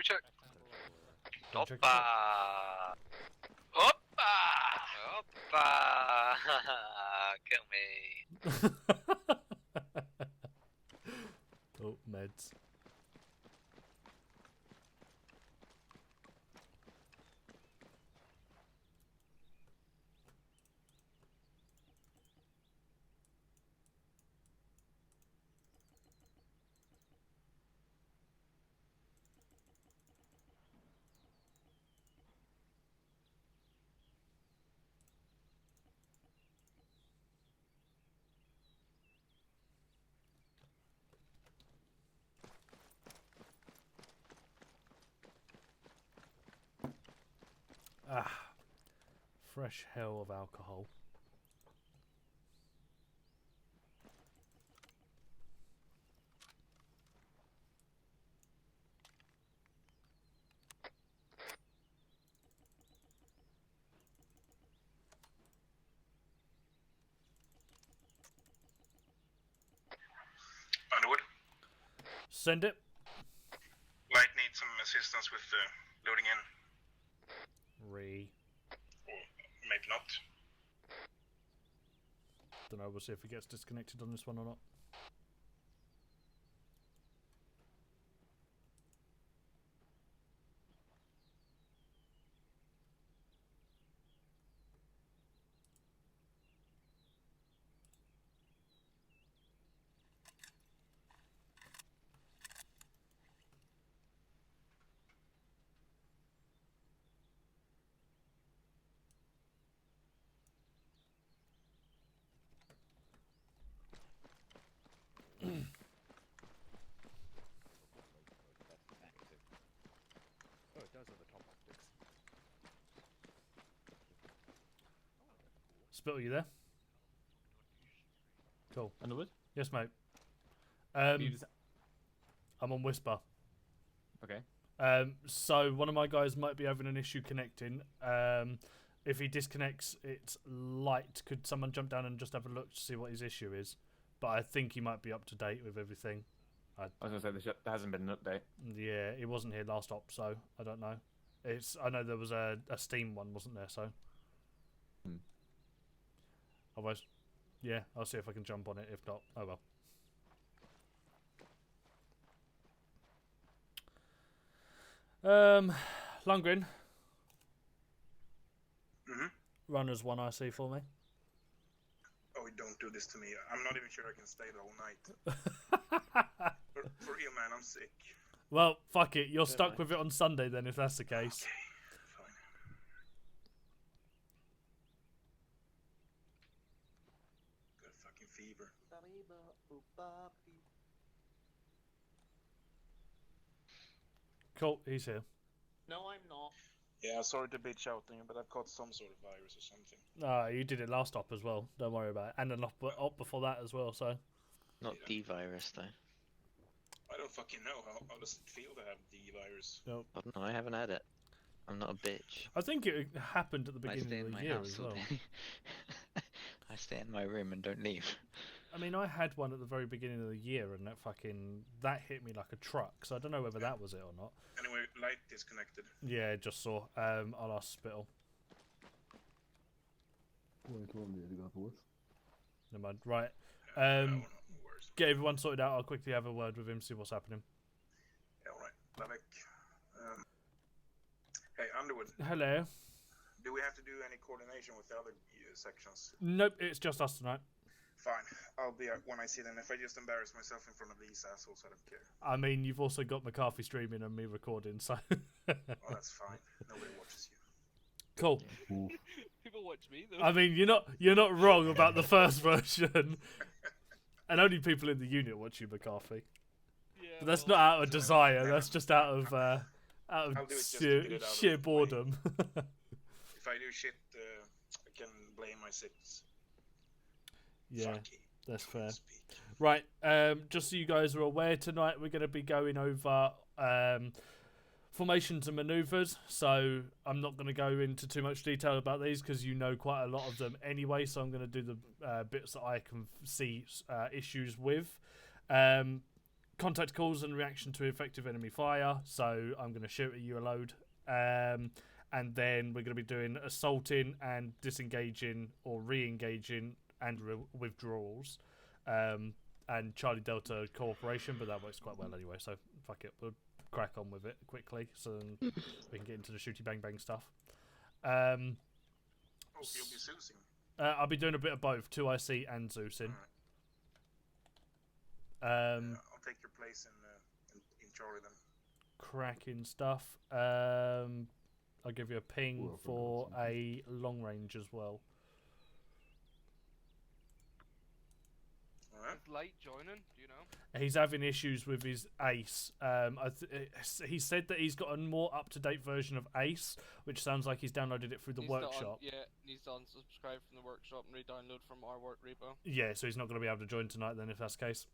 check. Don't check Oppa! Oppa! Oppa! Kill me. Oh, meds. Ah, fresh hell of alcohol. Underwood, Send it. Light needs some assistance with loading in. Or maybe not. Don't know. We'll see if he gets disconnected on this one or not. Oh, it does have the top optics. Spittle, you there? Cool. Underwood? Yes, mate. You just... I'm on Whisper. Okay. So one of my guys might be having an issue connecting. If he disconnects, it's light. Could someone jump down and just have a look to see what his issue is? But I think he might be up to date with everything. I was going to say, there hasn't been an update. Yeah, he wasn't here last op, so I don't know. I know there was a Steam one, wasn't there? So. Otherwise, yeah, I'll see if I can jump on it. If not, oh well. Lundgren. Runners 1 IC for me. Oh, don't do this to me. I'm not even sure I can stay the whole night. For real, man, I'm sick. Well, fuck it. You're stuck with it on Sunday then, if that's the case. Okay, fine. Got a fucking fever. Cool, he's here. No, I'm not. Yeah, sorry to bitch out on you, but I've caught some sort of virus or something. You did it last op as well. Don't worry about it. And an op before that as well, so. Not the virus, though. I don't fucking know. How does it feel to have the virus? Nope. I don't know, I haven't had it. I'm not a bitch. I think it happened at the I stay beginning in of my the year house as all well. day. I stay in my room and don't leave. I mean, I had one at the very beginning of the year, and that hit me like a truck. So I don't know whether that was it or not. Anyway, light disconnected. Yeah, just saw. I'll ask Spittle. Never mind. Right. No worries. Get everyone sorted out. I'll quickly have a word with him, see what's happening. Yeah, alright. Lavik. Hey, Underwood. Hello. Do we have to do any coordination with the other sections? Nope, it's just us tonight. Fine. I'll be out when I see them. If I just embarrass myself in front of these assholes, I don't care. I mean, you've also got McCarthy streaming and me recording, so. Oh, that's fine. Nobody watches you. Cool. People watch me though. I mean, you're not wrong about the first version, and only people in the unit watch you, McCarthy. Yeah, But that's well, not out of desire. That's just out of I'll do it just to get it out of sheer the way. boredom. If I do shit, I can blame my six. Yeah, Fuck it. that's fair. Speak. Right, just so you guys are aware, tonight we're going to be going over formations and manoeuvres, so I'm not going to go into too much detail about these because you know quite a lot of them anyway, so I'm going to do the bits that I can see issues with. contact calls in reaction to effective enemy fire. So I'm going to shoot at you a load. And then we're going to be doing assaulting and disengaging or re-engaging and withdrawals. And Charlie Delta cooperation, but that works quite well anyway, so fuck it. We'll crack on with it quickly so then we can get into the shooty bang bang stuff. Oh, you'll be Zeusing. I'll be doing a bit of both, 2IC and Zeusing. I'll take your place in Charlie then. Cracking stuff. I'll give you a ping for a long range as well. Is Light joining? Do you know? He's having issues with his Ace. He said that he's got a more up-to-date version of Ace, which sounds like he's downloaded it through the workshop. Needs to unsubscribe from the workshop and re-download from our work repo. Yeah, so he's not going to be able to join tonight then, if that's the case.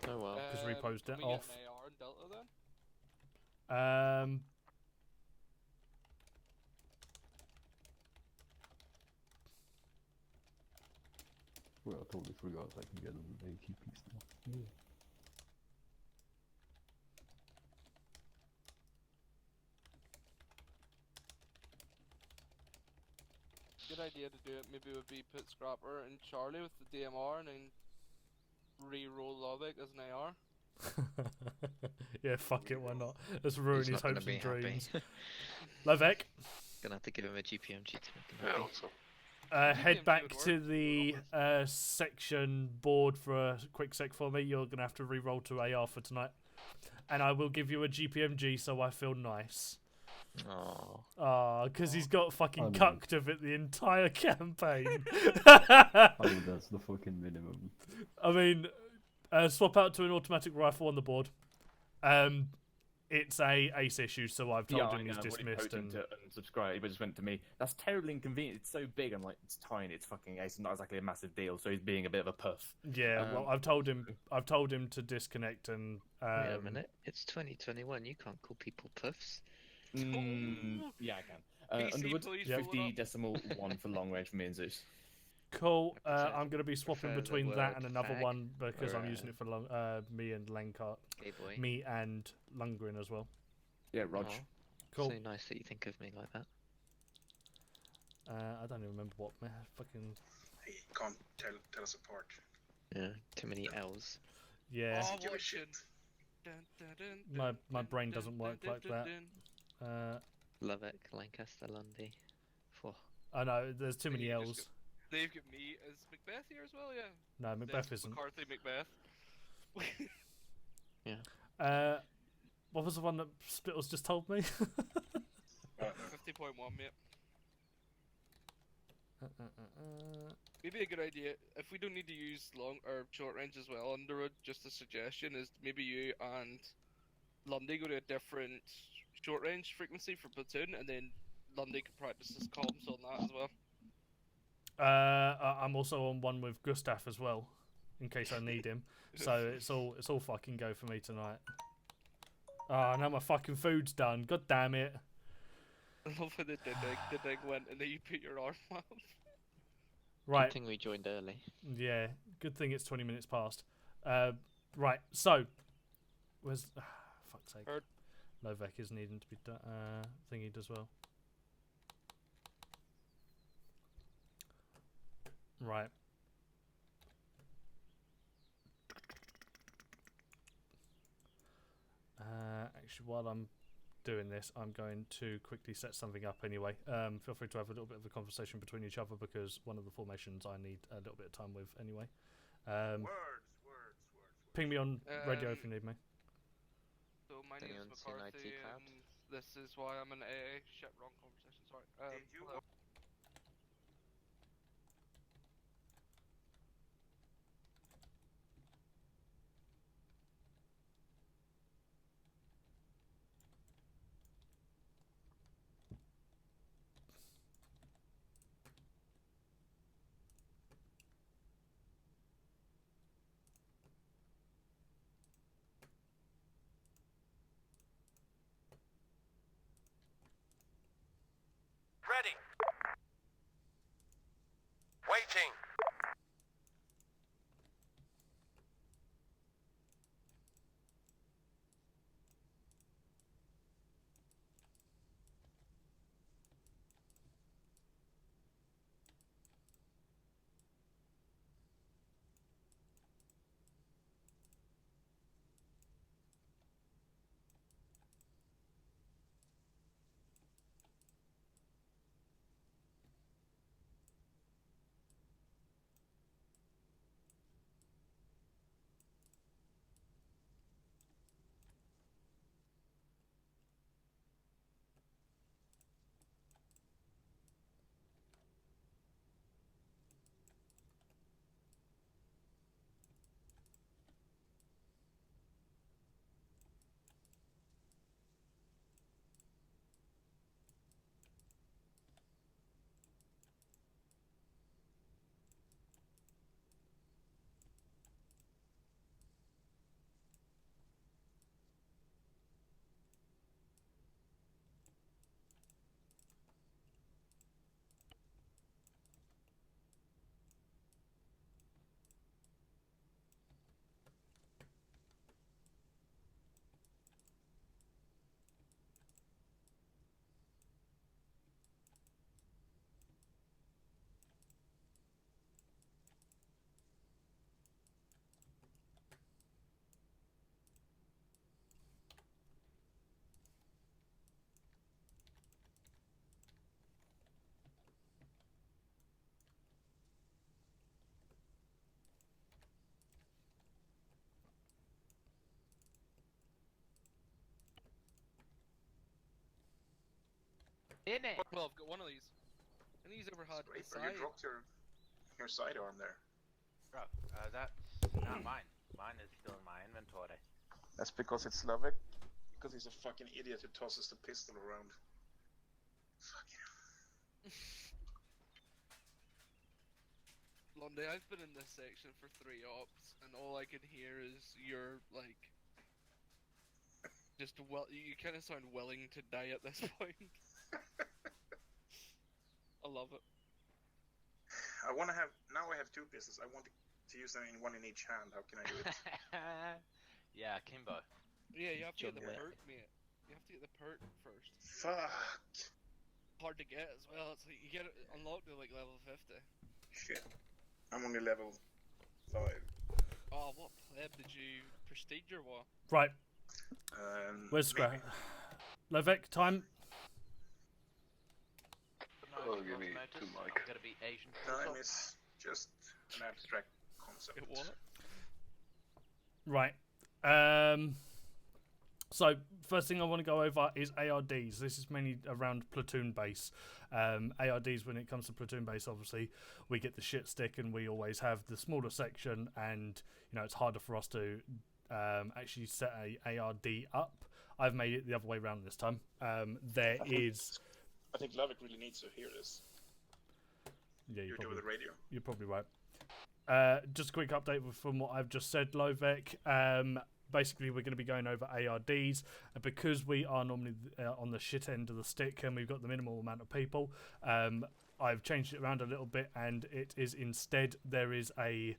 Oh well. Because repo's Can we off. get an AR and Delta then? Well, I totally forgot I can get an ATP now. Yeah. Good idea to do it. Maybe would be put Scrapper and Charlie with the DMR and then re-roll Lovic as an AR. Yeah, fuck it, why not? Let's ruin He's his not gonna hopes be and happy. dreams. Lovek, Gonna have to give him a GPMG to make him Yeah, happy. also. head GPMG back would to work. the section board for a quick sec for me. You're going to have to re-roll to AR for tonight. And I will give you a GPMG so I feel nice. Oh, Because he's got fucking I mean- cucked of it the entire campaign. I mean, that's the fucking minimum. I mean, swap out to an automatic rifle on the board. It's a ace issue, so I've told him he's dismissed. Him to unsubscribe, but just went to me. That's terribly inconvenient. It's so big. I'm like, it's tiny. It's fucking ace. It's not exactly a massive deal. So he's being a bit of a puff. Yeah, well, I've told him to disconnect and. wait a minute. It's 2021. You can't call people puffs. Yeah, I can. PC Underwood, please, Yeah. roll it up. 50.1 for long range for me and Zeus. Cool. I I'm going to be swapping prefer the between that word and another fag one because or, I'm using it for me and Lankart, Gay boy. me and Lundgren as well. Yeah, Rog. Aw, Cool. So nice that you think of me like that. I don't even remember what fucking. He can't tell us apart. Yeah, too many L's. Yeah. Oh, Give a watching. shit. Dun, dun, dun, My dun, brain dun, doesn't dun, work dun, like dun, that. dun. Lovick, Lancaster, Lundy. Phew. I know there's too many You just L's. They've got me as Macbeth here as well, yeah. No, Macbeth There's isn't. McCarthy Macbeth. What was the one that Spittles just told me? 50.1, mate. Maybe a good idea, if we don't need to use long or short range as well, Underwood, just a suggestion is maybe you and Lundy go to a different short range frequency for platoon, and then Lundy can practice his comms on that as well. I'm also on one with Gustav as well, in case I need him. So it's all fucking go for me tonight. Oh, now my fucking food's done. God damn it. I love how the dig went and then you put your arm up. Right. Good thing we joined early. Yeah. Good thing it's 20 minutes past. Right. So, where's fuck's sake? Heard. Lovek is needing to be thingied as well. Right. Actually, while I'm doing this, I'm going to quickly set something up anyway. Feel free to have a little bit of a conversation between each other because one of the formations I need a little bit of time with anyway. Words. Ping me on radio if you need me. So my Turning name on is CNIT McCarthy cloud. and this is why I'm an AA. Shit, wrong conversation, sorry. Did you hello. Ready. In it. Well, I've got one of these. And he's ever had a Great, bro. side. You dropped your sidearm there. Bro, that's not mine. Mine is still in my inventory. That's because it's Slovak. Because he's a fucking idiot who tosses the pistol around. Fucking. Lundy, I've been in this section for 3 ops, and all I can hear is you're like, just you kind of sound willing to die at this point. I love it. I want to have. Now I have 2 pistols. I want to use them in one in each hand. How can I do it? Yeah, Kimbo. Yeah, you have to get the Yeah. perk, mate. You have to get the perk first. Fuck. Hard to get as well. It's like you get it unlocked at like level 50. Shit. I'm only level 5. Oh, what pleb did you prestige or what? Right, where's Maybe. Scrap? Lovek, time. Oh, give me two mic. I'm gonna be Asian. Time is just an abstract concept. It what? Right. So first thing I want to go over is ARDs. This is mainly around platoon base. ARDs, when it comes to platoon base, obviously we get the shit stick, and we always have the smaller section, and you know it's harder for us to actually set a ARD up. I've made it the other way around this time. There is. I think Lovick really needs to hear this. Yeah, You do with the radio. You're probably right. Just a quick update from what I've just said, Lovek. Basically, we're going to be going over ARDs, and because we are normally on the shit end of the stick and we've got the minimal amount of people, I've changed it around a little bit, and it is instead there is a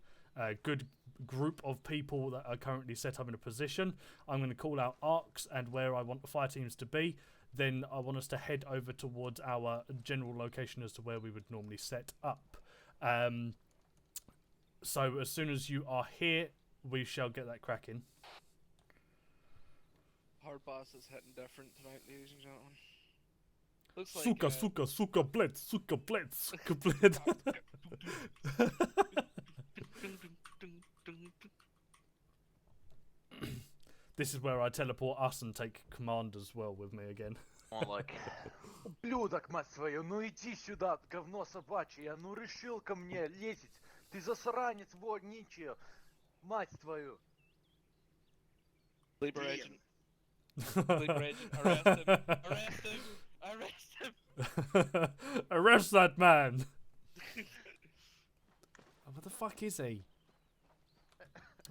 good group of people that are currently set up in a position. I'm going to call out arcs and where I want the fire teams to be. Then I want us to head over towards our general location as to where we would normally set up. So as soon as you are here, we shall get that cracking. Hard boss is hitting different tonight, ladies and gentlemen. Looks like Suka blitz. This is where I teleport us and take command as well with me again. More like. Ублюдок, мать твою, ну иди сюда, говно собачье, ну решил ко мне лезть, ты засранец вонючий, мать твою. Libra agent. Libra agent. Arrest him. Arrest him. Arrest him. Arrest that man! Oh, what the fuck is he?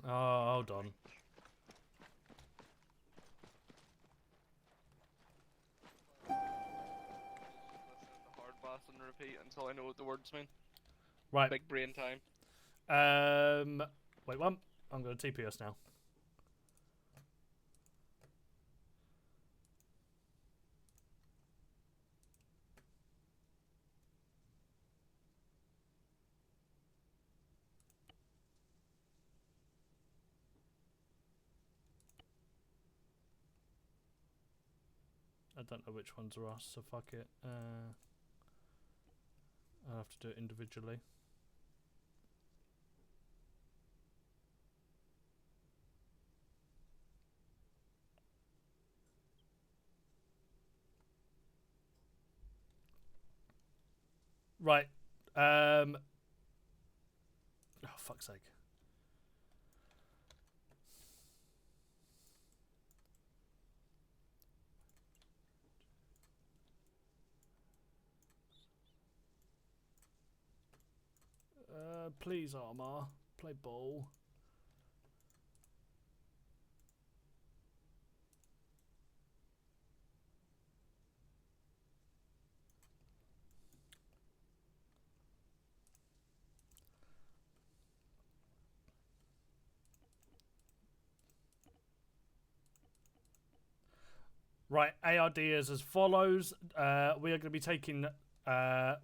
Oh, hold on. Listen to hard boss and repeat until I know what the words mean. Right. Big brain time. Wait one. I'm going to TP us now. I don't know which ones are us, so fuck it. I'll have to do it individually. Right. Oh, fuck's sake. Please, ArmA, play ball. Right, ARD is as follows. We are going to be taking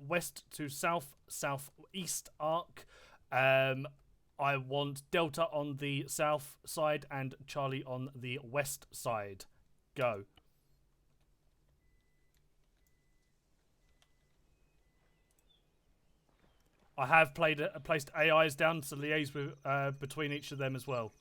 west to south, southeast arc. I want Delta on the south side and Charlie on the west side. Go. I have placed AIs down to liaise with between each of them as well.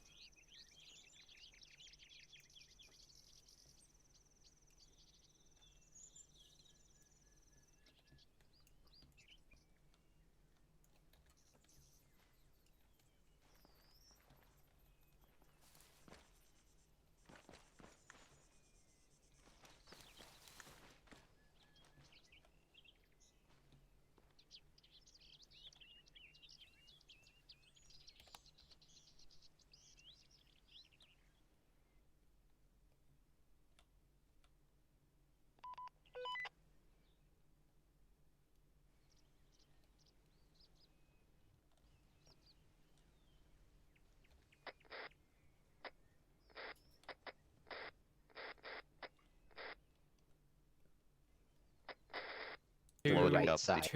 Loading right up. side.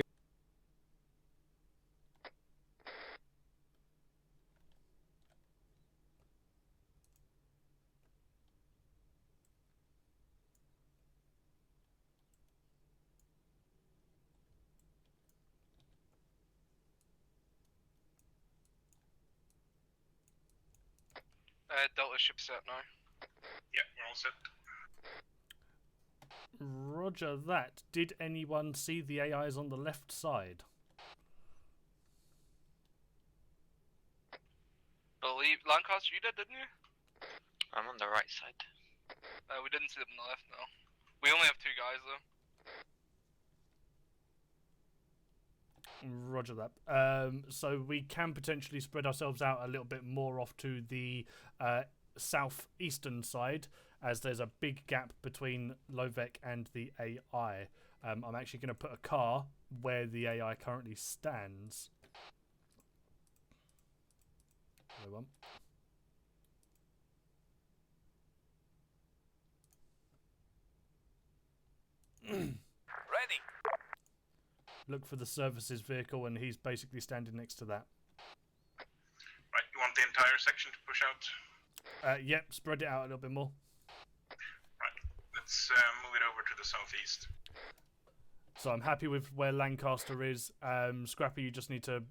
Delta ship set now. Yeah, we're all set. Roger that. Did anyone see the AIs on the left side? Believe Lancaster, you did, didn't you? I'm on the right side. We didn't see them on the left, no. We only have 2 guys though. Roger that. So we can potentially spread ourselves out a little bit more off to the southeastern side, as there's a big gap between Lovek and the AI. I'm actually going to put a car where the AI currently stands. There one. Ready. Look for the services vehicle, and he's basically standing next to that. Right, you want the entire section to push out? Yep, spread it out a little bit more. Right, let's move it over to the southeast. So I'm happy with where Lancaster is. Scrappy, you just need to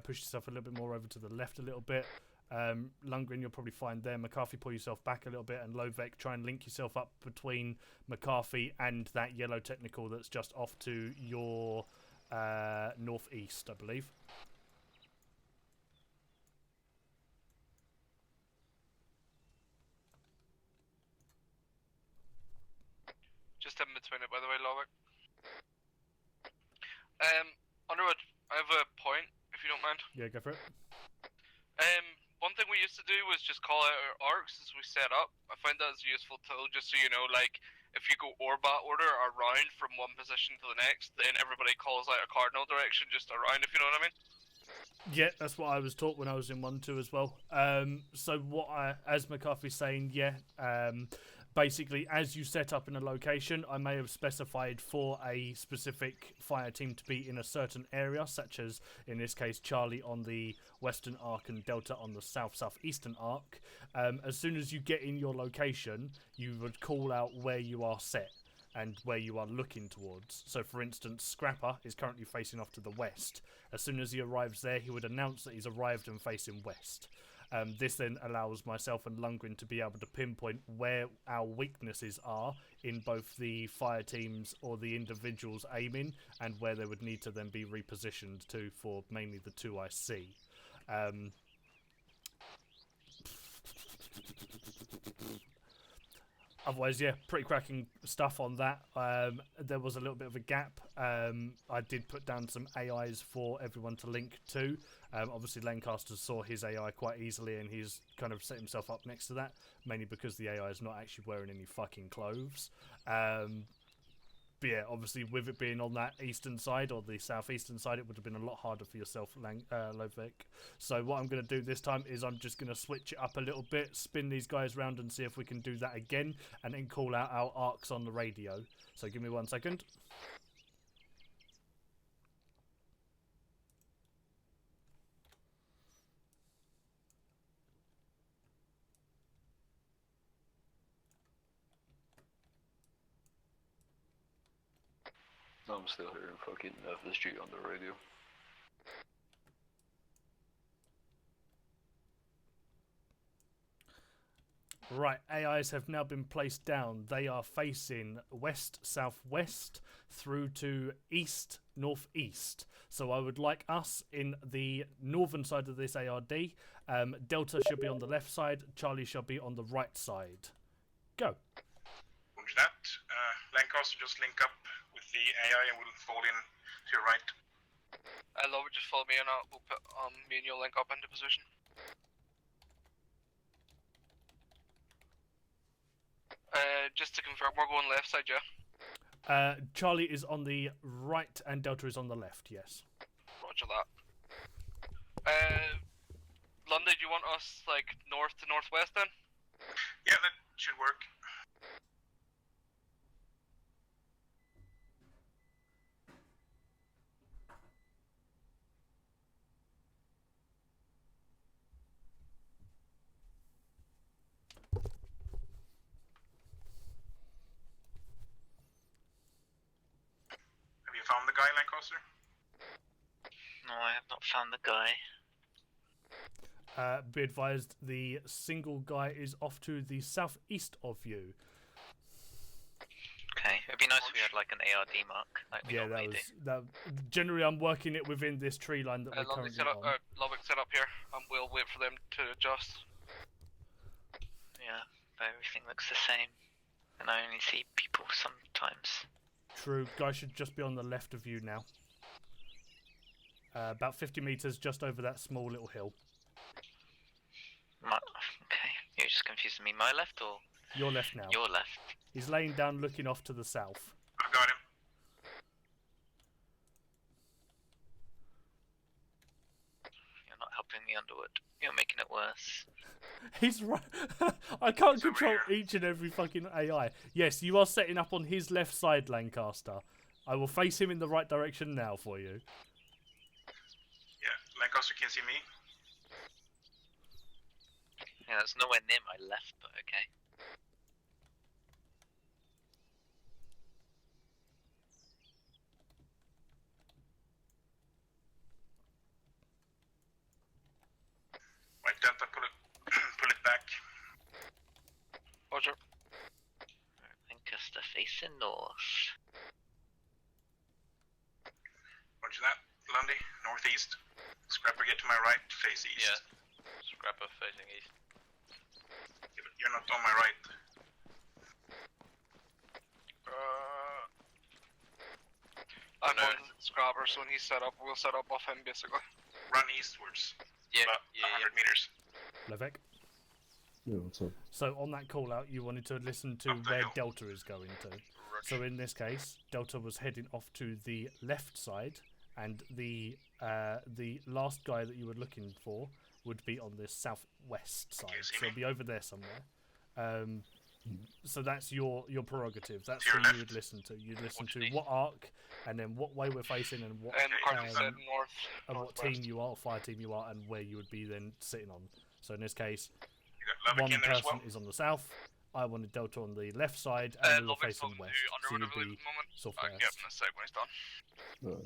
push yourself a little bit more over to the left a little bit. Lundgren, you'll probably find there. McCarthy, pull yourself back a little bit, and Lovek, try and link yourself up between McCarthy and that yellow technical that's just off to your northeast, I believe. Just in between it, by the way, Lovek. Underwood, I have a point, if you don't mind. Yeah, go for it. One thing we used to do was just call out our arcs as we set up. I find that as a useful tool, just so you know, like, if you go orbat order around from one position to the next, then everybody calls out a cardinal direction just around, if you know what I mean. Yeah, that's what I was taught when I was in 1-2 as well. So what as McCarthy's saying, yeah, basically as you set up in a location, I may have specified for a specific fire team to be in a certain area, such as in this case Charlie on the western arc and Delta on the southeastern arc. As soon as you get in your location, you would call out where you are set and where you are looking towards. So for instance, Scrapper is currently facing off to the west. As soon as he arrives there, he would announce that he's arrived and facing west. This then allows myself and Lundgren to be able to pinpoint where our weaknesses are in both the fire teams or the individuals aiming, and where they would need to then be repositioned to for mainly the 2 I see. Otherwise, yeah, pretty cracking stuff on that. There was a little bit of a gap. I did put down some AIs for everyone to link to. Obviously, Lancaster saw his AI quite easily, and he's kind of set himself up next to that, mainly because the AI is not actually wearing any fucking clothes. But yeah, obviously, with it being on that eastern side or the southeastern side, it would have been a lot harder for yourself, Lovek. So what I'm going to do this time is I'm just going to switch it up a little bit, spin these guys around and see if we can do that again, and then call out our arcs on the radio. So give me 1 second. I'm still hearing fucking FSG on the radio. Right, AIs have now been placed down. They are facing west-southwest through to east-northeast. So I would like us in the northern side of this ARD. Delta should be on the left side. Charlie shall be on the right side. Go. Roger that. Lancaster, just link up with the AI and we'll fall in to your right. Lover, just follow me and we'll put me and you'll link up into position. Just to confirm, we're going left side, yeah? Charlie is on the right and Delta is on the left, yes. Roger that. London, do you want us, like, north to northwest then? Yeah, that should work. Lancaster? No, I have not found the guy. Be advised, the single guy is off to the southeast of you. Okay, it'd be nice if we had like an ARD mark, like we Yeah, that normally was that. Generally, I'm working it within this tree line that we're London currently set up, on. Lubbock set up here, and we'll wait for them to adjust. do. Yeah, but everything looks the same, and I only see people sometimes. True, guy should just be on the left of you now. About 50 meters just over that small little hill. Okay, you're just confusing me. My left or Your left now. your left? He's laying down looking off to the south. I got him. You're not helping me, Underwood. You're making it worse. He's right. I can't He's over control here. each and every fucking AI. Yes, you are setting up on his left side, Lancaster. I will face him in the right direction now for you. Yeah, Lancaster can see me. Yeah, that's nowhere near my left, but okay. Right, Delta, pull it, pull it back. Roger. Lancaster facing north. Roger that. Lundy, northeast. Scrapper, get to my right, face east. Yeah. Scrapper facing east. Yeah, but you're not on my right. I'm no. on Scrabber, so when he's set up, we'll set up off him basically. Run eastwards. Yeah, About 100 meters. Levesque. Yeah, what's up? So on that call out, you wanted to listen to Up the where hill. Delta is going to. So in this case, Delta was heading off to the left side, and the last guy that you were looking for would be on the southwest side. you see So me? it'll be over there somewhere. So that's your prerogative. That's To your who you left. would listen to. You'd listen What to do you what arc, and then what way we're facing, and what And currently set um, north. and what northwest. team you are, fire team you are, and where you would be then sitting on. So in this case, You got Lubbock one in there as person well. is on the south. I wanted Delta on the left side, and we were Lubbock's facing talking west. to So Underwood, I you'd believe, be at the moment. I southwest. can get him in a sec when he's done.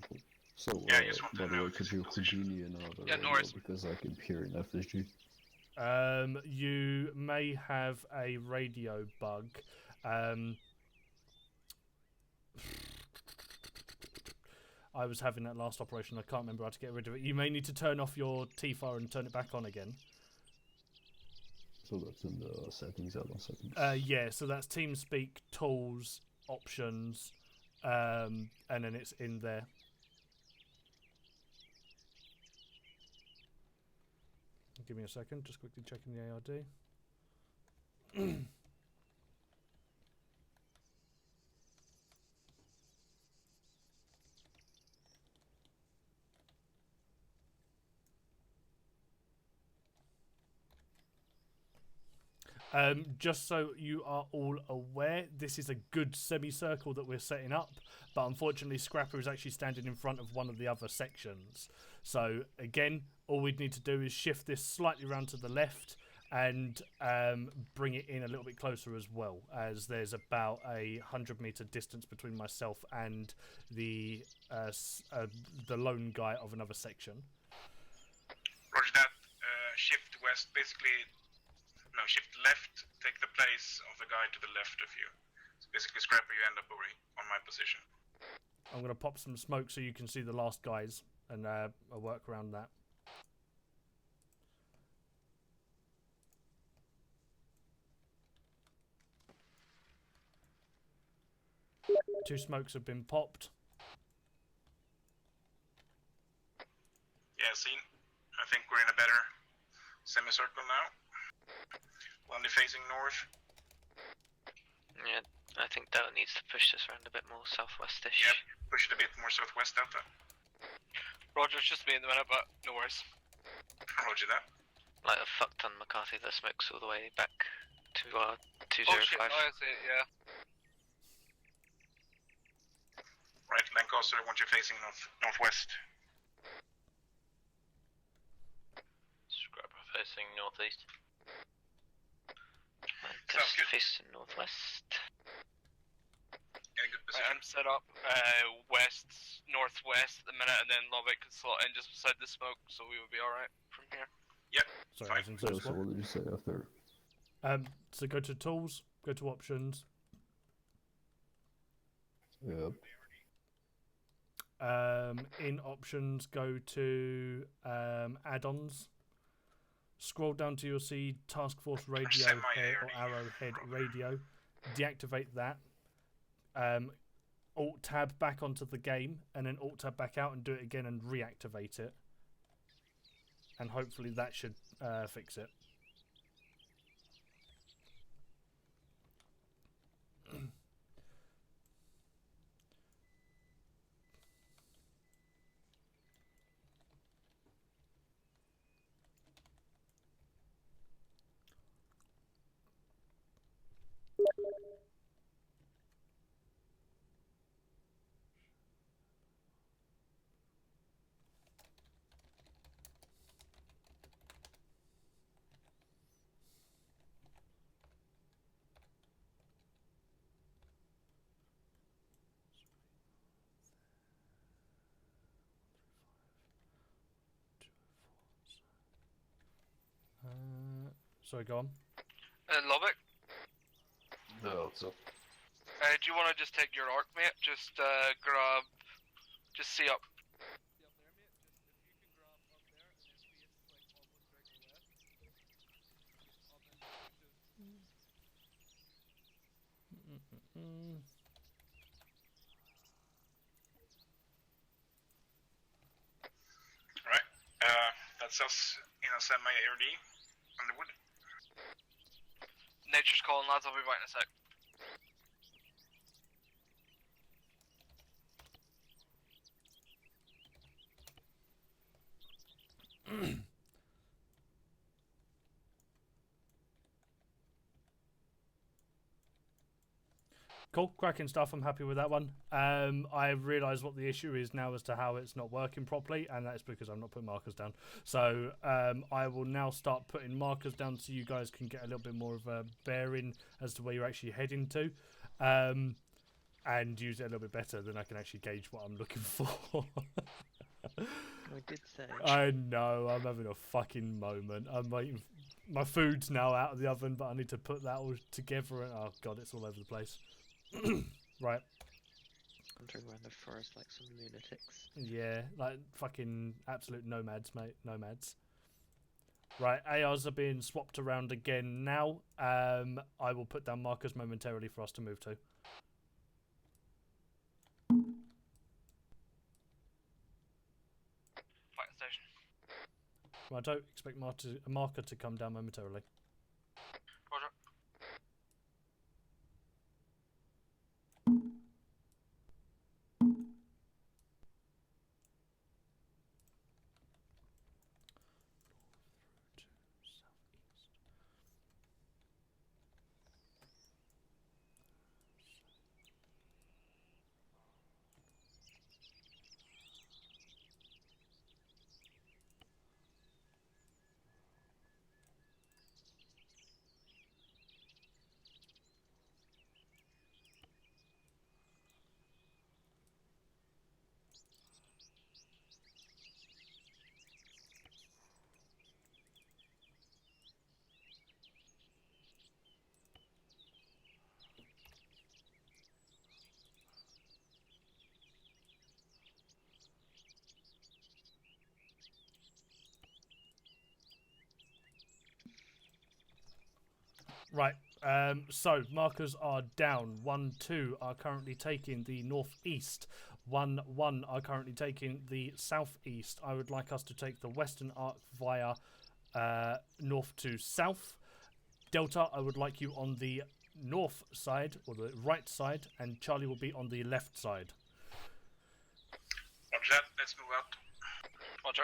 Cool. So, Yeah, I just want by to the know way, if could it's you in position. continue another Yeah, no radio worries. because I can hear an FSG. You may have a radio bug. I was having that last operation. I can't remember how to get rid of it. You may need to turn off your T-Fire and turn it back on again. So that's in the settings, add-on settings. Yeah, so that's TeamSpeak, tools, options, and then it's in there. Give me a second, just quickly checking the ARD. Just so you are all aware, this is a good semicircle that we're setting up, but unfortunately Scrapper is actually standing in front of one of the other sections. So again, all we'd need to do is shift this slightly round to the left and bring it in a little bit closer as well, as there's about 100-meter distance between myself and the lone guy of another section. Roger that. Shift west, basically. No, shift left, take the place of the guy to the left of you. So basically, Scrapper, you end up over on my position. I'm going to pop some smoke so you can see the last guys, and I'll work around that. Two smokes have been popped. Yeah, seen. I think we're in a better semicircle now. Lundy facing north. Yeah, I think Delta needs to push this around a bit more southwestish. Yep, push it a bit more southwest, Delta. Roger, it's just me in the minute, but no worries. Roger that. Like a fuck ton McCarthy that smokes all the way back to our Oh shit, 205. I see it, yeah. Right, Lancaster, I want you facing northwest. Scrapper facing northeast. Sounds Lancaster good. facing northwest. In a good position. I'm set up northwest at the minute, and then Lubbock can slot in just beside the smoke, so we would be alright from here. Sorry, Fine. I was in So, just so what did you say after? So go to tools, go to options. Yep. In options, go to add-ons. Scroll down to you'll see Task Force Radio or Arrowhead Radio. Deactivate that. Alt tab back onto the game, and then Alt tab back out and do it again and reactivate it. And hopefully that should fix it. Sorry, go on. Lubbock, No, so do you want to just take your arc, mate? Just see up. Right. That's us in a semi-ARD on the wood. Nature's calling, lads. I'll be back in a sec. Cool, cracking stuff. I'm happy with that one. I realise what the issue is now as to how it's not working properly, and that's because I'm not putting markers down. So I will now start putting markers down so you guys can get a little bit more of a bearing as to where you're actually heading to, and use it a little bit better. Then I can actually gauge what I'm looking for. I did say. I know, I'm having a fucking moment. I'm waiting. My food's now out of the oven, but I need to put that all together. And oh god, it's all over the place. Right. Wandering around the forest like some lunatics. Yeah, like fucking absolute nomads, mate. Nomads. Right, ARs are being swapped around again now. I will put down markers momentarily for us to move to. Fighting station. Righto, expect a marker to come down momentarily. Roger. Right, so markers are down. 1, 2 are currently taking the northeast. 1, 1 are currently taking the southeast. I would like us to take the western arc via north to south. Delta, I would like you on the north side, or the right side, and Charlie will be on the left side. Roger that, let's move out. Roger.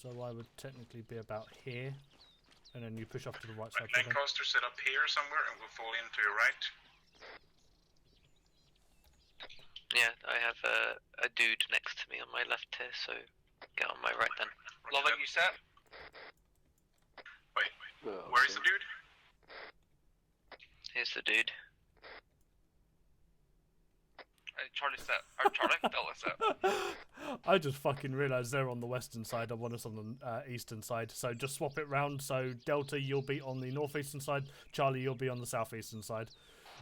So I would technically be about here, and then you push off to the right side. Right, Lancaster set up here somewhere and we'll fall in to your right. Yeah, I have a dude next to me on my left here, so get on my right then. Loving, you set? Wait, Oh, where is the dude? Here's the dude. Charlie set. Or Charlie, Delta set. I just fucking realised they're on the western side. I want us on the eastern side. So just swap it round. So Delta, you'll be on the northeastern side. Charlie, you'll be on the southeastern side.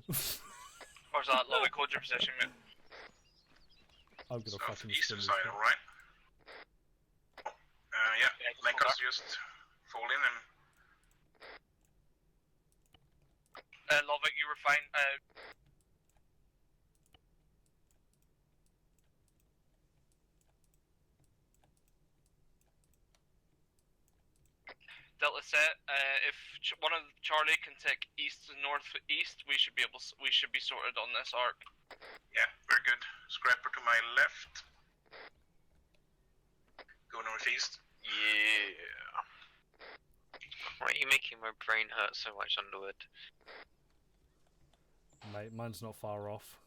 Where's that? Loving, hold your position, mate. I'm gonna fucking Eastern spin side, this. alright. Yeah, make us just fall in and... Loving, you were fine. Delta set. If one of Charlie can take east and northeast, we should be sorted on this arc. Yeah, very good. Scrapper to my left. Go northeast. Yeah. Why are you making my brain hurt so much, Underwood? Mate, mine's not far off.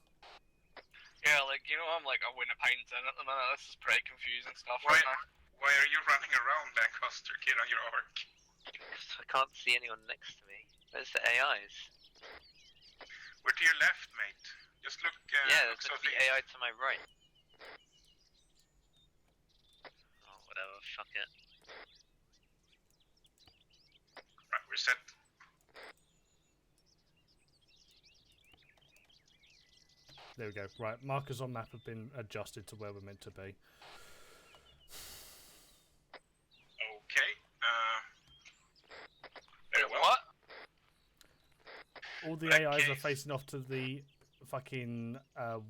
Yeah, like, you know, I'm like a win of pints in at the minute. This is pretty confusing stuff Why, right now. why are you running around, Lancaster? Get on your arc. Because I can't see anyone next to me. Where's the AIs? We're to your left, mate. Just look. Yeah, look there's meant to be southeast. AI to my right. Oh, whatever, fuck it. Right, we're set. There we go. Right, markers on map have been adjusted to where we're meant to be. Okay. Very well. What? All the That AIs are case- facing off to the fucking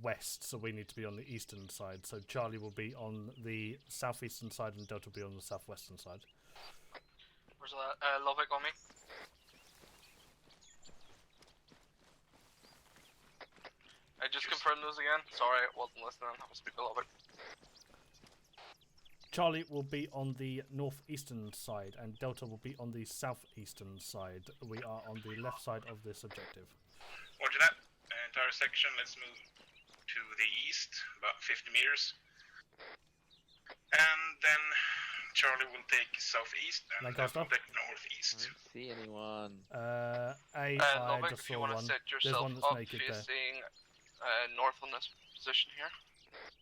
west, so we need to be on the eastern side. So Charlie will be on the southeastern side and Delta will be on the southwestern side. Where's that? Lovick on me. I just confirmed those again. Sorry, I wasn't listening. I was speaking Lovick. Charlie will be on the northeastern side and Delta will be on the southeastern side. We are on the left side of this objective. Roger that. Entire section, let's move to the east, about 50 meters. And then Charlie will take southeast and Lancaster? will take I northeast. don't see anyone. I Lovick, just if you saw want one. to set There's yourself one that's up naked there. facing north on this position here.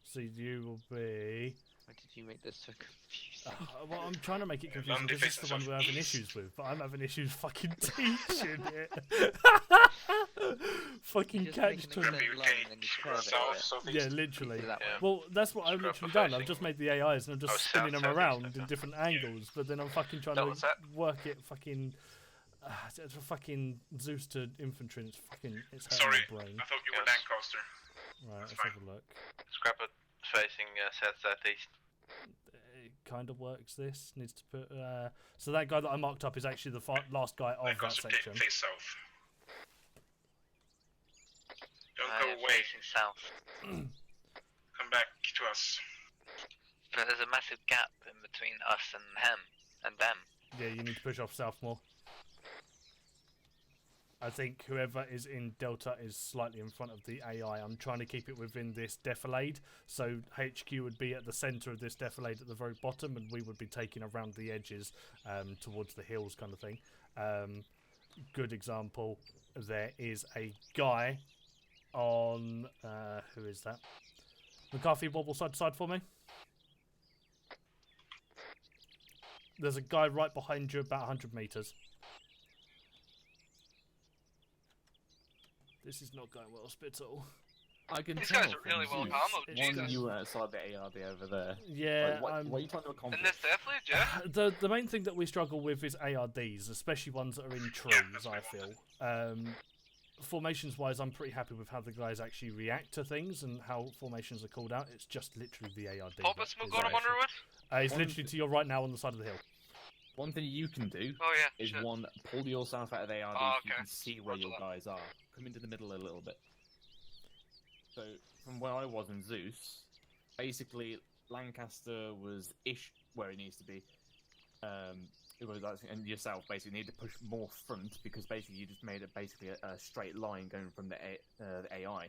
So you will be... Why did you make this so confusing? well, I'm trying to make it confusing London because this is the one faces we're having southeast. issues with, but I'm having issues fucking teaching it. Fucking Just catch making to it Remember, so you long take and then you curve it a south, bit. southeast. Yeah, literally. Do that Yeah. one. Well, that's what I've Scrap literally the done. I've facing. just made the AIs and I'm just Oh, spinning south, them southeast, around like in that. different angles, but then I'm fucking trying That to was it. work it fucking... it's a fucking Zeus to infantry and it's fucking... It's hurting Sorry, my brain. I thought you were Yes. Lancaster. Right, that's let's have a look. Scrapper facing south-southeast. It kind of works, this. Needs to put... so that guy that I marked up is actually the last guy of that Lancaster, section. face south. Don't I go am away. facing south. Come back to us. But there's a massive gap in between us and him and them. Yeah, you need to push off south more. I think whoever is in Delta is slightly in front of the AI. I'm trying to keep it within this defilade. So HQ would be at the centre of this defilade at the very bottom, and we would be taking around the edges towards the hills kind of thing. Good example, there is a guy on... who is that? McCarthy, wobble side to side for me. There's a guy right behind you about 100 metres. This is not going well, Spittle. I can These tell guys are from really well Zeus. comboed, One Jesus. you outside the ARD over there. Yeah, Like, what are you trying to accomplish? In this deathly, yeah? the main thing that we struggle with is ARDs, especially ones that are in trees, that's I what I feel. Formations-wise, I'm pretty happy with how the guys actually react to things and how formations are called out. It's just literally the ARD. Pop a that smoke is on him, actually- Underwood? He's One literally to your right now on the side of the hill. One thing you can do Oh yeah, is shit. one, pull yourself out of the ARD Oh, so you okay. can see where Roger your that. guys are. Come into the middle a little bit. So, from where I was in Zeus, basically Lancaster was ish where it needs to be. It was actually, and yourself basically need to push more front because basically you just made it basically a straight line going from the AI,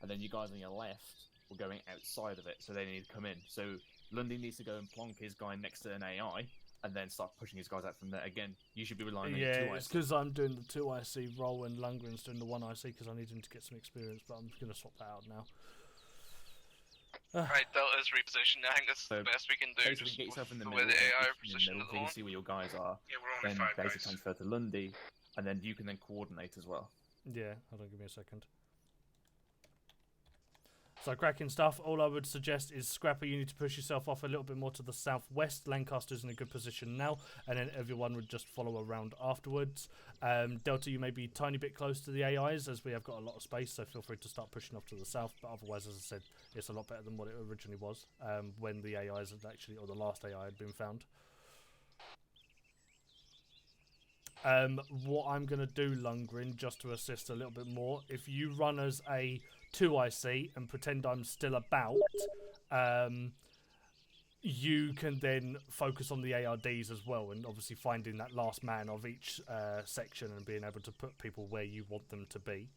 and then you guys on your left were going outside of it, so they need to come in. So Lundy needs to go and plonk his guy next to an AI, and then start pushing his guys out from there. Again, you should be relying on your 2 it's IC. because I'm doing the 2 IC roll and Lundgren's doing the 1 IC because I need him to get some experience, but I'm going to swap that out now. Right, Delta's repositioned. I think that's So the best we can do. Basically, Just get yourself in the the middle, way the AI are in the positioned middle, at the so you can moment. see where your guys are. Yeah, we're only Then 5 basically guys. transfer to Lundy, and then you can then coordinate as well. Yeah, hold on, give me a second. So cracking stuff. All I would suggest is Scrapper, you need to push yourself off a little bit more to the southwest. Lancaster's in a good position now, and then everyone would just follow around afterwards. Delta, you may be a tiny bit close to the AIs as we have got a lot of space, so feel free to start pushing off to the south. But otherwise, as I said, it's a lot better than what it originally was when the AIs had actually, or the last AI had been found. What I'm going to do, Lundgren, just to assist a little bit more, if you run as a 2IC and pretend I'm still about, you can then focus on the ARDs as well, and obviously finding that last man of each section and being able to put people where you want them to be.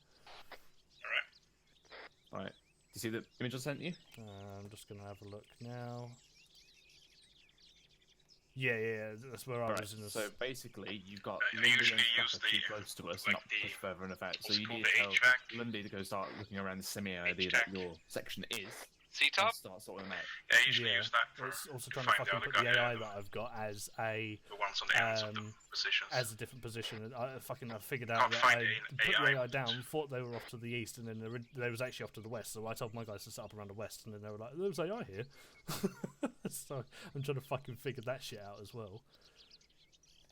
Right. Do you see the image I sent you? I'm just going to have a look now. Yeah, that's where I was in this. So basically, you've got You Lundy and usually use Scrapper too the, close to us, like not the- push further enough out. So what's you called need to the tell HVAC? Lundy to go start looking around the semi-ID HVAC. that your section is, and C-top? start sorting them out. Yeah, I usually Yeah, use that for it's also trying to find the fucking other put the guy, AI that I've got as a the ones on the ends of the positions. as a different position. And I figured out Can't that find I it in put the AI. AI down, thought they were off to the east, and then they was actually off to the west. So I told my guys to set up around the west, and then they were like, "There's AI here." So I'm trying to fucking figure that shit out as well.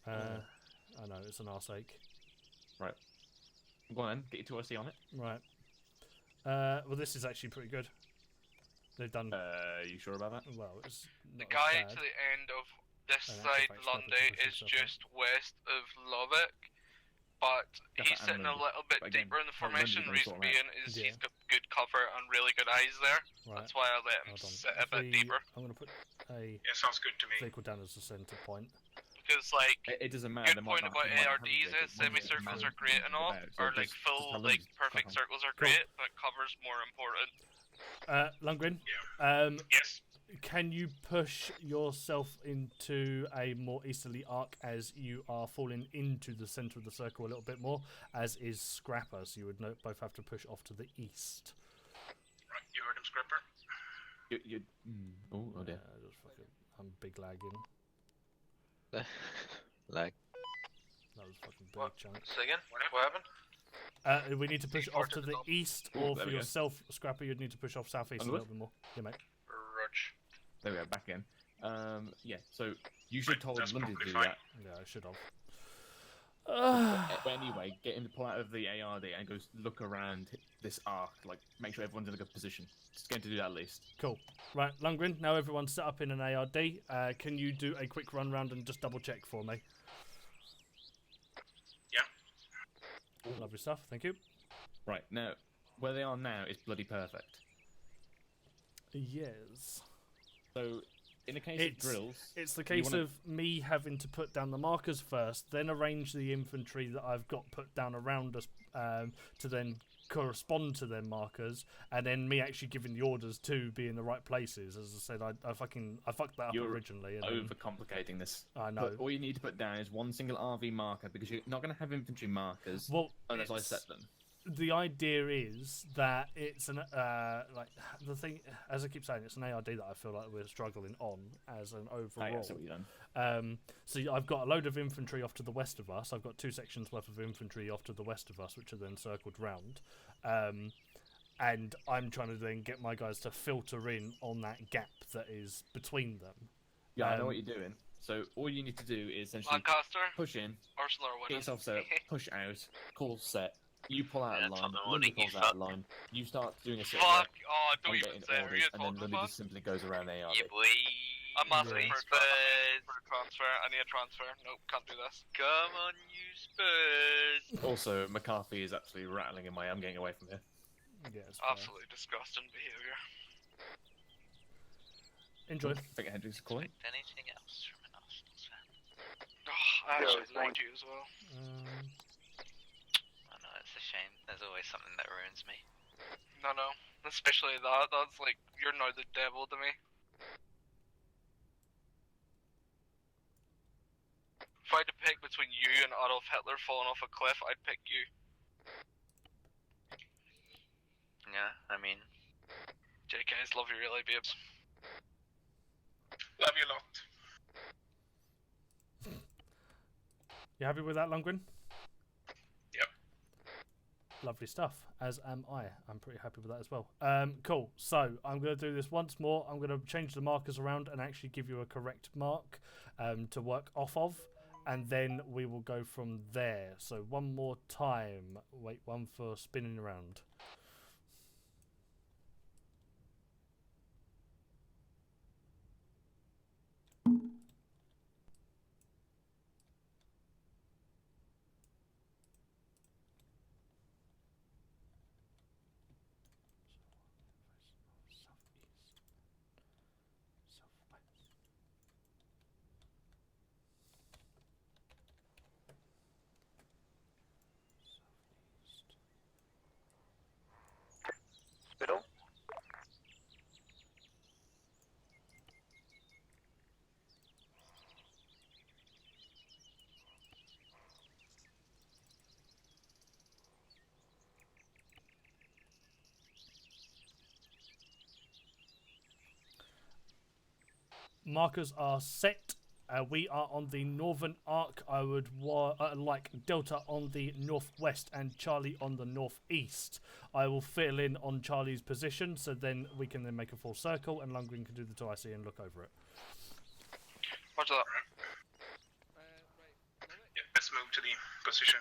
I know it's an arseache. Right. Go on, get your 2IC on it. Right. Well, this is actually pretty good. They've done You sure about that? well. It's The not guy as to bad. the end of this And side, actually, Lundy, Scrapper is pushes himself just west of Lubbock, but Got he's that sitting a Lundy. little bit But again, deeper in the how Lundy formation. can Reason sort 'em out. being is Yeah. he's got good cover and really good eyes there. Right. That's why I let him Hold on. sit a If bit we- deeper. I'm going to put a Yeah, sounds good to me. vehicle down as the centre point. Because, like, It doesn't matter. good point about ARDs is semicircles are great and all, or like full, like perfect circles are great, but cover's more important. Lundgren, Yes. can you push yourself into a more easterly arc as you are falling into the centre of the circle a little bit more, as is Scrapper, so you would both have to push off to the east. Right, you heard him, Scrapper. Oh dear. Just fucking, I'm big lagging. Like, That was fucking big What? chunk. Say again? What happened? We need to push off to the east, Ooh, or there for we go. yourself, Scrapper, you'd need to push off southeast a Onward? little bit more. Yeah, mate. Rudge. There we go, back in. Yeah, so you should have told That's Lundy to probably do fine. that. Yeah, I should have. But anyway, get him to pull out of the ARD and go look around this arc, like make sure everyone's in a good position. Just going to do that at least. Cool. Right, Lundgren, now everyone's set up in an ARD. Can you do a quick run round and just double check for me? Yeah. Lovely stuff, thank you. Right, now, where they are now is bloody perfect. Yes. So, in the case It's- of drills, It's the You case wanna- of me having to put down the markers first, then arrange the infantry that I've got put down around us to then correspond to their markers, and then me actually giving the orders to be in the right places. As I said, I fucked that up You're originally. And then- overcomplicating this. I know. But all you need to put down is one single RV marker, because you're not going to have infantry markers Well, unless I it's- set them. the idea is that it's an like the thing, as I keep saying, it's an ARD that I feel like we're struggling on as an overall. I see what you've done. So I've got a load of infantry off to the west of us. I've got 2 sections worth of infantry off to the west of us, which are then circled round. And I'm trying to then get my guys to filter in on that gap that is between them. Yeah, I know Um, what you're doing. So all you need to do is essentially Lancaster, push in, Ursula are get winning. yourself set up, push out, call set. You pull out Yeah, a line, Tottenham Lundy winning, pulls you out a fuck. line. You start doing a sit Fuck! rep, Oh, don't I'm even getting say who orders, you're and then talking Lundy about. just simply goes around the ARD. Yeah, boy. I'm asking Yeah. for a transfer. I need a transfer. Nope, can't do this. Come on, you Spurs. Also, McCarthy is absolutely rattling in my ear. I'm getting away from here. Yeah, it's fair. Absolutely disgusting behaviour. Enjoy. I think Hendrix is calling. Expect anything else from an Arsenal fan? Oh, I actually like you as well. I know, it's a shame. There's always something that ruins me. No, Especially that. That's like, you're now the devil to me. If I had to pick between you and Adolf Hitler falling off a cliff, I'd pick you. Yeah, I mean, JKs, love you really, babes. Love you a lot. You happy with that, Lundgren? Yep. Lovely stuff, as am I. I'm pretty happy with that as well. Cool. So I'm going to do this once more. I'm going to change the markers around and actually give you a correct mark to work off of, and then we will go from there. So one more time. Wait, one for spinning around. Spittle. Markers are set. We are on the northern arc. I would like Delta on the northwest and Charlie on the northeast. I will fill in on Charlie's position, so then we can then make a full circle, and Lundgren can do the 2IC and look over it. Roger that. Yeah, let's move to the position.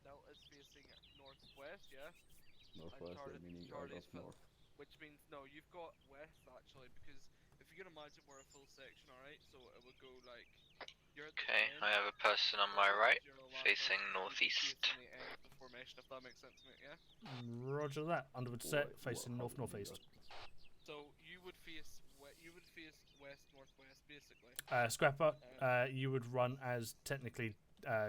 Delta's facing northwest, yeah? Northwest, meaning Charlie's north. Which means, no, you've got west actually, because if you can imagine we're a full section, alright? So it would go like. Okay, I have a person on my right, facing northeast. Facing the end of the formation, if that makes sense, mate, yeah? Roger that. Underwood set, facing north-northeast. So you would face west northwest, basically. Scrapper, you would run as technically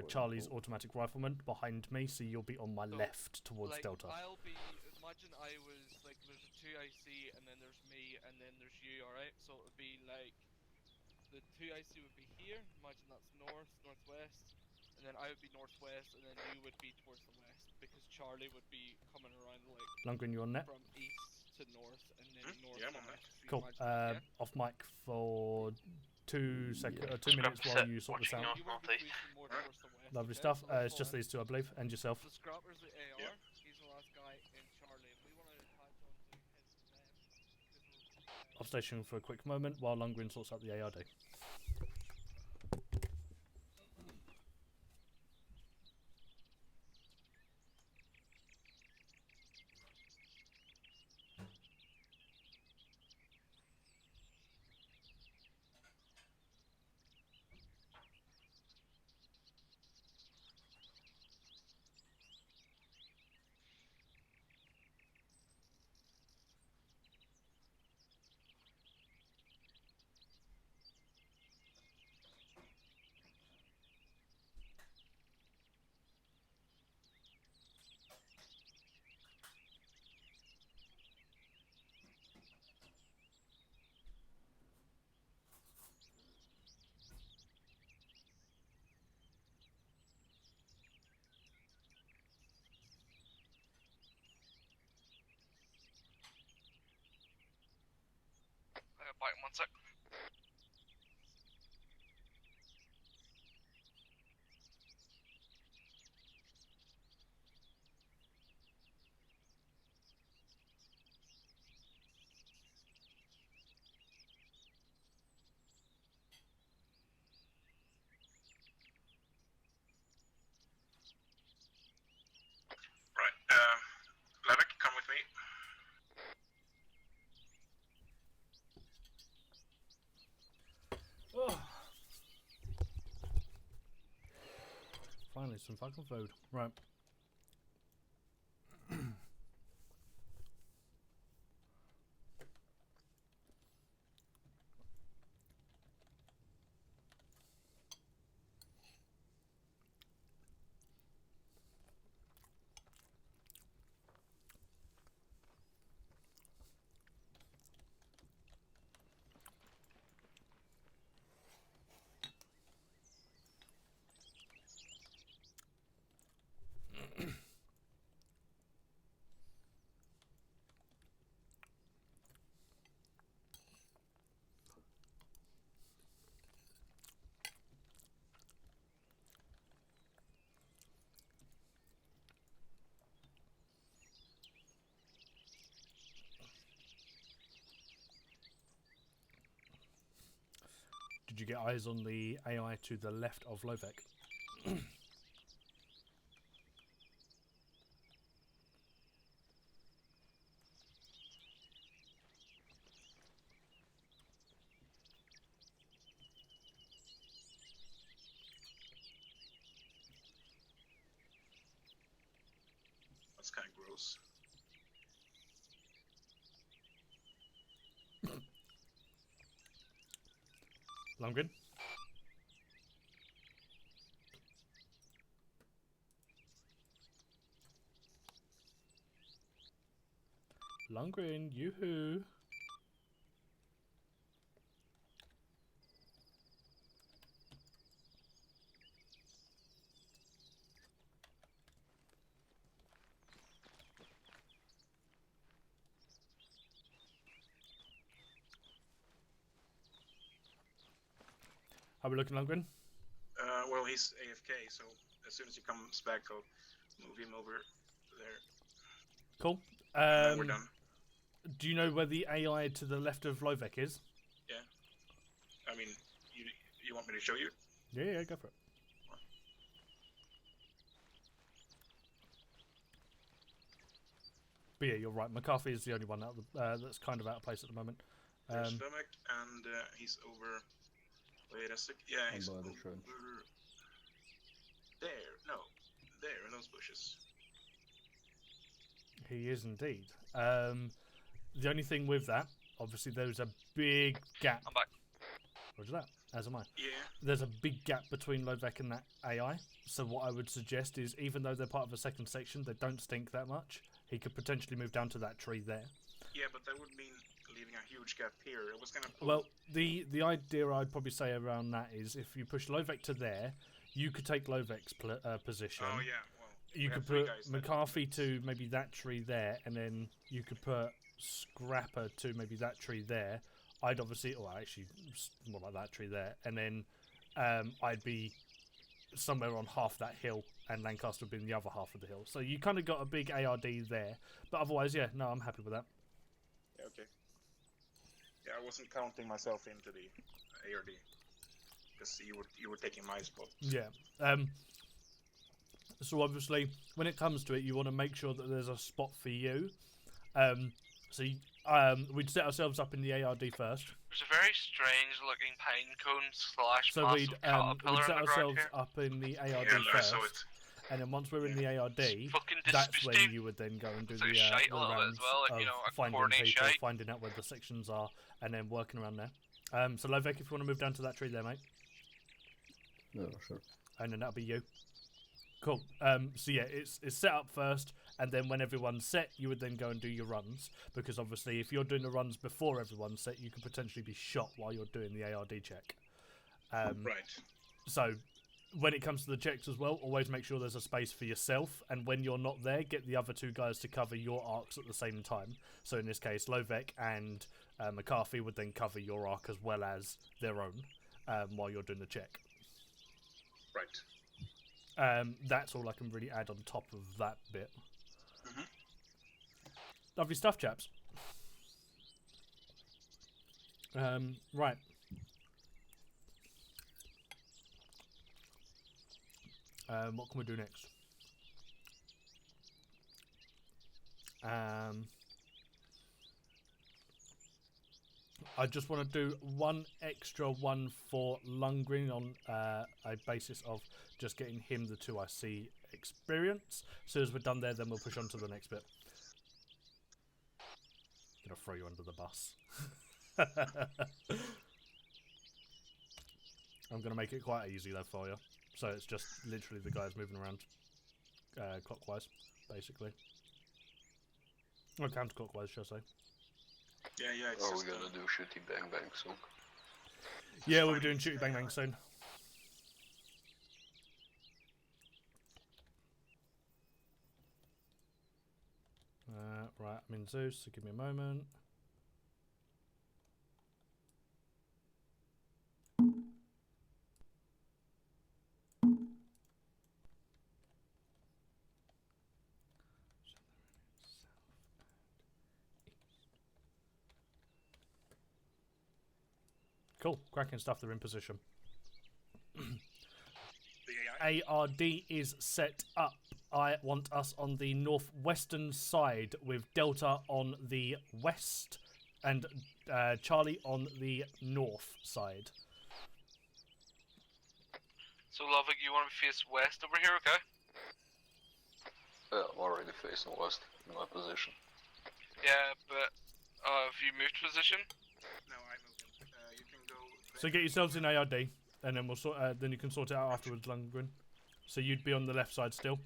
Charlie's automatic rifleman behind me, so you'll be on my left towards like, Delta. Imagine I was like, there's a 2IC and then there's me and then there's you, alright? So it would be like, the 2IC would be here, imagine that's north, northwest, and then I would be northwest, and then you would be towards the west, because Charlie would be coming around like Lundgren, you on net? from east to north, and then north Yeah, to I'm on west. Cool. Off mic for 2 minutes while you sort this out. You would be facing more towards the west. Lovely okay? stuff. So that's It's just fine. these two, I believe, and yourself. The Scrapper's the AR, Yeah. he's the last guy in Charlie. If we want to attach on to his left, Off station for a quick moment while Lundgren sorts out the ARD. bite him 1 sec. Right, Levick, come with me. Oh. Finally, some fucking food. Right. did you get eyes on the AI to the left of Lovek? That's kind of gross. Lundgren? Lundgren, yoo-hoo. How are we looking, Lundgren? Well, he's AFK, so as soon as he comes back, I'll move him over there. Cool. And then we're done. Do you know where the AI to the left of Lovek is? Yeah. I mean, you want me to show you? Yeah, go for it. But yeah, you're right. McCarthy is the only one that's kind of out of place at the moment. There's stomach, and he's over. Wait a sec. Yeah, he's by over. the trench. There, no, there in those bushes. He is indeed. The only thing with that, obviously, there's a big gap. I'm back. Roger that. As am I. Yeah. There's a big gap between Lovek and that AI. So what I would suggest is, even though they're part of a second section, they don't stink that much. He could potentially move down to that tree there. Yeah, but that would mean leaving a huge gap here. It was gonna. Well, the idea I'd probably say around that is, if you push Lovek to there, you could take Lovek's position. Oh yeah. Well, You could put McCarthy to maybe that tree there, and then you could put Scrapper to maybe that tree there. I'd obviously, or actually, more like that tree there, and then I'd be somewhere on half that hill, and Lancaster would be in the other half of the hill. So you kind of got a big ARD there, but otherwise, yeah, no, I'm happy with that. Yeah, okay. Yeah, I wasn't counting myself into the ARD because you were taking my spot. Yeah. So obviously, when it comes to it, you want to make sure that there's a spot for you. We'd set ourselves up in the ARD first. There's a very strange looking pine cone / So massive we'd caterpillar set in the ground ourselves here. up in the ARD Yeah, I first, saw it. and then once we're in the ARD, fucking that's when disgusting. you would then go and do It's like the shite a little bit as rounds well, like, of you know, a finding corny people, shite. finding out where the sections are, and then working around there. So Lovek, if you want to move down to that tree there, mate. Yeah, sure. And then that'll be you. Cool. So yeah, it's set up first, and then when everyone's set, you would then go and do your runs. Because obviously, if you're doing the runs before everyone's set, you could potentially be shot while you're doing the ARD check. Right. So when it comes to the checks as well, always make sure there's a space for yourself. And when you're not there, get the other two guys to cover your arcs at the same time. So in this case, Lovek and McCarthy would then cover your arc as well as their own while you're doing the check. Right. That's all I can really add on top of that bit. Mhm. Lovely stuff, chaps. Right. What can we do next? I just want to do one extra one for Lundgren on a basis of just getting him the 2IC experience. As soon as we're done there, then we'll push on to the next bit. Gonna throw you under the bus. I'm gonna make it quite easy though for you. So it's just literally the guys moving around clockwise, basically. Or counterclockwise, shall I say. Yeah, it's Are we just, gonna do shooty bang bang soon? Yeah, we'll be doing shooty bang bang soon. Right, I'm in Zeus, so give me a moment. Cool. Cracking stuff. They're in position. The AI? ARD is set up. I want us on the northwestern side with Delta on the west and Charlie on the north side. So, Lovick, you want to face west over here, okay? Yeah, I'm already facing west in my position. Yeah, but have you moved position? No, I moved him. You can go. So get yourselves in ARD, and then we'll sort. Then you can sort it out afterwards, Lundgren. So you'd be on the left side still.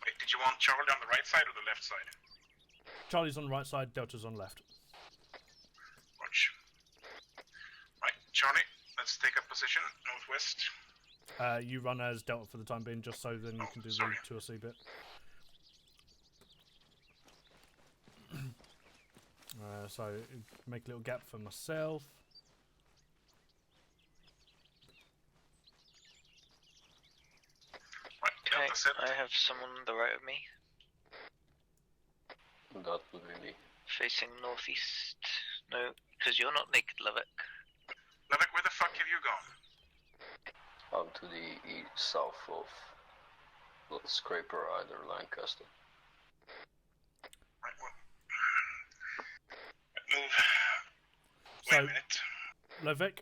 Wait, did you want Charlie on the right side or the left side? Charlie's on the right side. Delta's on left. Watch. Right, Charlie, let's take up position northwest. You run as Delta for the time being, just so then you can do sorry. the 2C bit. So make a little gap for myself. Right, Okay, Delta set. I have someone on the right of me, That would be me. facing northeast. No, because you're not naked, Lovick. Levick, where the fuck have you gone? I'm to the south of the Scraper, either Lancaster. Right, well. Move. Wait So- a minute. Lovek,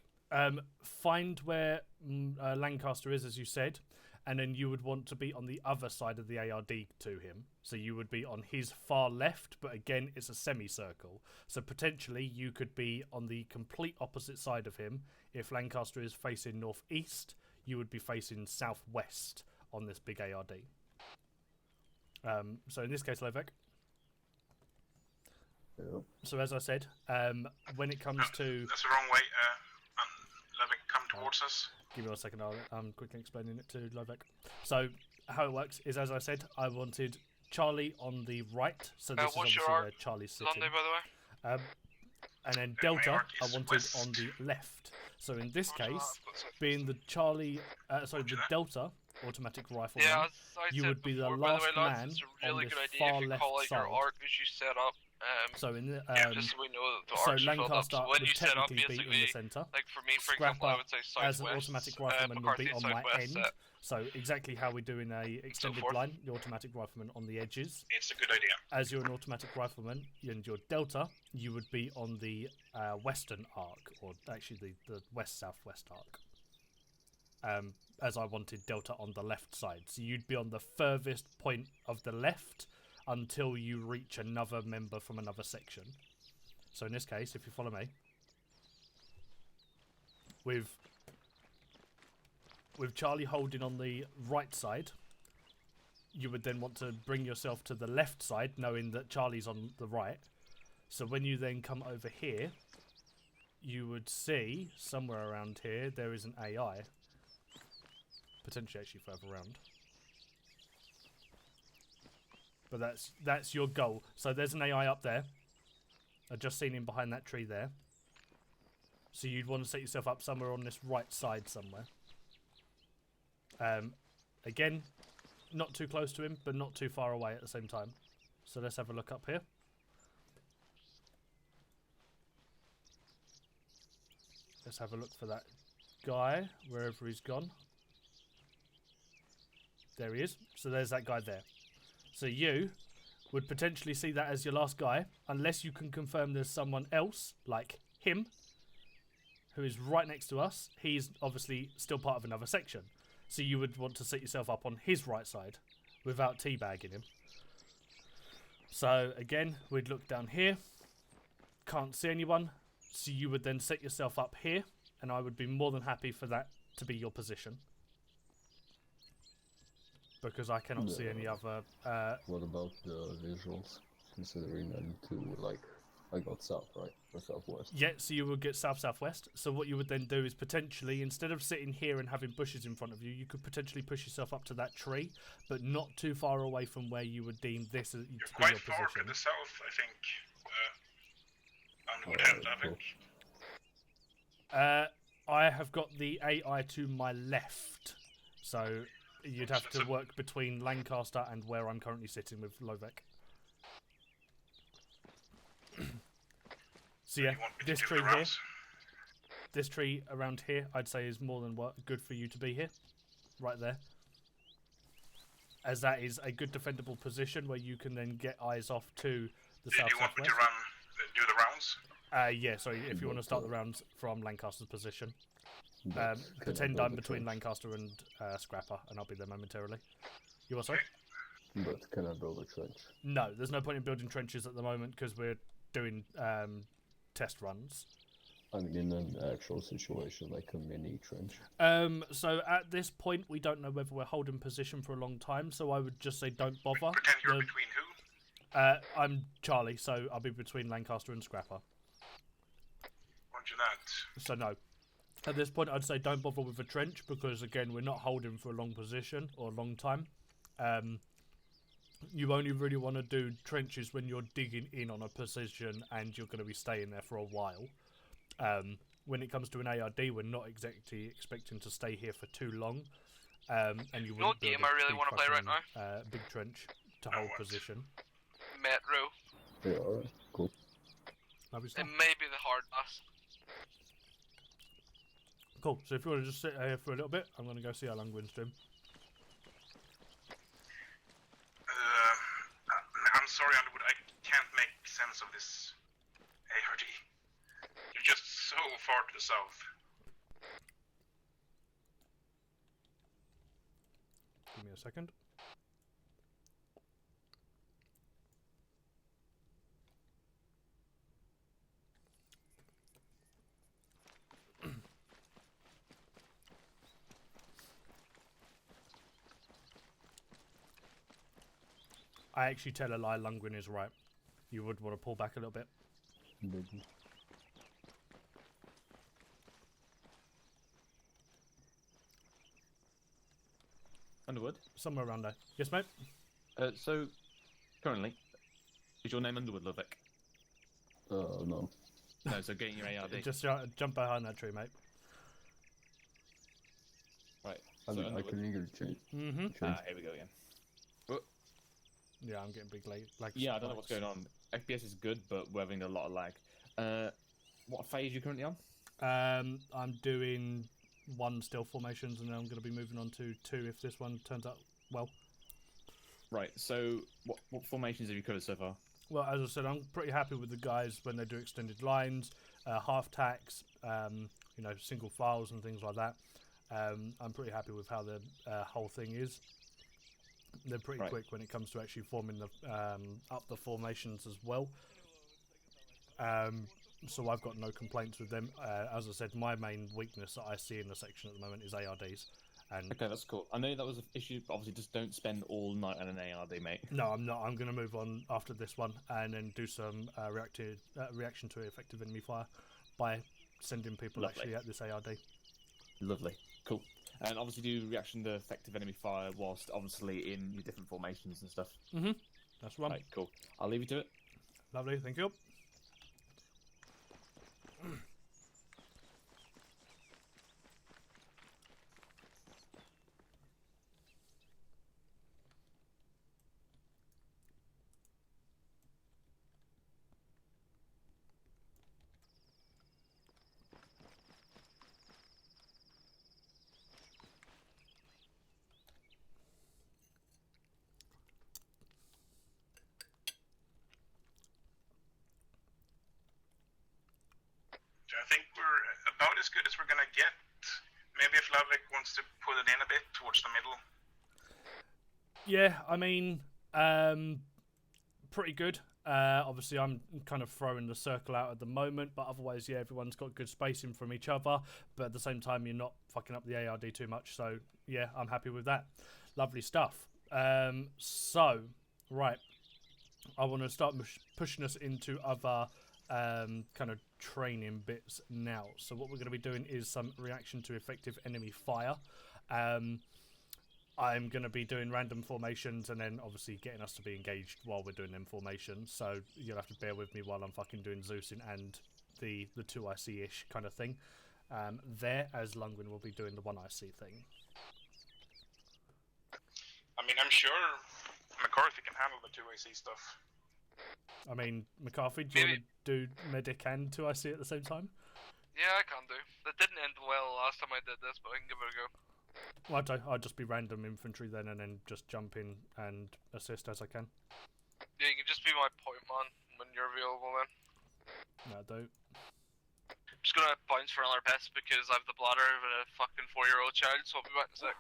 find where Lancaster is, as you said, and then you would want to be on the other side of the ARD to him. So you would be on his far left, but again, it's a semicircle. So potentially you could be on the complete opposite side of him. If Lancaster is facing northeast, you would be facing southwest on this big ARD. So in this case, Lovek. Yep. So as I said, when it comes to... That's the wrong way. Levick, come towards us. Give me 1 second, I'm quickly explaining it to Lovek. So, how it works is, as I said, I wanted Charlie on the right, so this is what's obviously your where Charlie's sitting. Sunday, by the way. And then my Delta, arc I is wanted west. on the left. So in this Roger that, case, I've got some- being the Charlie, sorry, the Delta automatic rifleman, Yeah, as I you said would be the before, last by the way, lads, man it's a on really this good idea far if you left call out side. your arc as you set up. So in the, Just so we know that the so arcs are filled up. Lancaster So when would you set up, technically be in the basically, centre. like for me, for Scrapper, example, I would say southwest. as an automatic rifleman would be McCarthy on my southwest end. set. So exactly how we do in a extended forth. line, the automatic rifleman on the edges. It's a good idea. As you're an automatic rifleman and your Delta, you would be on the western arc, or actually the west-southwest arc. As I wanted Delta on the left side. So you'd be on the furthest point of the left until you reach another member from another section. So in this case, if you follow me, with Charlie holding on the right side, you would then want to bring yourself to the left side, knowing that Charlie's on the right. So when you then come over here, you would see somewhere around here there is an AI. Potentially actually further around. But that's your goal. So there's an AI up there. I've just seen him behind that tree there. So you'd want to set yourself up somewhere on this right side somewhere. Again, not too close to him, but not too far away at the same time. So let's have a look up here. Let's have a look for that guy, wherever he's gone. There he is. So there's that guy there. So you would potentially see that as your last guy, unless you can confirm there's someone else, like him, who is right next to us. He's obviously still part of another section. So you would want to set yourself up on his right side without teabagging him. So again, we'd look down here. Can't see anyone. So you would then set yourself up here, and I would be more than happy for that to be your position. Because I cannot see any other... What about the visuals? Considering I need to, like, I got south, right? Or southwest. Yeah, so you would get south-southwest. So what you would then do is potentially, instead of sitting here and having bushes in front of you, you could potentially push yourself up to that tree, but not too far away from where you would deem this to be You're your quite far to position. the south, I think. And would have cool. I have got the AI to my left, so you'd have to work between Lancaster and where I'm currently sitting with Lovek. So yeah, You want me this to do tree the here, rounds? this tree around here, I'd say is more than good for you to be here, right there, as that is a good defendable position where you can then get eyes off to the Do you want me south-southwest. to run, do the rounds? Yeah, sorry, if you want to start the rounds from Lancaster's position. But can I Pretend build I'm a between trench? Lancaster and Scrapper, and I'll be there momentarily. You what, sorry? But can I build a trench? No, there's no point in building trenches at the moment because we're doing test runs. I mean, in an actual situation, like a mini trench. So at this point, we don't know whether we're holding position for a long time, so I would just say don't bother. Pretend you're between who? I'm Charlie, so I'll be between Lancaster and Scrapper. Roger that. So no. At this point, I'd say don't bother with a trench because, again, we're not holding for a long position or a long time. You only really want to do trenches when you're digging in on a position and you're going to be staying there for a while. When it comes to an ARD, we're not exactly expecting to stay here for too long. And you know what wouldn't build game a I really big want to play right fucking, now? big trench to hold position. Metro. Yeah, alright, cool. Lovely It stuff. may be the hard pass. Cool. So if you want to just sit here for a little bit, I'm going to go see how long we're in stream. I'm sorry, Underwood, I can't make sense of this ARD. You're just so far to the south. Give me a second. I actually tell a lie, Lundgren is right. You would want to pull back a little bit. Maybe. Underwood? Somewhere around there. Yes, mate? So, currently, is your name Underwood, Ludwig? No. No, so getting your ARD. Just jump behind that tree, mate. Right. I So mean, I Underwood. can either change. Mm-hmm. Here we go again. Yeah, I'm getting big lag. Yeah, I don't know what's going on. FPS is good, but we're having a lot of lag. What phase are you currently on? I'm doing 1 still formations, and then I'm going to be moving on to 2 if this one turns out well. Right, so what formations have you covered so far? Well, as I said, I'm pretty happy with the guys when they do extended lines, half tacks, single files and things like that. I'm pretty happy with how the whole thing is. They're pretty quick when it comes to actually forming the up the formations as well. So I've got no complaints with them. As I said, my main weakness that I see in the section at the moment is ARDs. And Okay, that's cool. I know that was an issue, but obviously just don't spend all night on an ARD, mate. no, I'm not. I'm going to move on after this one and then do some reaction to effective enemy fire by sending people Lovely. actually at this ARD. Lovely. Cool. And obviously do reaction to effective enemy fire whilst obviously in your different formations and stuff. Mm-hmm. That's one. Right, cool. I'll leave you to it. Lovely, thank you. I think we're about as good as we're gonna get. Maybe if Ludwig wants to pull it in a bit towards the middle. Yeah, I mean, pretty good. Obviously, I'm kind of throwing the circle out at the moment, but otherwise, yeah, everyone's got good spacing from each other. But at the same time, you're not fucking up the ARD too much. So, yeah, I'm happy with that. Lovely stuff. So, right. I want to start pushing us into other kind of training bits now. So what we're going to be doing is some reaction to effective enemy fire. I'm going to be doing random formations and then obviously getting us to be engaged while we're doing them formations. So you'll have to bear with me while I'm fucking doing Zeusing and the 2 IC-ish kind of thing. There, as Lundgren will be doing the 1 IC thing. I mean, I'm sure McCarthy can handle the 2AC stuff. I mean, McCarthy, do you want to do medic and 2IC at the same time? Yeah, I can do. That didn't end well last time I did this, but I can give it a go. Well, I'll just be random infantry then, and then just jump in and assist as I can. Yeah, you can just be my point man when you're available then. No, don't. I'm just gonna bounce for another piss because I have the bladder of a fucking 4-year-old child, so I'll be back in a sec.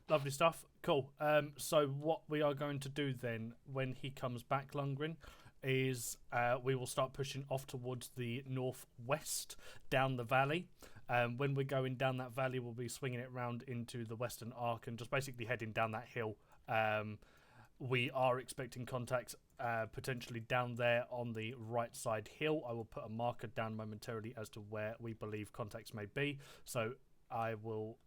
Lovely stuff. Cool. So what we are going to do then, when he comes back, Lundgren, is we will start pushing off towards the northwest down the valley. When we're going down that valley, we'll be swinging it round into the western arc and just basically heading down that hill. We are expecting contacts potentially down there on the right side hill. I will put a marker down momentarily as to where we believe contacts may be. So I will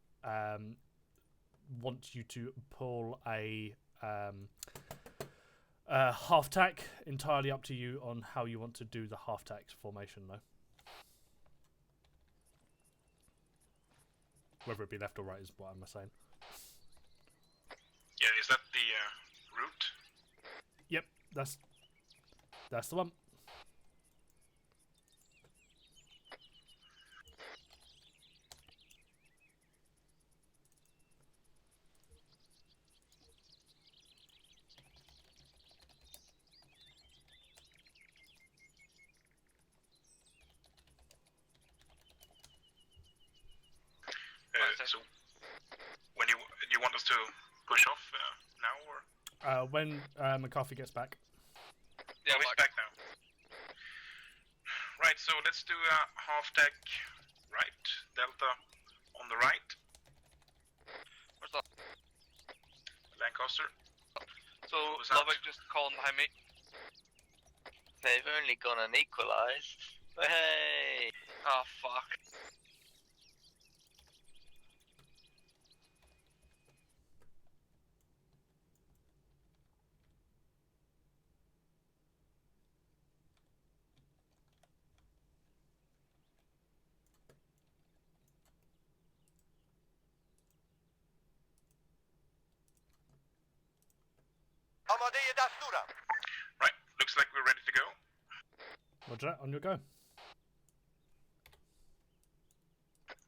want you to pull a half tack. Entirely up to you on how you want to do the half tack formation, though. Whether it be left or right is what I'm saying. Yeah, is that the route? Yep, that's the one. So, when you want us to push off now, or When McCarthy gets back. Yeah, he's back now. Right, so let's do a half tack right, delta on the right. Where's that? Lancaster. So, Who's that? Lubbock just calling behind me. They've only gone and equalised. Hey! Oh, fuck. Right, looks like we're ready to go. Roger that, on your go.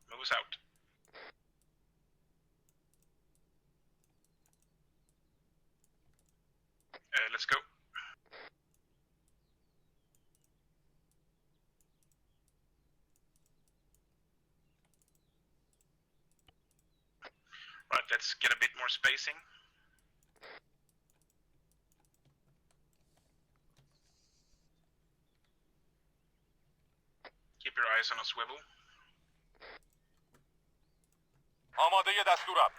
Move us out. Let's go. Right, let's get a bit more spacing. Keep your eyes on a swivel. آماده دستورم.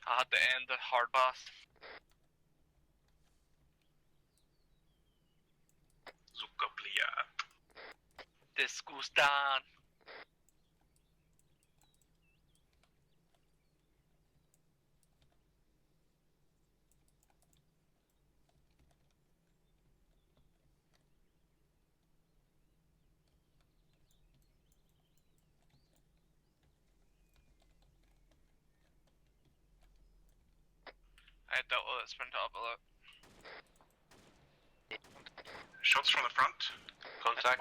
I had to end the hard pass. Zuccopliat. Disgustan. I dealt with it, sprint up a lot. Shots from the front. Contact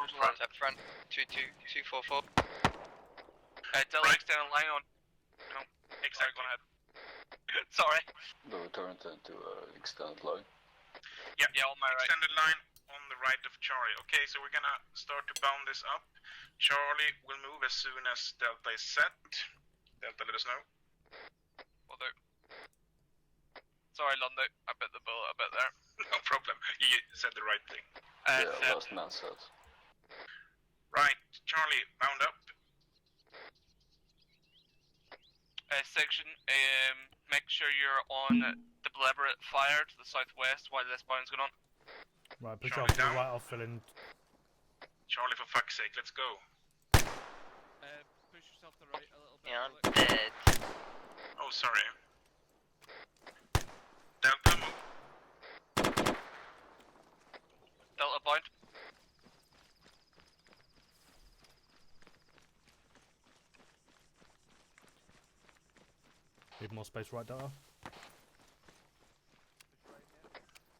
front. 22244. Delta extended line on. No. Exactly. Go ahead. Sorry. The return to extended line. Yeah, Yeah, on my right. extended line on the right of Charlie. Okay, so we're gonna start to bound this up. Charlie will move as soon as Delta is set. Delta, let us know. Will do. Sorry, Londo. I bit the bullet a bit there. No problem. You said the right thing. Yeah, last man said. Right, Charlie, bound up. Section, make sure you're on deliberate fire to the southwest while this bound's going on. Right, push Charlie off to the down. right. I'll fill in. Charlie, for fuck's sake, let's go. Push yourself to the right a little bit. Yeah, I'm Alex. dead. Oh, sorry. Delta, move. Delta bound. Need more space right, Delta.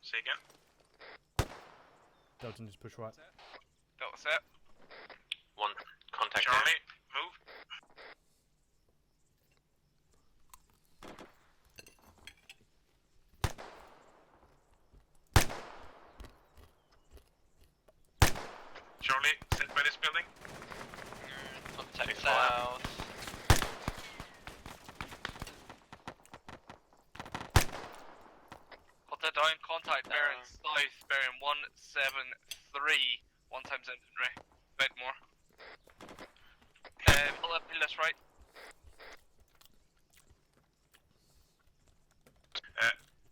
Say again. Delta needs to push right. Delta set. One contact Charlie, move. Charlie, sit by this building. Contact South. Contact down, contact bearing south, bearing 173. One times engine ray. Bit more. That's right.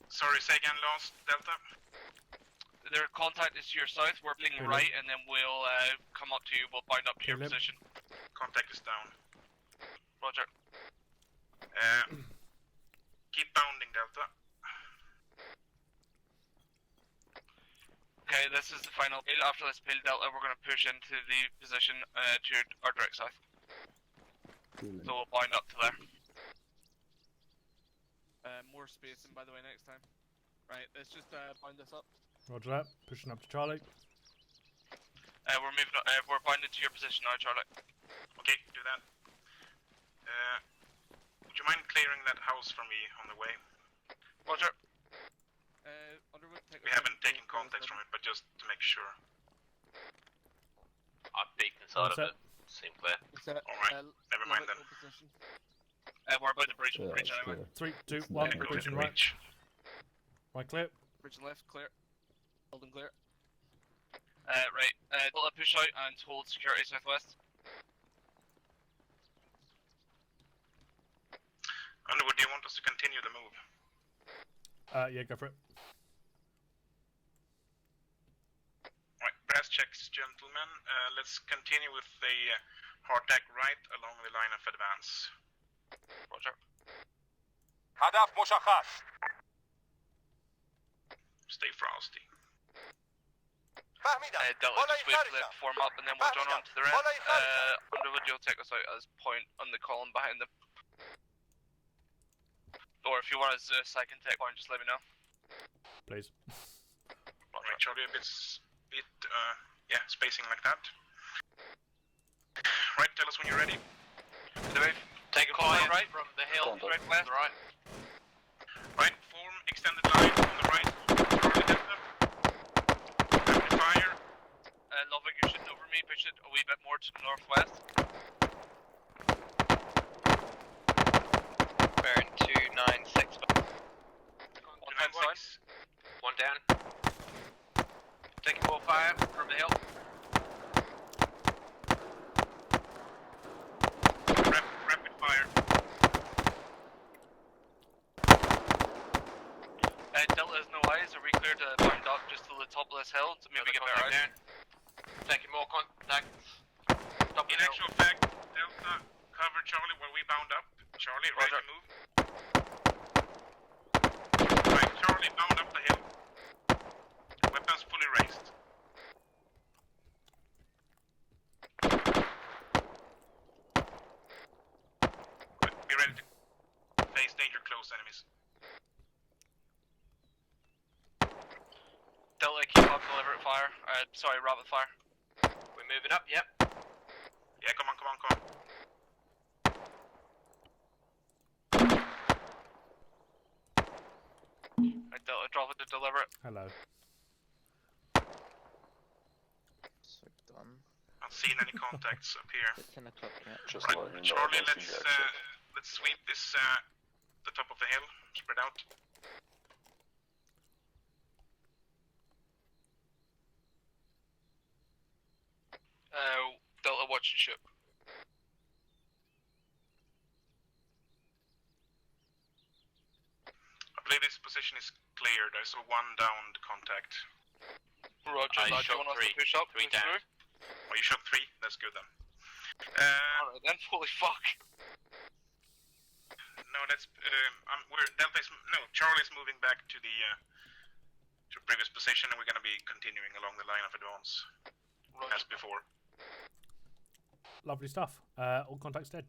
Sorry, say again, lost, Delta. Their contact is to your south, we're being right, and then we'll come up to you, we'll bind up to your Philip. position. Contact is down. Roger. Keep bounding, Delta. Okay, this is the final pill. After this pill, Delta, we're going to push into the position to our direct south. Feeling. So we'll bind up to there. More spacing, by the way, next time. Right, let's just bind this up. Roger that. Pushing up to Charlie. We're moving. We're binding to your position now, Charlie. Okay, do that. Would you mind clearing that house for me on the way? Roger. Underwood, take We haven't taken context from it, but just to make sure. I peeked inside of One it. Seemed clear. Alright, never mind then. We're about to breach Yeah, breach that's anyway. clear. 3, 2, It's 1. not Go to Pushing the right. breach. Right, clear. Bridge left, clear. Building clear. Right. Delta push out and hold security southwest. Underwood, do you want us to continue the move? Yeah, go for it. Right, brass checks, gentlemen. Let's continue with the hardtack right along the line of advance. Roger. هدف مشخص. Stay frosty. فهمیدم. Delta, just wait for them to form up and then we'll join on to the rest. Underwood, you'll take us out as point on the column behind them. Or if you want us second take point, just let me know. Please. Alright, Charlie, a bit, yeah, spacing like that. Right, tell us when you're ready. The move. Take a Column fire right. from the hill. Contact. Direct left. Right. Right, form extended line on the right. Charlie Delta. Rapid fire. Lovick, you're shooting over me. Push it a wee bit more to the northwest. Bearing 296. One time sign. One down. Taking full fire from the hill. Rapid fire. Delta has no eyes. Are we clear to bind up just to the top of this hill to maybe get better eyes? down. Taking more contacts. Top of In the hill. actual fact, Delta, cover Charlie where we bound up. Charlie, ready Roger. to move. Right, Charlie, bound up the hill. Weapons fully raised. Be ready to face danger close enemies. Delta, keep up deliberate fire. Sorry, rapid fire. We're moving up, yep. Yeah, come on, come on, come on. Right, Delta, drop it to deliberate. Hello. So done. Not seeing any contacts up here. Is it 10 o'clock yet? Just Right, letting you know, Charlie, I don't see let's sweep this the top of the hill, spread out. Delta, watch your ship. position is cleared. I saw one downed contact. Roger I that. Do you shot want us to three. push up? 3 push down. through? Oh, you shot 3? That's good then. Alright then, holy fuck. No, that's Charlie's moving back to the to previous position, and we're gonna be continuing along the line of advance as before. Lovely stuff. All contacts dead.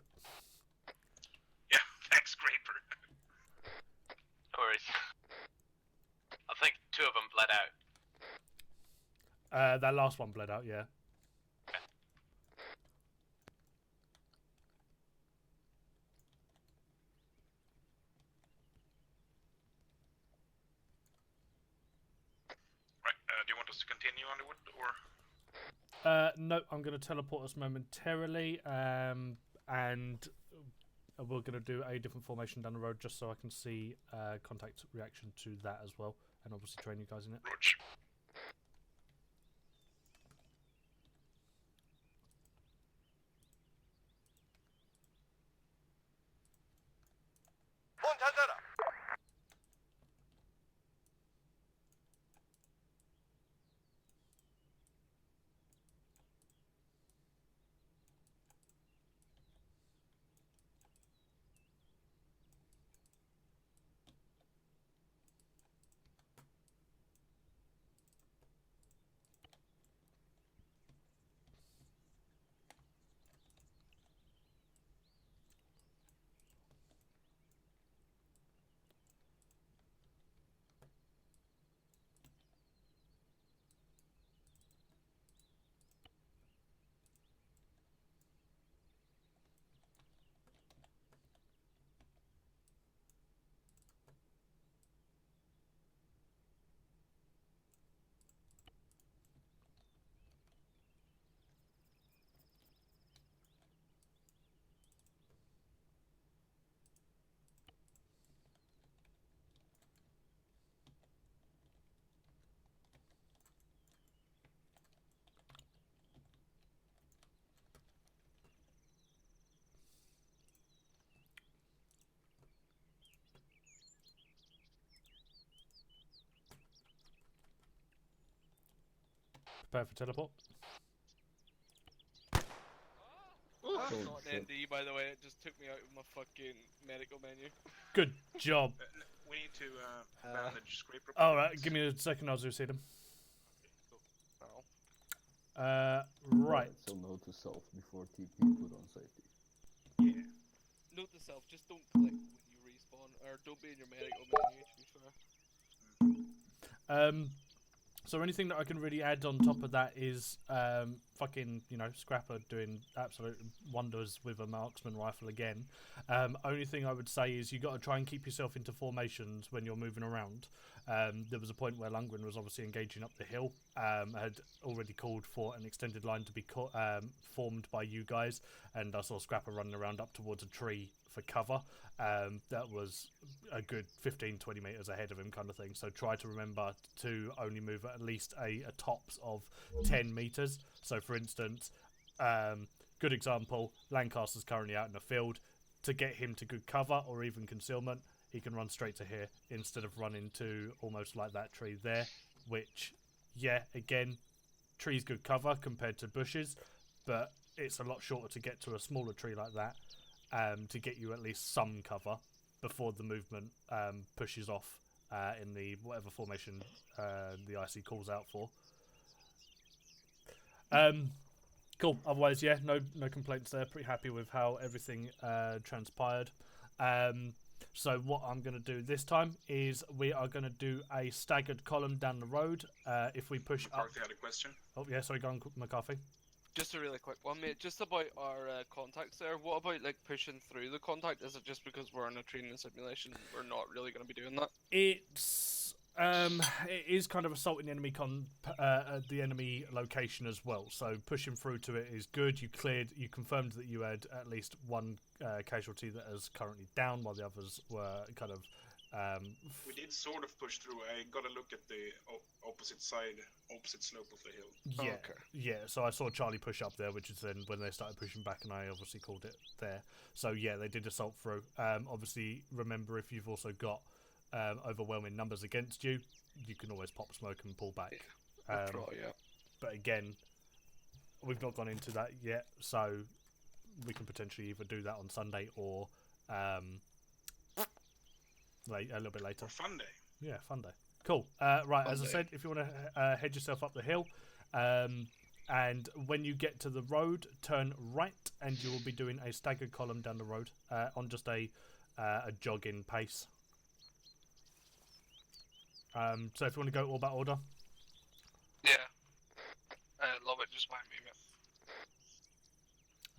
Yeah, thanks, Scraper. No worries. I think 2 of them bled out. That last one bled out, yeah. Right, do you want us to continue on the wood, or? No, I'm going to teleport us momentarily, and we're going to do a different formation down the road just so I can see contact reaction to that as well, and obviously train you guys in it. Roger. Prepare for teleport. That's Oh, not an shit. ND, by the way. It just took me out of my fucking medical menu. Good job. We need to bandage Scraper. Alright, give me a second, I'll see them. Oh. Right. So note to self before TP put on safety. Yeah. Note to self, just don't click when you respawn, or don't be in your medical menu, to be fair. So anything that I can really add on top of that is fucking, Scrapper doing absolute wonders with a marksman rifle again. Only thing I would say is you got to try and keep yourself into formations when you're moving around. There was a point where Lundgren was obviously engaging up the hill. Had already called for an extended line to be formed by you guys, and I saw Scrapper running around up towards a tree for cover. That was a good 15-20 meters ahead of him, kind of thing. So try to remember to only move at least a tops of 10 meters. So for instance, good example, Lancaster's currently out in the field. To get him to good cover or even concealment, he can run straight to here instead of running to almost like that tree there, which, yeah, again, tree's good cover compared to bushes, but it's a lot shorter to get to a smaller tree like that, to get you at least some cover before the movement pushes off in the whatever formation the IC calls out for. Cool. Otherwise, yeah, no complaints there. Pretty happy with how everything transpired. So what I'm going to do this time is we are going to do a staggered column down the road. If we push up... McCarthy had a question. Oh, yeah, sorry, go on, McCarthy. Just a really quick one, mate. Just about our contacts there. What about like pushing through the contact? Is it just because we're in a training simulation we're not really going to be doing that? It is kind of assaulting the enemy the enemy location as well. So pushing through to it is good. You confirmed that you had at least one casualty that is currently down, while the others were kind of. We did sort of push through. I got a look at the opposite slope of the hill. Yeah, Okay. yeah. So I saw Charlie push up there, which is then when they started pushing back, and I obviously called it there. So yeah, they did assault through. Obviously, remember if you've also got overwhelming numbers against you, you can always pop smoke and pull back. Withdraw, yeah. But again, we've not gone into that yet, so we can potentially either do that on Sunday or a little bit later. Or fun day. Yeah, fun day. Cool. Right, as I day. said, if you want to head yourself up the hill, and when you get to the road, turn right, and you will be doing a staggered column down the road on just a jogging pace. So if you want to go all about order. Yeah. Love it, just mind me, mate.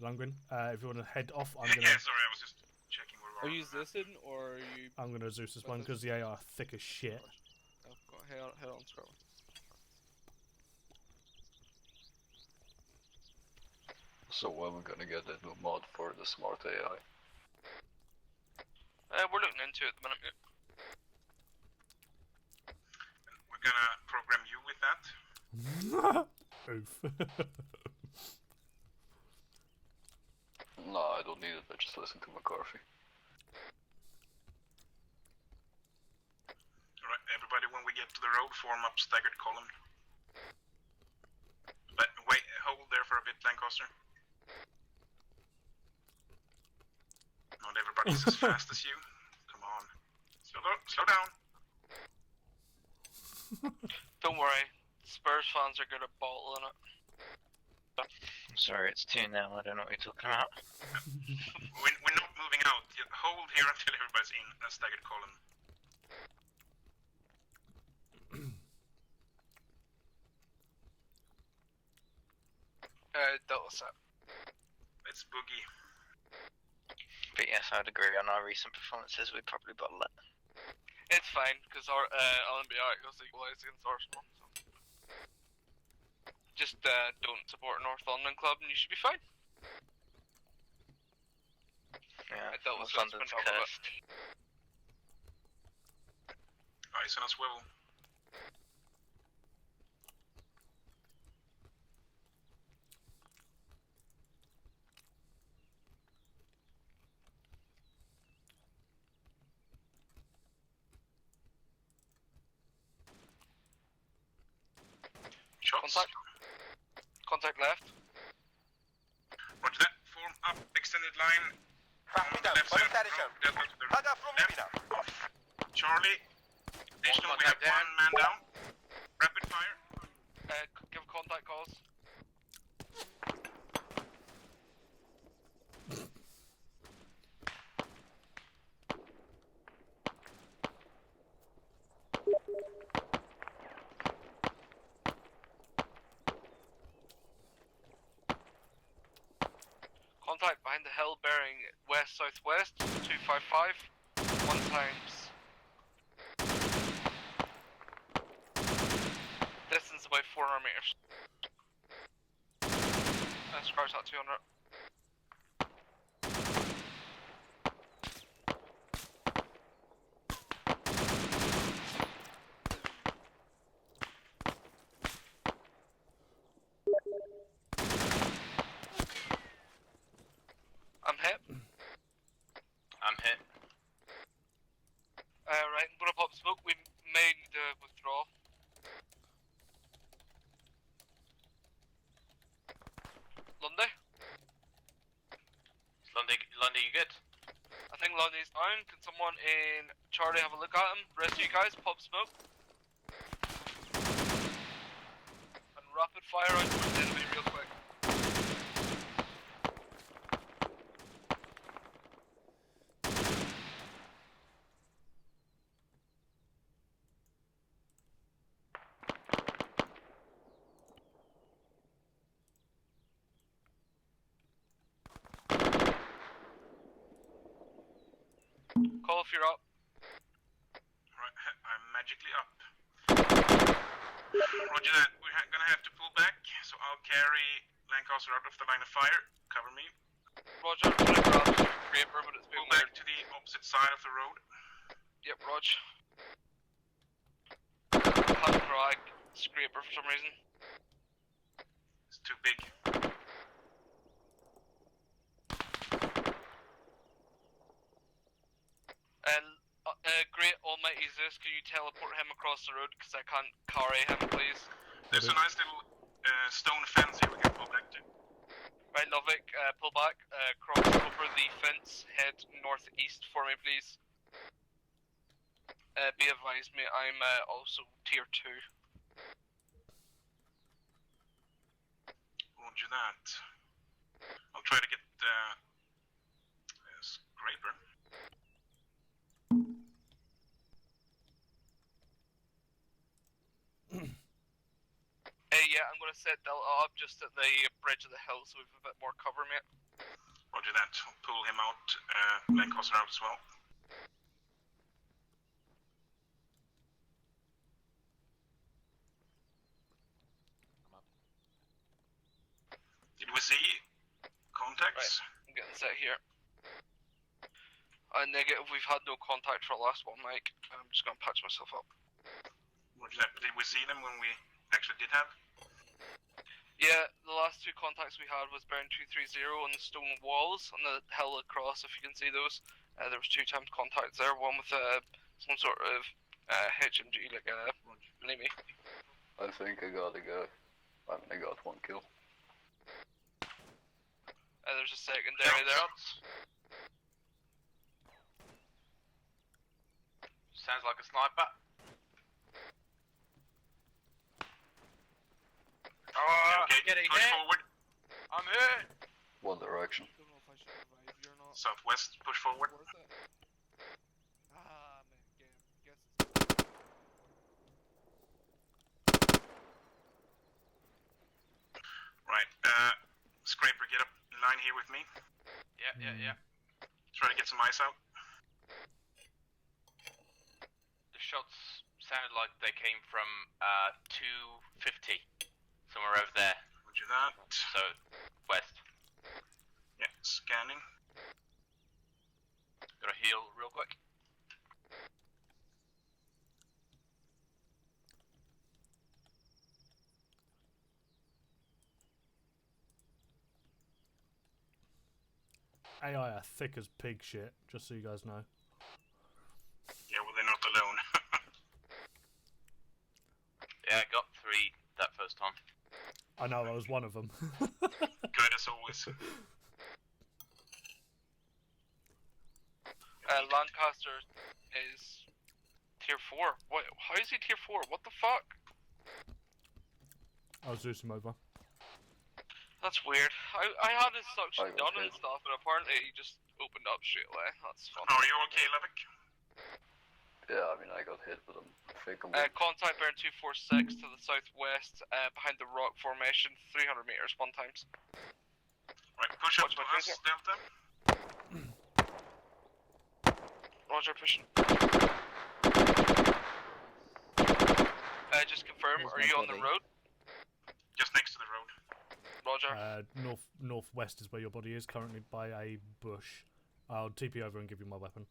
Lundgren, if you want to head off, I'm Yeah, gonna. sorry, I was just checking where we Are are. you this in, or are you... I'm gonna Zeus this one because they are thick as shit. Oh, go head on, scroll. So when we're gonna get a new mod for the smart AI? We're looking into it at the minute, mate. We're gonna program you with that. Oof. No, I don't need it, I just listen to McCarthy. Alright, everybody, when we get to the road, form up staggered column. But wait, hold there for a bit, Lancaster. Not everybody's as fast as you. Come on. Slow down. Don't worry, Spurs fans are good at bottling it. I'm sorry, it's 2 now. I don't know what you're talking about. We're not moving out. You hold here until everybody's in a staggered column. Delta set. Let's boogie. But yes, I'd agree. On our recent performances, we'd probably bottle it. It's fine, because our LNBI goes equalised against Arsenal. So. Just don't support North London club and you should be fine. Yeah, I dealt with North London's Spence on top of it. cursed. Eyes on a swivel. Shots. Contact left. Roger that. Form up extended line. On the left side of the road. Delta to the left. Charlie. Additional, we have one man down. Rapid fire. Give contact calls. Contact behind the hill bearing west-southwest, 255, 1 times. Distance about 400 meters. Let's crouch at 200. I'm hit. I'm hit. Right, I'm gonna pop smoke. We may need to withdraw. Lundy? Lundy, you good? I think Lundy's down. Can someone in Charlie have a look at him? Rest of you guys, pop smoke. And rapid fire out towards the enemy real quick. Call if you're up. Right, I'm magically up. Roger that. We're gonna have to pull back, so I'll carry Lancaster out of the line of fire. Cover me. Roger, I'm gonna grab the scraper, but it's Pull being back weird. to the opposite side of the road. Yep, Rog. Can't drag scraper for some reason. It's too big. And Great Almighty Zeus, can you teleport him across the road? Because I can't carry him, please. There's a nice little stone fence here we can pull back to. Right, Lovik, pull back, cross over the fence, head northeast for me, please. Be advised, mate, I'm also tier 2. Roger that. I'll try to get Scraper. Yeah, I'm gonna set Delta up just at the bridge of the hill so we have a bit more cover, mate. Roger that. I'll pull him out, Lancaster out as well. Did we see contacts? Right, I'm getting set here. Negative, we've had no contact for the last one, Mike. I'm just gonna patch myself up. Roger that. Did we see them when we actually did have? Yeah, the last 2 contacts we had was bearing 230 on the stone walls on the hill across, if you can see those. There was 2 times contacts there, one with some sort of HMG, like a Navy. I think I got a guy. I got 1 kill. There's a secondary there. Sounds like a sniper. Okay, getting push hit. forward. I'm hit. One direction. Don't know if I should revive you or not. Southwest, push forward. Worth it? Ah, man, guess it's... Right, Scraper, get up in line here with me. Yeah. Try to get some ice out. The shots sounded like they came from 250, somewhere over there. Roger that. So west. Yeah, scanning. Gotta heal real quick. AI are thick as pig shit, just so you guys know. Yeah, well, they're not alone. Yeah, I got 3 that first time. I know, I was one of them. Good as always. Lancaster is tier 4. What? How is he tier 4? What the fuck? I'll Zeus him over. That's weird. I had his suction I got done and hit. stuff, but apparently he just opened up straight away. That's fun. Are you okay, Levick? Yeah, I mean, I got hit, but I'm faking Contact bearing 246 to the southwest, behind the rock formation, 300 meters, 1 times. Right, push up Watch to my us, finger. Delta. Roger, pushing. Just confirm, Here's are my you on the body. road? Just next to the road. Roger. Northwest is where your body is, currently by a bush. I'll TP over and give you my weapon.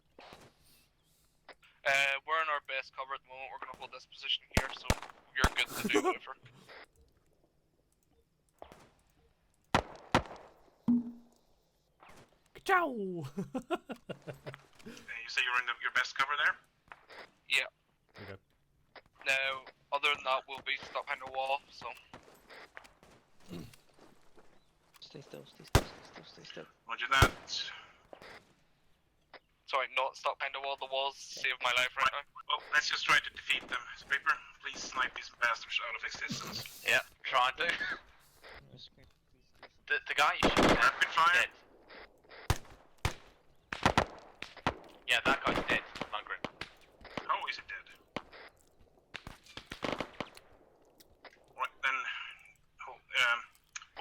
We're in our best cover at the moment. We're gonna hold this position here, so you're good to do whatever. Ciao! You say you're in your best cover there? Yeah. Okay. Now, other than that, we'll be stuck behind a wall, so... Stay still, stay still, stay still, stay still. Roger that. Sorry, not stuck behind a wall. The walls saved my life right now. Well, let's just try to defeat them. Scraper, please snipe these bastards out of existence. Yeah, trying to. That's great. The guy you shot there Rapid fire. dead. Yeah, that guy's dead. Lundgren. Oh, is it dead? Right, then...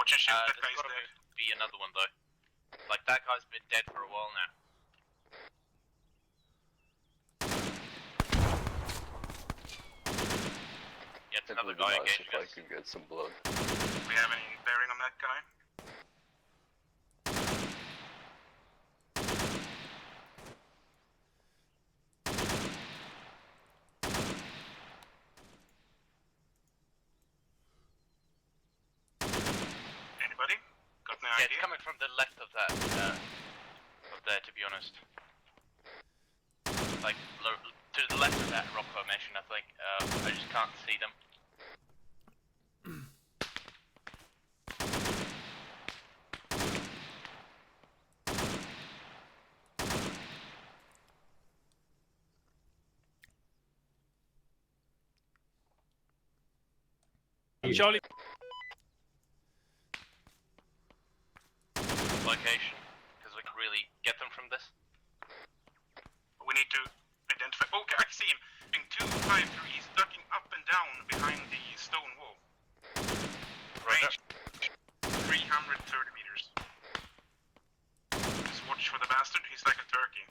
watch your ship, that There's guy's gotta dead. be another one though. Like that guy's been dead for a while now. Yeah, it's It another would be guy nice engaging if I us. could get some blood. Do we have any bearing on that guy? Anybody? Got no Yeah, idea? it's coming from the left of that, of there, to be honest. like to the left of that rock formation, I think. I just can't see them. Charlie. Location, because we can really get them from this. We need to identify. Okay, I see him. In 253, he's ducking up and down behind the stone wall. Range 330 meters. Just watch for the bastard. He's like a turkey.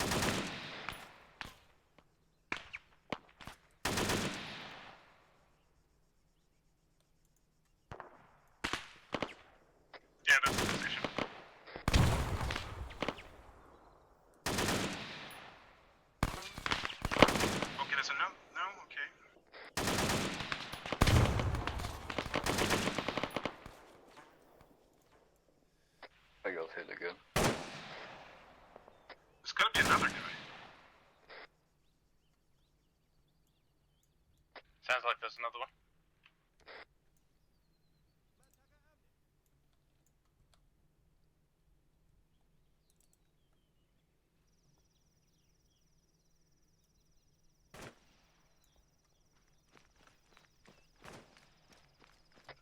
Yeah, that's the position. Okay, there's a no. No, okay. I got hit again. There's gotta be another guy. Sounds like there's another one.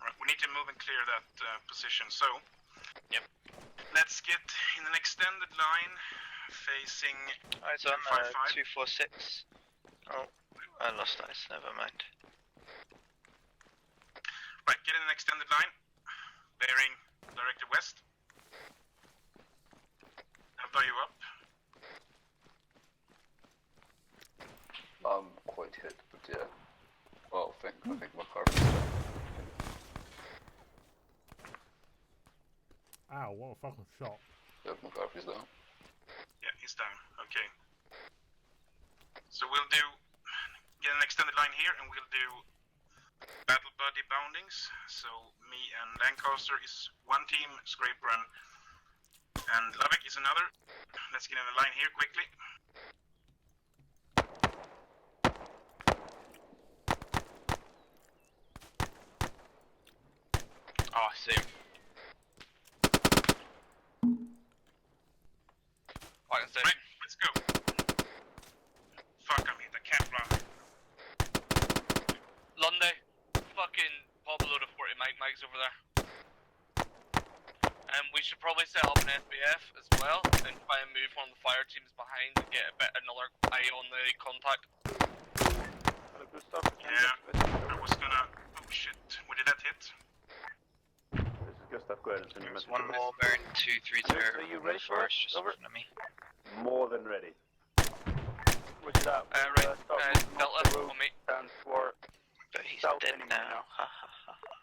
Alright, we need to move and clear that position, so... Yep. Let's get in an extended line, facing Eyes on 255. 246. Oh, I lost eyes, never mind. Right, get in an extended line, bearing directed west. I'll tie you up. I'm quite hit, but yeah. Well, I think my car is down. Ow, what a fucking shot. Yep, my car is down. Yeah, he's down. Okay. So we'll do... Get an extended line here, and we'll do... Battle Buddy Boundings. So me and Lancaster is one team, Scraper and Lovick is another. Let's get in a line here quickly. Oh, I see him. Fire station. Right, let's go. Fuck, I'm hit. I can't run. Lundy, fucking pop a load of 40 mics over there. We should probably set up an SBF as well and try and move one of the fire teams behind to get another eye on the contact. Yeah, I was gonna... Oh shit, what did that hit? There's one more bearing 230 from the forest just in front of me. More than ready. Right, Delta, on me. But he's dead now. Ha ha ha ha.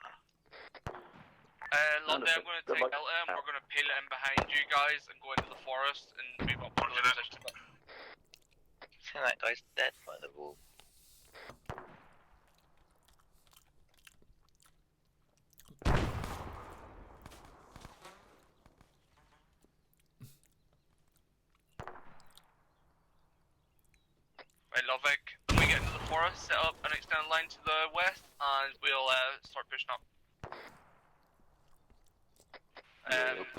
Lundy, I'm going to take Delta and we're going to peel it in behind you guys and go into the forest and move up one of the positions. I think that guy's dead by the wall. Right, Lovick, when we get into the forest, set up an extended line to the west and we'll start pushing up.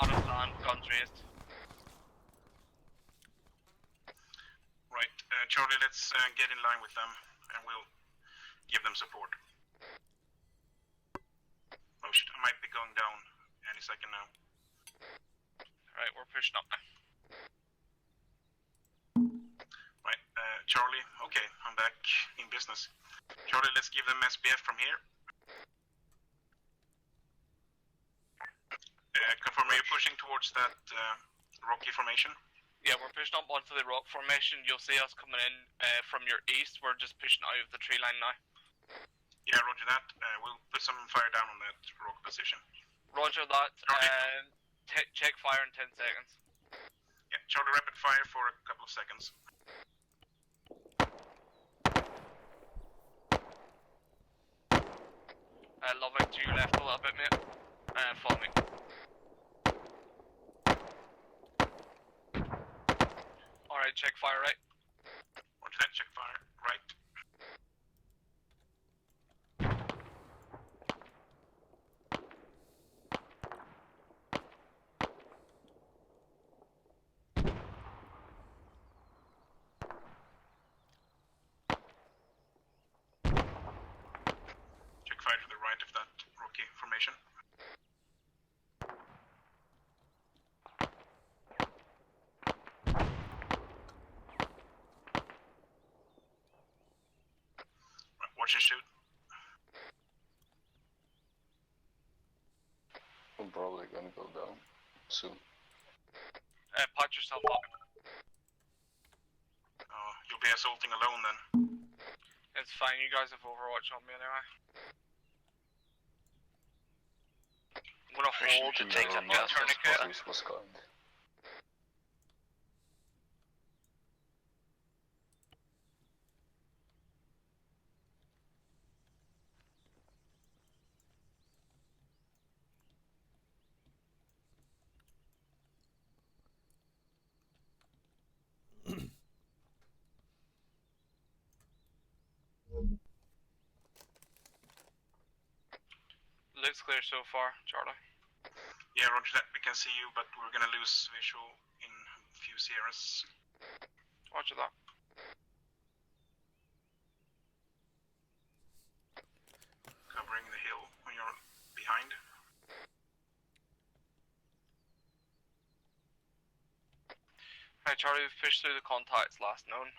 Understand, guns raised. Right, Charlie, let's get in line with them and we'll give them support. Oh shit, I might be going down any second now. Right, we're pushing up now. Right, Charlie, okay, I'm back in business. Charlie, let's give them SBF from here. Confirm, are you pushing towards that rocky formation? Yeah, we're pushing up onto the rock formation. You'll see us coming in from your east. We're just pushing out of the tree line now. Yeah, roger that. We'll put some fire down on that rock position. Roger that. Check fire in 10 seconds. Yeah, Charlie, rapid fire for a couple of seconds. Lovick to your left a little bit, mate. Follow me. Alright, check fire right. Roger that, check fire. Right. Check fire to the right of that rocky formation. Watch and shoot. I'm probably gonna go down soon. Patch yourself up. You'll be assaulting alone then. It's fine, you guys have Overwatch on me anyway. I'm gonna hold to take some tourniquet. This was kind. Looks clear so far, Charlie. Yeah, roger that. We can see you, but we're gonna lose visual in a few Sierras. Roger that. Covering the hill when you're behind. Hey Charlie, we've pushed through the contacts last known.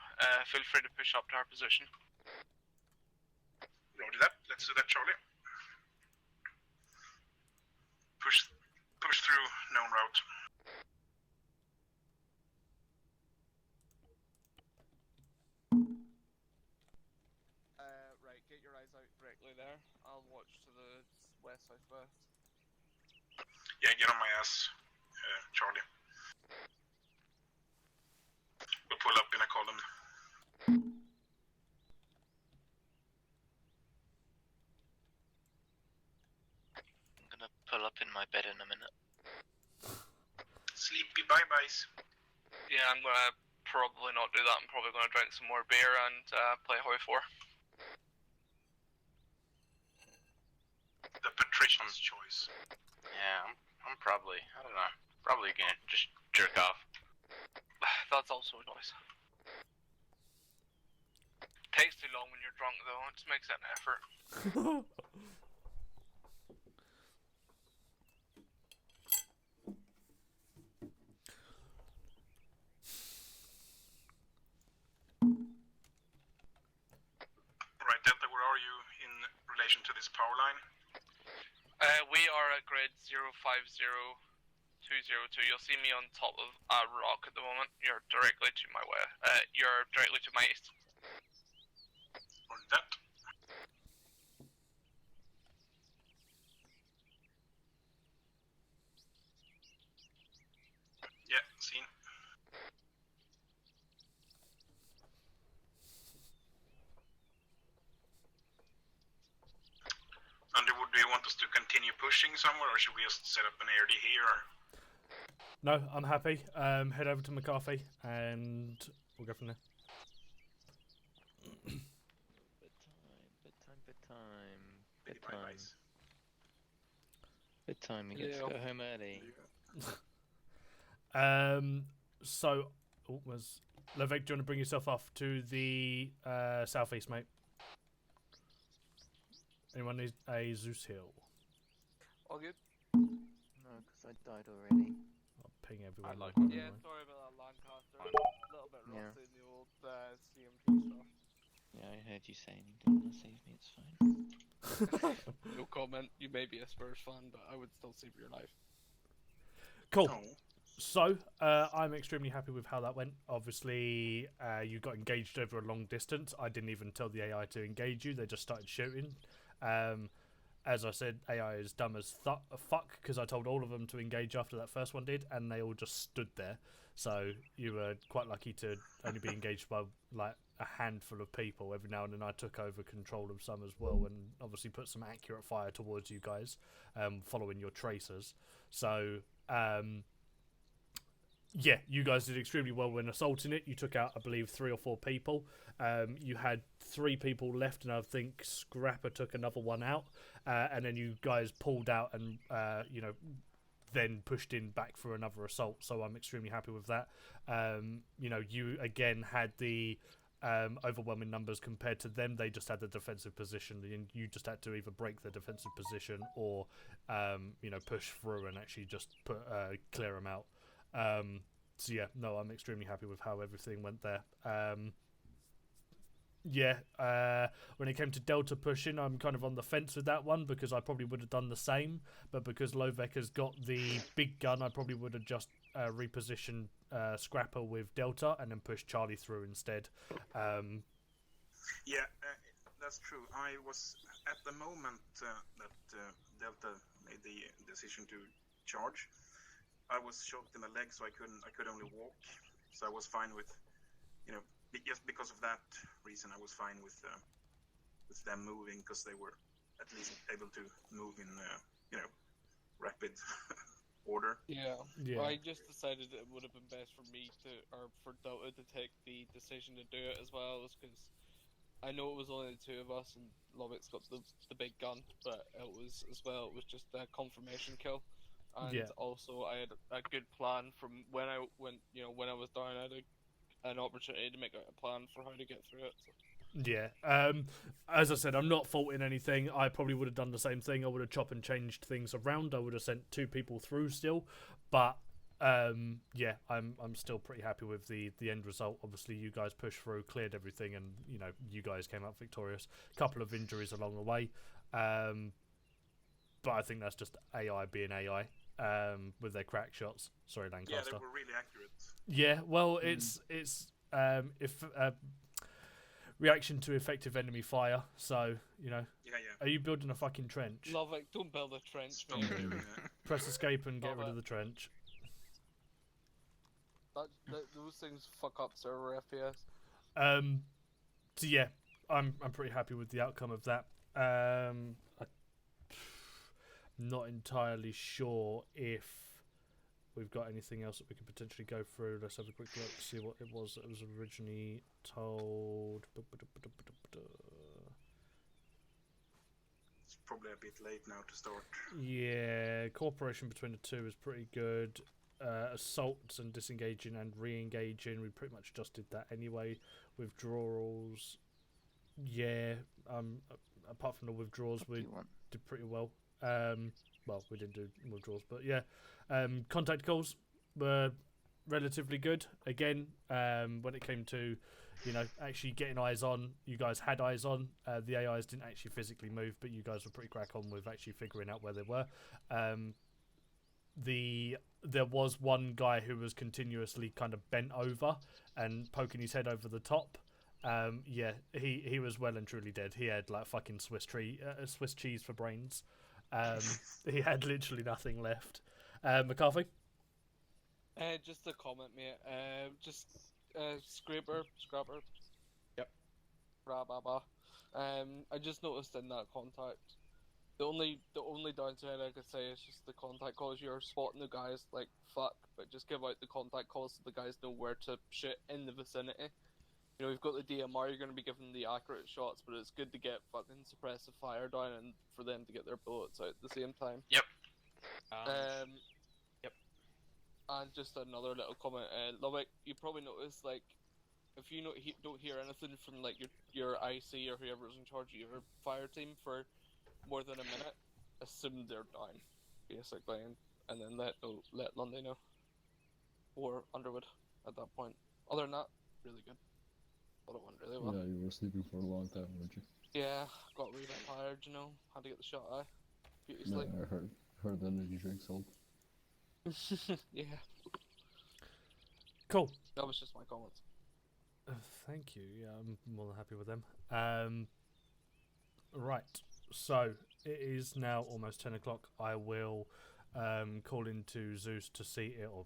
Feel free to push up to our position. Roger that. Let's do that, Charlie. Push through known route. Right, get your eyes out directly there. I'll watch to the west southwest. Yeah, get on my ass, Charlie. We'll pull up in a column. I'm gonna pull up in my bed in a minute. Sleepy bye-byes. Yeah, I'm gonna probably not do that. I'm probably gonna drink some more beer and play Hoi 4. The patrician's choice. Yeah, I'm probably, I don't know, probably gonna just jerk off. That's also nice. Takes too long when you're drunk though, it just makes it an effort. Right, Delta, where are you in relation to this power line? We are at grid 050202. You'll see me on top of a rock at the moment. You're directly to my west. You're directly to my east. Or that? Yeah, seen. Underwood, do you want us to continue pushing somewhere, or should we just set up an ARD here? No, I'm happy. Head over to McCarthy and we'll go from there. Bedtime. We get to go home early. So, was Levek, do you want to bring yourself off to the southeast, mate? Anyone need a Zeus Hill? All good? No, because I died already. I'll ping everyone. Yeah, sorry about that Lancaster. A little bit rusty in the old CMG stuff. Yeah, I heard you saying you didn't want to save me, it's fine. No comment. You may be a Spurs fan, but I would still save your life. Cool. So, I'm extremely happy with how that went. Obviously, you got engaged over a long distance. I didn't even tell the AI to engage you. They just started shooting. As I said, AI is dumb as fuck, because I told all of them to engage after that first one did, and they all just stood there. So, you were quite lucky to only be engaged by, like, a handful of people. Every now and then I took over control of some as well, and obviously put some accurate fire towards you guys, following your tracers. So, yeah, you guys did extremely well when assaulting it. You took out, I believe, 3 or 4 people. You had 3 people left, and I think Scrapper took another one out. And then you guys pulled out and, then pushed in back for another assault. So I'm extremely happy with that. You again had the overwhelming numbers compared to them. They just had the defensive position, and you just had to either break the defensive position or, push through and actually just clear them out. So yeah, no, I'm extremely happy with how everything went there. When it came to Delta pushing, I'm kind of on the fence with that one because I probably would have done the same, but because Lovek has got the big gun, I probably would have just repositioned Scrapper with Delta and then pushed Charlie through instead. That's true. I was at the moment that Delta made the decision to charge. I was shot in the leg, so I could only walk. So I was fine with, just because of that reason, I was fine with them moving because they were at least able to move in, rapid order. Yeah. I just decided it would have been best for me for Delta to take the decision to do it as well, because I know it was only the 2 of us and Lovick's got the big gun, but it was just a confirmation kill. And also, I had a good plan from when I was down. I had an opportunity to make a plan for how to get through it. So. Yeah. As I said, I'm not faulting anything. I probably would have done the same thing. I would have chopped and changed things around. I would have sent 2 people through still, but I'm still pretty happy with the end result. Obviously, you guys pushed through, cleared everything, and you guys came out victorious. A couple of injuries along the way, but I think that's just AI being AI. With their crack shots. Sorry, Lancaster. Yeah, they were really accurate. Yeah, well, it's reaction to effective enemy fire. So Are you building a fucking trench? Lovick, don't build a trench. Stop doing that. Press escape and get rid of the trench. Those things fuck up server FPS. So yeah, I'm pretty happy with the outcome of that. Not entirely sure if we've got anything else that we could potentially go through. Let's have a quick look, see what it was that was originally told. It's probably a bit late now to start. Yeah, cooperation between the 2 is pretty good. Assaults and disengaging and re-engaging, we pretty much just did that anyway. Withdrawals, apart from the withdrawals, we did pretty well. We didn't do withdrawals, but yeah. Contact calls were relatively good. Again, when it came to, actually getting eyes on, you guys had eyes on. The AIs didn't actually physically move, but you guys were pretty crack on with actually figuring out where they were. There was one guy who was continuously kind of bent over and poking his head over the top. He was well and truly dead. He had like fucking Swiss cheese for brains. He had literally nothing left. McCarthy? Just a comment, mate. Scrapper. Yep. Rababa. I just noticed in that contact, the only downside I could say is just the contact calls. You're spotting the guys like fuck, but just give out the contact calls so the guys know where to shoot in the vicinity. You've got the DMR, you're going to be giving the accurate shots, but it's good to get fucking suppressive fire down and for them to get their bullets out at the same time. Yep. Yep. And just another little comment, Lovick, you probably noticed, like, if you don't hear anything from, like, your IC or whoever's in charge of your fire team for more than a minute, assume they're down, basically, and then let Lundy know. Or Underwood at that point. Other than that, really good. Thought it went really well. Yeah, you were sleeping for a long time, weren't you? Yeah, got really tired, had to get the shot eye. Beauty sleep. I heard the energy drinks help. Yeah. Cool. That was just my comments. Thank you. Yeah, I'm more than happy with them. Right. So it is now almost 10 o'clock. I will call into Zeus to see it, or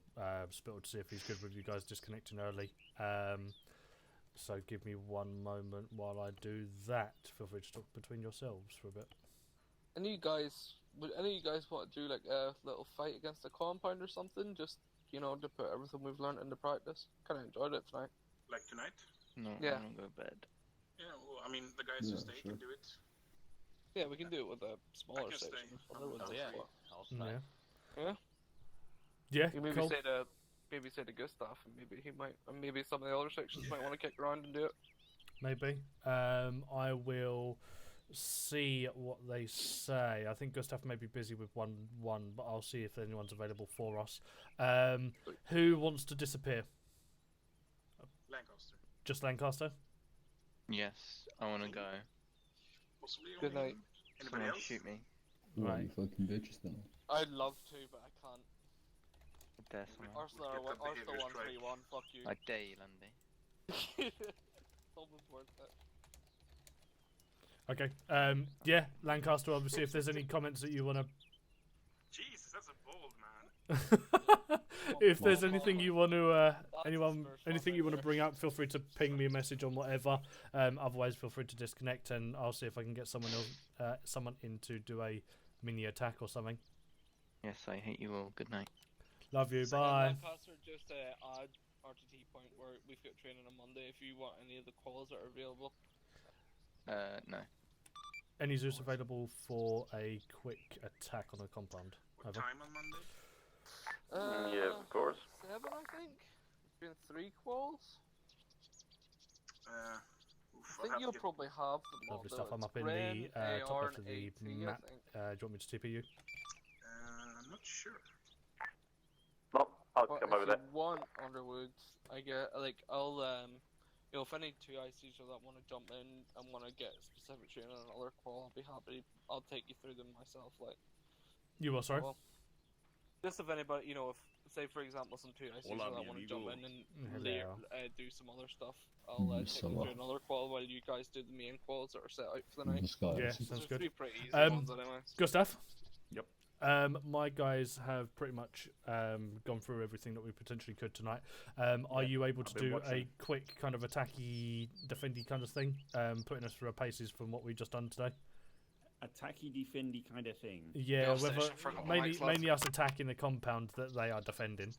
Spittle to see if he's good with you guys disconnecting early. So give me one moment while I do that. Feel free to talk between yourselves for a bit. And you guys would any of you guys want to do like a little fight against a compound or something? Just, you know, to put everything we've learned into practice. Kind of enjoyed it tonight. Like tonight? No, Yeah. I don't go to bed. Yeah, well, I mean, the guys who stay can do it. Yeah, we can do it with a smaller can stay. section. Oh, yeah. I'll stay. Yeah. Yeah. Yeah. You maybe Cool. say to Gustav, and maybe he might, and maybe some of the other sections might want to kick around and do it. Maybe. I will see what they say. I think Gustav may be busy with one, but I'll see if anyone's available for us. Who wants to disappear? Lancaster. Just Lancaster? Yes, I want to go. Possibly. Good night. Anybody Someone else? shoot me. Right. You fucking bitches then. I'd love to, but I can't. Dare someone. Arsenal Get that behaviour 131. Fuck you. I dare you, Lundy. Almost worth it. Okay. Yeah, Lancaster, obviously, if there's any comments that you want to... Jesus, that's a bold man. If there's anything you want to, anything you want to bring up, feel free to ping me a message on whatever. Otherwise, feel free to disconnect, and I'll see if I can get someone else, someone in to do a mini attack or something. Yes, I hate you all. Good night. Love you. Bye. Lancaster, just add RTT point where we've got training on Monday if you want any of the calls that are available. No. Any Zeus available for a quick attack on a compound? What time on Monday? Yeah, of course. 7, I think. Doing 3 quals. I think you'll probably have them all. Lovely stuff. I'm up in Ren, the top AR, left of the and AT, map. I think. Do you want me to TP you? I'm not sure. No, I'll But come if over you there. want Underwoods, I get I'll you know, if I need 2 ICs or that want to jump in and want to get specific training on another qual, I'll be happy. I'll take you through them myself. Like You what? Sorry. well, just if anybody, you know, if say for example some 2 ICs Hola, that mi want to amigo. jump in and Hello. do some other stuff, I'll take you through another qual while you guys do the main quals that are set out for the night. Yeah, Those sounds are good. 3 pretty easy ones anyway. Gustav? Yep. My guys have pretty much gone through everything that we potentially could tonight. Are you able to I've been do watching. a quick kind of attacky, defendy kind of thing, putting us through our paces from what we've just done today? Attacky, defendy kind of thing. Yeah, Bill whether, station for a couple mainly, nights, lads. mainly us attacking the compound that they are defending.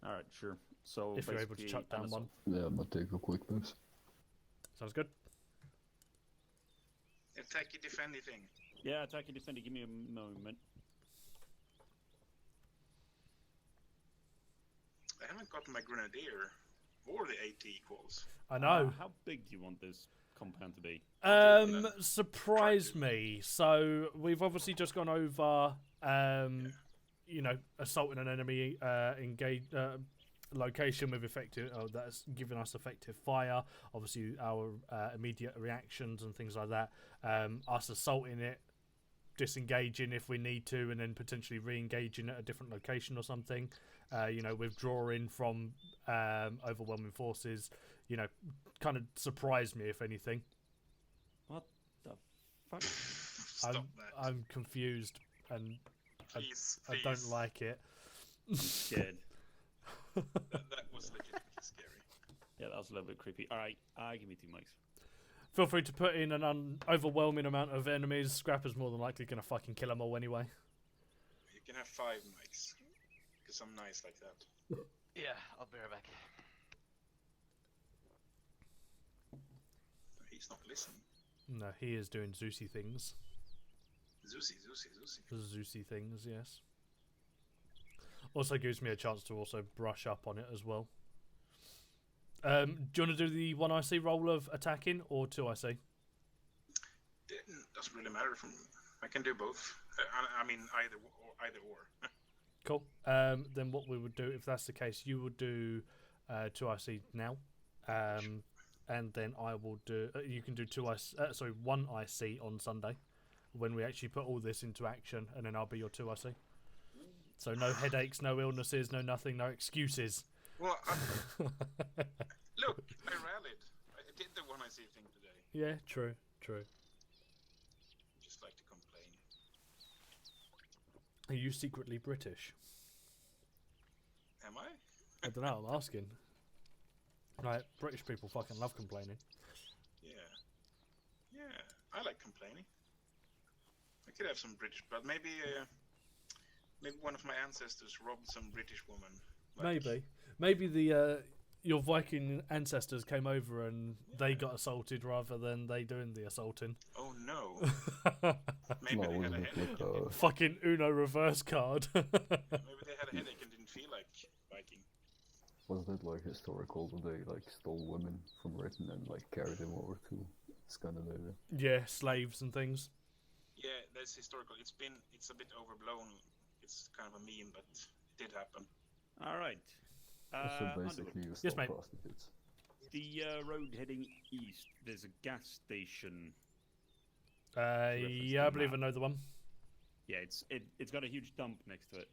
All right, sure. So If you're able to basically chuck down an one. Yeah, I'm gonna take a quick boost. Sounds good. Attacky, defendy thing. Yeah, attacky, defendy. Give me a moment. I haven't gotten my grenadier or the AT equals. I know. How big do you want this compound to be? Surprise me. So we've obviously just gone over, you know, assaulting an enemy location with effective. That's giving us effective fire. Obviously, our immediate reactions and things like that. Us assaulting it, disengaging if we need to, and then potentially re-engaging at a different location or something. You know, withdrawing from overwhelming forces. You know, kind of surprised me if anything. What the fuck? I'm confused and Please, I don't like it. I'm scared. that was legitimately scary. Yeah, that was a little bit creepy. All right, give me 2 mics. Feel free to put in an overwhelming amount of enemies. Scrapper's more than likely going to fucking kill them all anyway. You can have 5 mics. Because I'm nice like that. Yeah, I'll be right back. He's not listening. No, he is doing Zeusy things. Zeusy. Zeusy things, yes. Also gives me a chance to also brush up on it as well. Do you want to do the 1 IC roll of attacking or 2 IC? Doesn't really matter for me. I can do both. I mean, either or. Cool. Then what we would do, if that's the case, you would do 2 IC now. And then I will do. You can do 1 IC on Sunday, when we actually put all this into action, and then I'll be your 2 IC. So no headaches, no illnesses, no nothing, no excuses. Well, look, I rallied. I did the 1 IC thing today. Yeah, true. Just like to complain. Are you secretly British? Am I? I don't know. I'm asking. Right, British people fucking love complaining. Yeah. I like complaining. Like could have some British blood. Maybe one of my ancestors robbed some British woman. Like, Maybe the your Viking ancestors came over and they got assaulted rather than they doing the assaulting. Oh no. Maybe they had a headache. Fucking Uno reverse card. Maybe they had a headache and didn't feel like Viking. Wasn't it like historical that they like stole women from Britain and like carried them over to Scandinavia? Yeah, slaves and things. Yeah, that's historical. It's a bit overblown. It's kind of a meme, but it did happen. Alright. So basically you stole prostitutes. The road heading east, there's a gas station. Yeah, I believe I know the one. Yeah, it's got a huge dump next to it.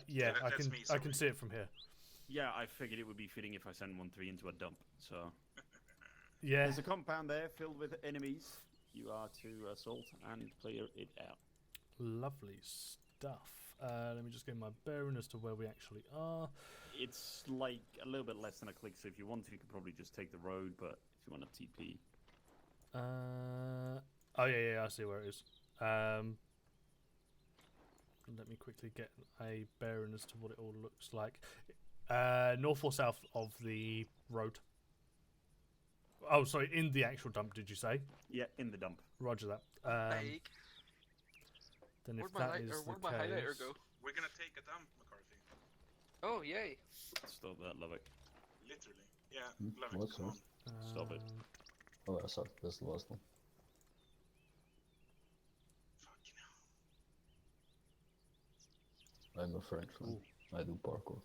Yeah, I can see it from here. Yeah, I figured it would be fitting if I sent 1-3 into a dump, so... Yeah. There's a compound there filled with enemies. You are to assault and clear it out. Lovely stuff. Let me just get my bearing as to where we actually are. It's like a little bit less than a click, so if you want to, you could probably just take the road, but if you want a TP... Oh yeah, I see where it is. Let me quickly get a bearing as to what it all looks like. North or south of the road? Oh, sorry, in the actual dump, did you say? Yeah, in the dump. Roger that. Then if that is the Where'd my highlighter case... go? We're gonna take a dump, McCarthy. Oh, yay. Stop that, Lovick. Literally. Yeah, love it. Come on. Stop it. Oh, yeah, sorry, that's the last one. Fucking I'm hell. a Frenchman. I do parkour.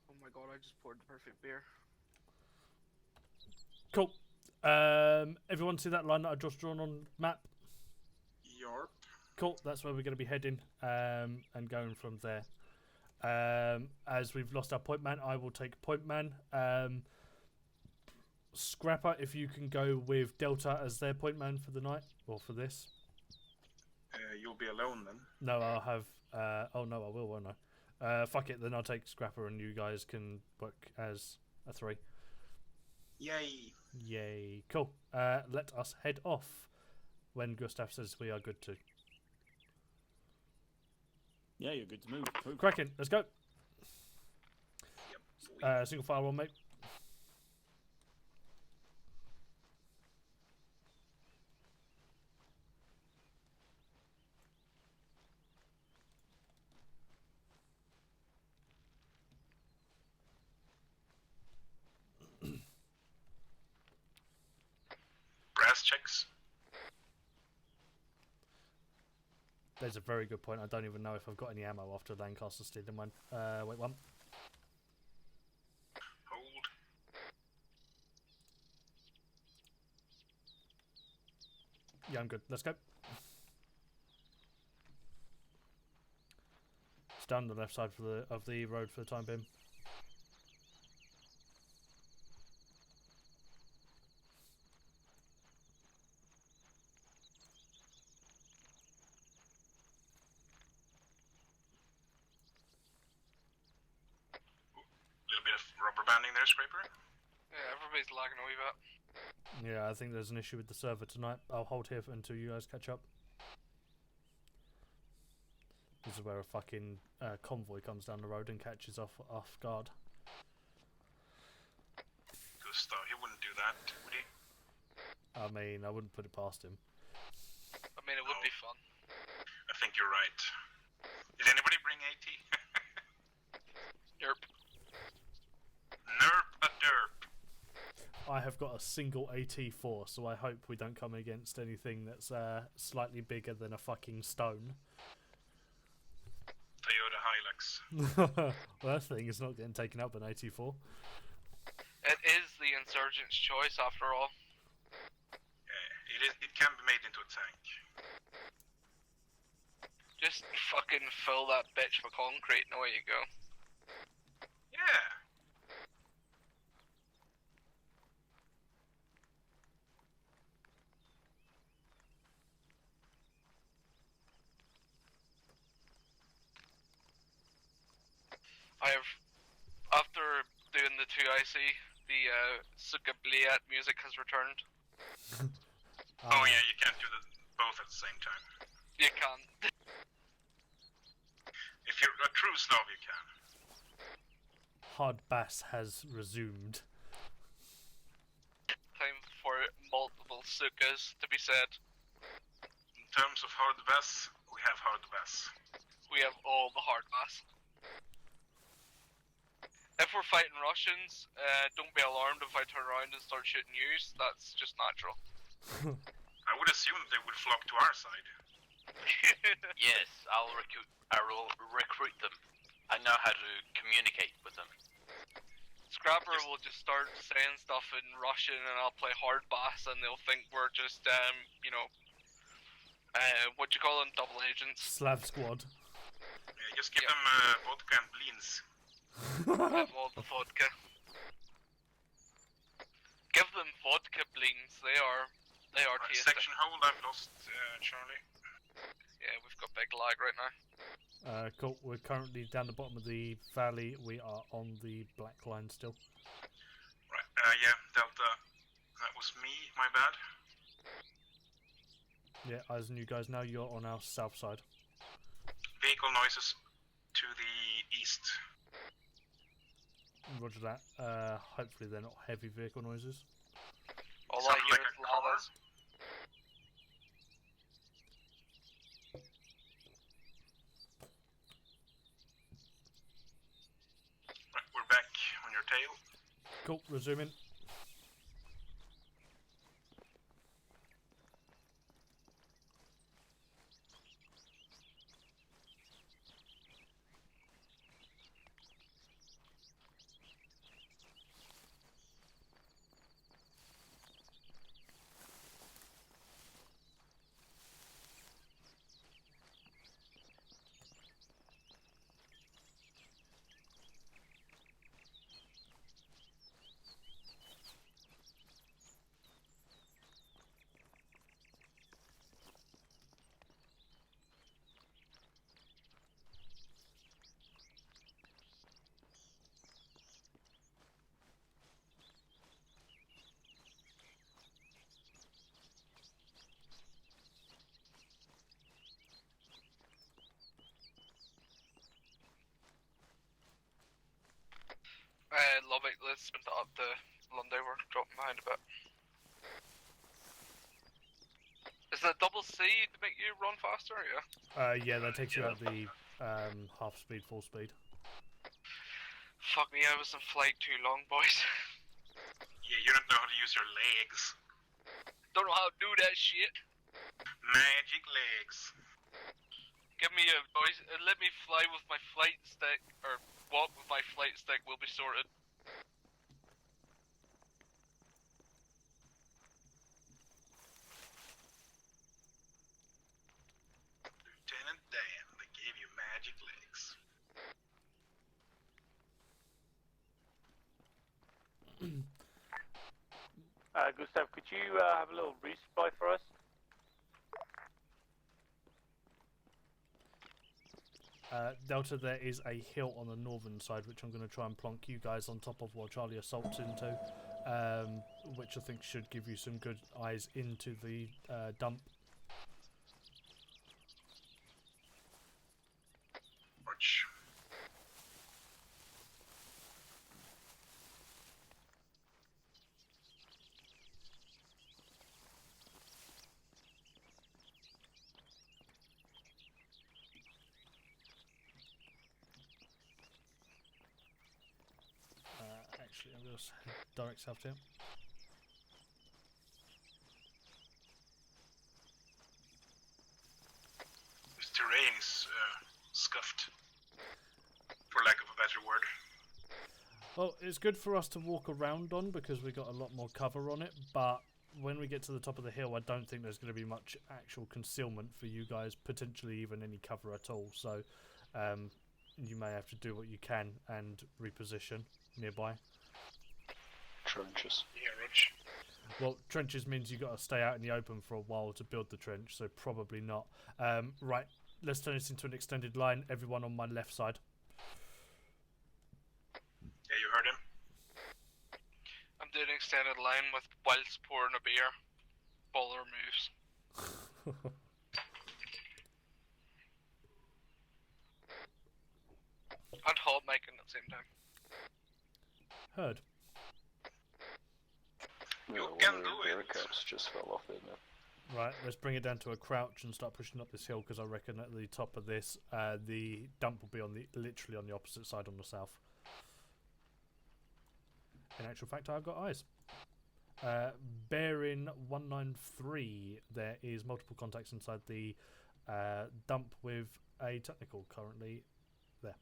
Oh my god, I just poured the perfect beer. Cool. Everyone see that line that I just drawn on map? Yarp. Cool, that's where we're going to be heading and going from there. As we've lost our point man, I will take point man. Scrapper, if you can go with Delta as their point man for the night, or for this. You'll be alone then. No, I'll have... oh no, I will, won't I? Fuck it, then I'll take Scrapper and you guys can work as a 3. Yay. Yay. Cool. Let us head off when Gustav says we are good to. Yeah, you're good to move. Cracking, let's go. Yep. Single file one, mate. Brass checks. There's a very good point. I don't even know if I've got any ammo after Lancaster stealing mine. Wait, one. Hold. Yeah, I'm good. Let's go. It's down the left side of the road for the time being. Rubber banding there, Scraper? Yeah, everybody's lagging a wee bit. Yeah, I think there's an issue with the server tonight. I'll hold here until you guys catch up. This is where a fucking convoy comes down the road and catches off guard. Gustav, he wouldn't do that, would he? I mean, I wouldn't put it past him. I mean, it would be fun. I think you're right. Did anybody bring AT? Derp. Nerp a derp. I have got a single AT4, so I hope we don't come against anything that's slightly bigger than a fucking stone. Toyota Hilux. Well, that thing is not getting taken up by an AT4. It is the insurgent's choice, after all. Yeah, it can be made into a tank. Just fucking fill that bitch with concrete and away you go. Yeah. I have, after doing the 2 IC, the Sukabliat music has returned. Oh yeah, you can't do both at the same time. You can. If you're a true Slav, you can. Hard bass has resumed. Time for multiple sukas to be said. In terms of hard bass, we have hard bass. We have all the hard bass. If we're fighting Russians, don't be alarmed if I turn around and start shooting yous. That's just natural. I would assume they would flock to our side. Yes, I will recruit them. I know how to communicate with them. Scrapper will just start saying stuff in Russian, and I'll play hard bass, and they'll think we're just, you know, what you call them, double agents. Slav squad. Yeah, just give them vodka and beans. Give all the vodka. Give them vodka bleens. They are tasty. Section hold, I've lost Charlie. Yeah, we've got big lag right now. Cool. We're currently down the bottom of the valley. We are on the black line still. Right. Yeah, Delta. That was me. My bad. Yeah, as you guys know, you're on our south side. Vehicle noises to the east. Roger that. Hopefully they're not heavy vehicle noises. All I hear is llamas. Right, we're back on your tail. Cool, resuming. Love it. Let's sprint up to Lundy. We're dropping behind a bit. Is that double C to make you run faster? Yeah. Yeah, that takes you out the half speed, full speed. Fuck me, I was in flight too long, boys. Yeah, you don't know how to use your legs. Don't know how to do that shit. Magic legs. Give me a voice. Let me fly with my flight stick, or walk with my flight stick. We'll be sorted. Lieutenant Dan, they gave you magic legs. Gustav, could you have a little resupply for us? Delta, there is a hill on the northern side which I'm going to try and plonk you guys on top of while Charlie assaults into, which I think should give you some good eyes into the dump. Watch. Actually, I'm going to head direct south here. This terrain is scuffed, for lack of a better word. Well, it's good for us to walk around on because we got a lot more cover on it, but when we get to the top of the hill, I don't think there's going to be much actual concealment for you guys, potentially even any cover at all. So you may have to do what you can and reposition nearby. Trenches. Yeah, Rich. Well, trenches means you've got to stay out in the open for a while to build the trench, so probably not. Right, let's turn this into an extended line. Everyone on my left side. Yeah, you heard him. I'm doing extended line with whilst pouring a beer. Baller moves. And hot mic at the same time. Heard. Yeah, You one can of do the bear it. caps just fell off, didn't it? Right, let's bring it down to a crouch and start pushing up this hill because I reckon at the top of this, the dump will be on the literally on the opposite side on the south. In actual fact, I've got eyes. Bearing 193, there is multiple contacts inside the dump with a technical currently there.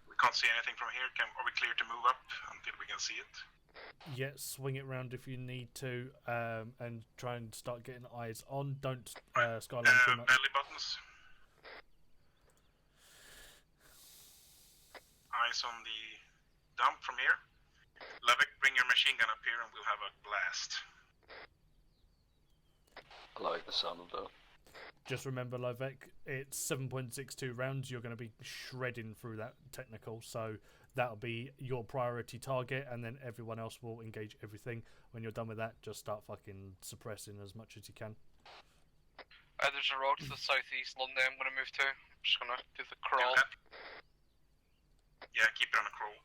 We can't see anything from here. Are we clear to move up until we can see it? Yeah, swing it round if you need to, and try and start getting eyes on. Don't skyline too much. Belly buttons. Eyes on the dump from here. Levick, bring your machine gun up here and we'll have a blast. I like the sound of that. Just remember, Lovek, it's 7.62 rounds. You're going to be shredding through that technical, so that'll be your priority target, and then everyone else will engage everything. When you're done with that, just start fucking suppressing as much as you can. There's a road to the southeast London I'm going to move to. I'm just going to do the crawl. Yeah, keep it on a crawl.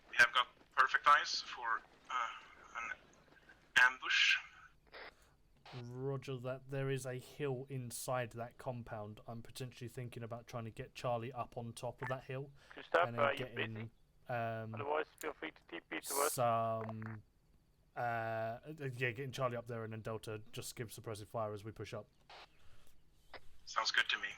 We have got perfect eyes for an ambush. Roger that. There is a hill inside that compound. I'm potentially thinking about trying to get Charlie up on top of that hill. Gustav, and then are you getting busy? Otherwise, feel free to TP to us. some yeah, getting Charlie up there and then Delta just give suppressive fire as we push up. Sounds good to me.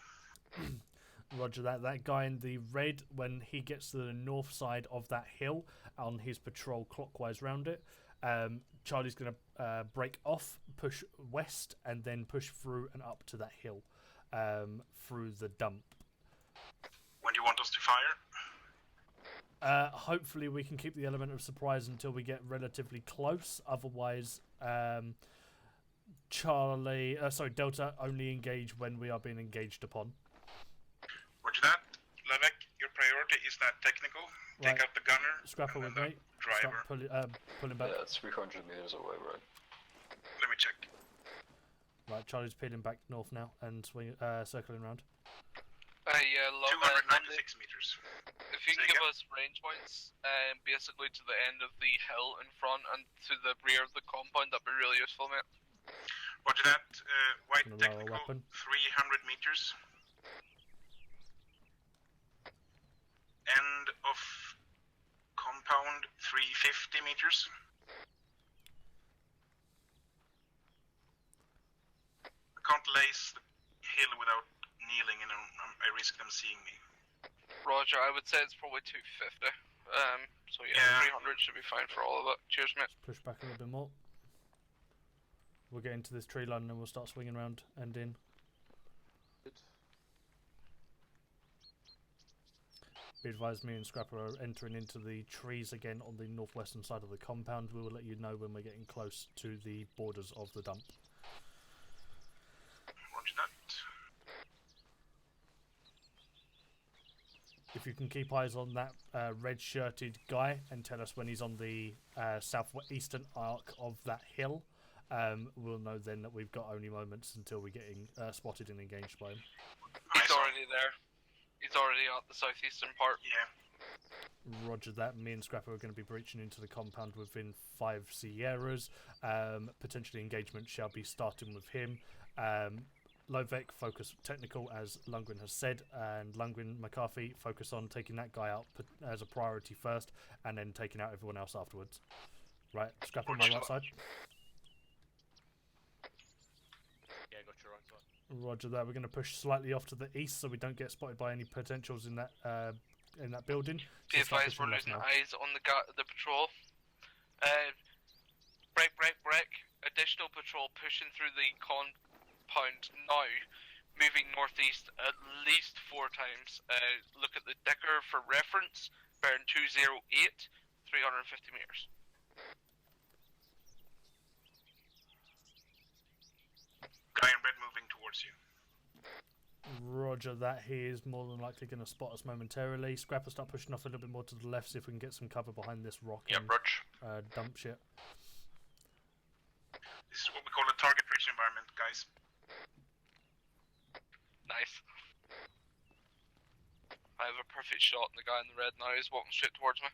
Roger that. That guy in the red, when he gets to the north side of that hill on his patrol clockwise round it, Charlie's going to break off, push west, and then push through and up to that hill through the dump. When do you want us to fire? Hopefully we can keep the element of surprise until we get relatively close. Otherwise, Delta only engage when we are being engaged upon. Roger that. Levek, your priority is that technical. Right. Take out the gunner. Scrapper and with then me. the driver. Start pulling back. Yeah, it's 300 meters away, right? Let me check. Right, Charlie's peeling back north now and circling around. Yeah, 296 meters. If you can give us range points, basically to the end of the hill in front and to the rear of the compound, that'd be really useful, mate. Roger that. White Gonna lower technical, weapon. 300 meters. End of compound, 350 meters. I can't lace the hill without kneeling and I risk them seeing me. Roger, I would say it's probably 250. So yeah, 300 should be fine for all of it. Cheers, mate. Push back a little bit more. We'll get into this tree line and then we'll start swinging around and in. Be advised, me and Scrapper are entering into the trees again on the northwestern side of the compound. We will let you know when we're getting close to the borders of the dump. Roger that. If you can keep eyes on that red-shirted guy and tell us when he's on the southeastern arc of that hill, we'll know then that we've got only moments until we're getting spotted and engaged by him. He's already there. He's already at the southeastern part. Yeah. Roger that. Me and Scrapper are going to be breaching into the compound within 5 Sierras. Potentially engagement shall be starting with him. Lovek, focus technical, as Lundgren has said, and Lundgren, McCarthy, focus on taking that guy out as a priority first, and then taking out everyone else afterwards. Right, Scrapper on my right side. Yeah, got your right side. Roger that. We're going to push slightly off to the east so we don't get spotted by any potentials in that building. Be advised, we're losing eyes on the patrol. Break. Additional patrol pushing through the compound now, moving northeast at least 4 times. Look at the Dicker for reference. Bearing 208, 350 meters. Guy in red moving towards you. Roger that. He is more than likely going to spot us momentarily. Scrapper, start pushing off a little bit more to the left, see if we can get some cover behind this rock and dump shit. This is what we call a target-rich environment, guys. Nice. I have a perfect shot, and the guy in the red now is walking straight towards me.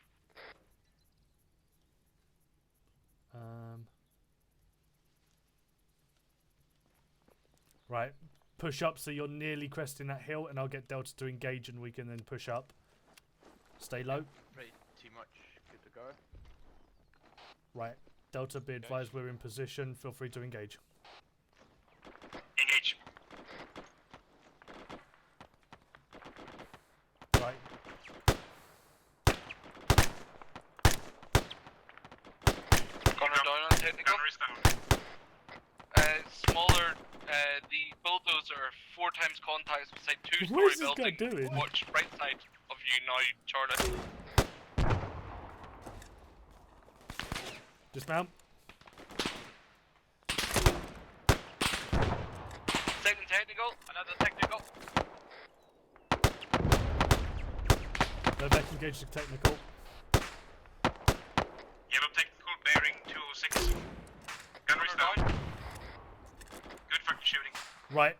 Right, push up so you're nearly cresting that hill, and I'll get Delta to engage, and we can then push up. Stay low. Pretty too much. Good to go. Right, Delta, be advised we're in position. Feel free to engage. Engage. Right. Gunner down on technical. Gunner is down. Smaller, the bulldozer 4 times contacts beside What is 2-story this guy building. doing? Watch right side of you now, Charlie. Dismount. Second technical. Another technical. They're back engaged to technical. Yellow technical, bearing 206. Gunner is down. Good fucking shooting. Right.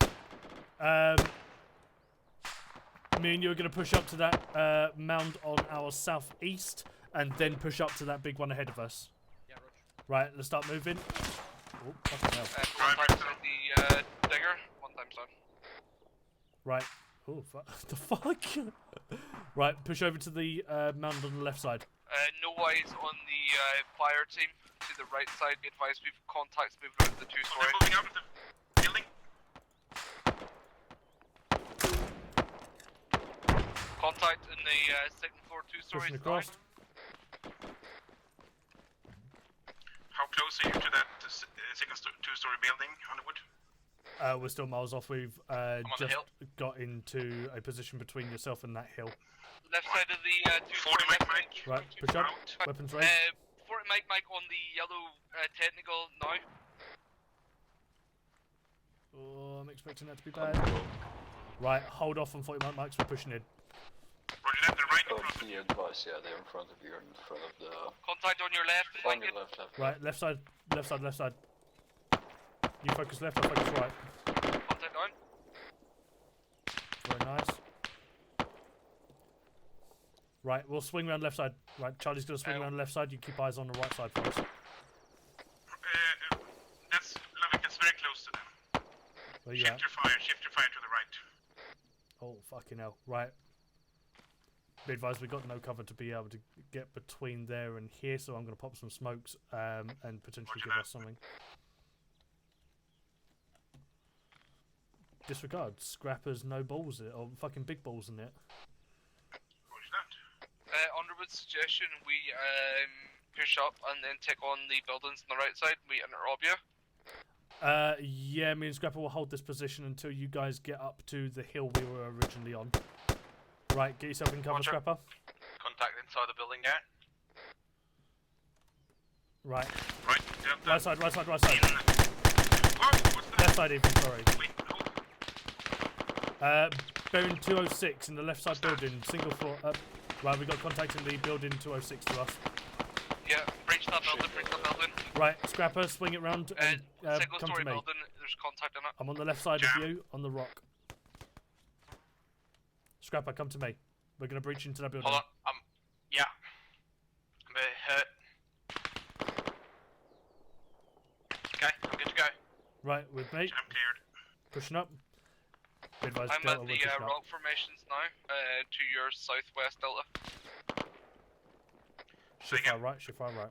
Me and you are going to push up to that mound on our southeast, and then push up to that big one ahead of us. Yeah, Roger. Right, let's start moving. Oh, fucking hell. 1 time beside the digger. 1 time down. Right. Oh, the fuck? Right, push over to the mound on the left side. No eyes on the fire team. To the right side, be advised we've contacts moving out of the 2-story. They're moving out of the building. Contact in the second floor 2-story. Pushing across. How close are you to that second 2-story building, Underwood? We're still miles off. We've just got into a position between yourself and that hill. Left side of the 2-story. 40 Mike. Right, push up. Weapons raised. 40 Mike on the yellow technical now. Oh, I'm expecting that to be bad. Right, hold off on 40 Mike's. We're pushing in. Roger that, the right in front of Be advised, yeah, they're in front of you, in front of the... Contact on your left. On your left, left. Right, left side, left side, left side. You focus left, I focus right. Contact down. Very nice. Right, we'll swing around left side. Right, Charlie's going to swing around left side. You keep eyes on the right side for us. That's Lovick, that's very close to them. Where you at? Shift your fire to the right. Oh, fucking hell. Right. Be advised, we've got no cover to be able to get between there and here, so I'm going to pop some smokes and potentially give us something. Disregard. Scrappers, no balls in it, or fucking big balls in it. Roger that. Underwood's suggestion, we push up and then take on the buildings on the right side. We interrupt you. Yeah, me and Scrapper will hold this position until you guys get up to the hill we were originally on. Right, get yourself in cover, Roger. Scrapper. Contact inside the building now. Right. Right, Right side, right side, right side. Whoa, what's that? Left side even, sorry. Wait, hold. Bearing 206 in the left side building, single floor. Right, we got contact in the building 206 to us. Yeah, breach that building, breach that building. Right, Scrapper, swing it round and Single come story to me. building, there's contact in it. I'm on the left side of you, on the rock. Scrapper, come to me. We're going to breach into that building. Hold on, yeah. I'm a bit hurt. Okay, I'm good to go. Right, with me. I'm cleared. Pushing up. Be advised, I'm Delta, at we're the pushing up. rock formations now, to your southwest Delta. Shift fire right, shift fire right.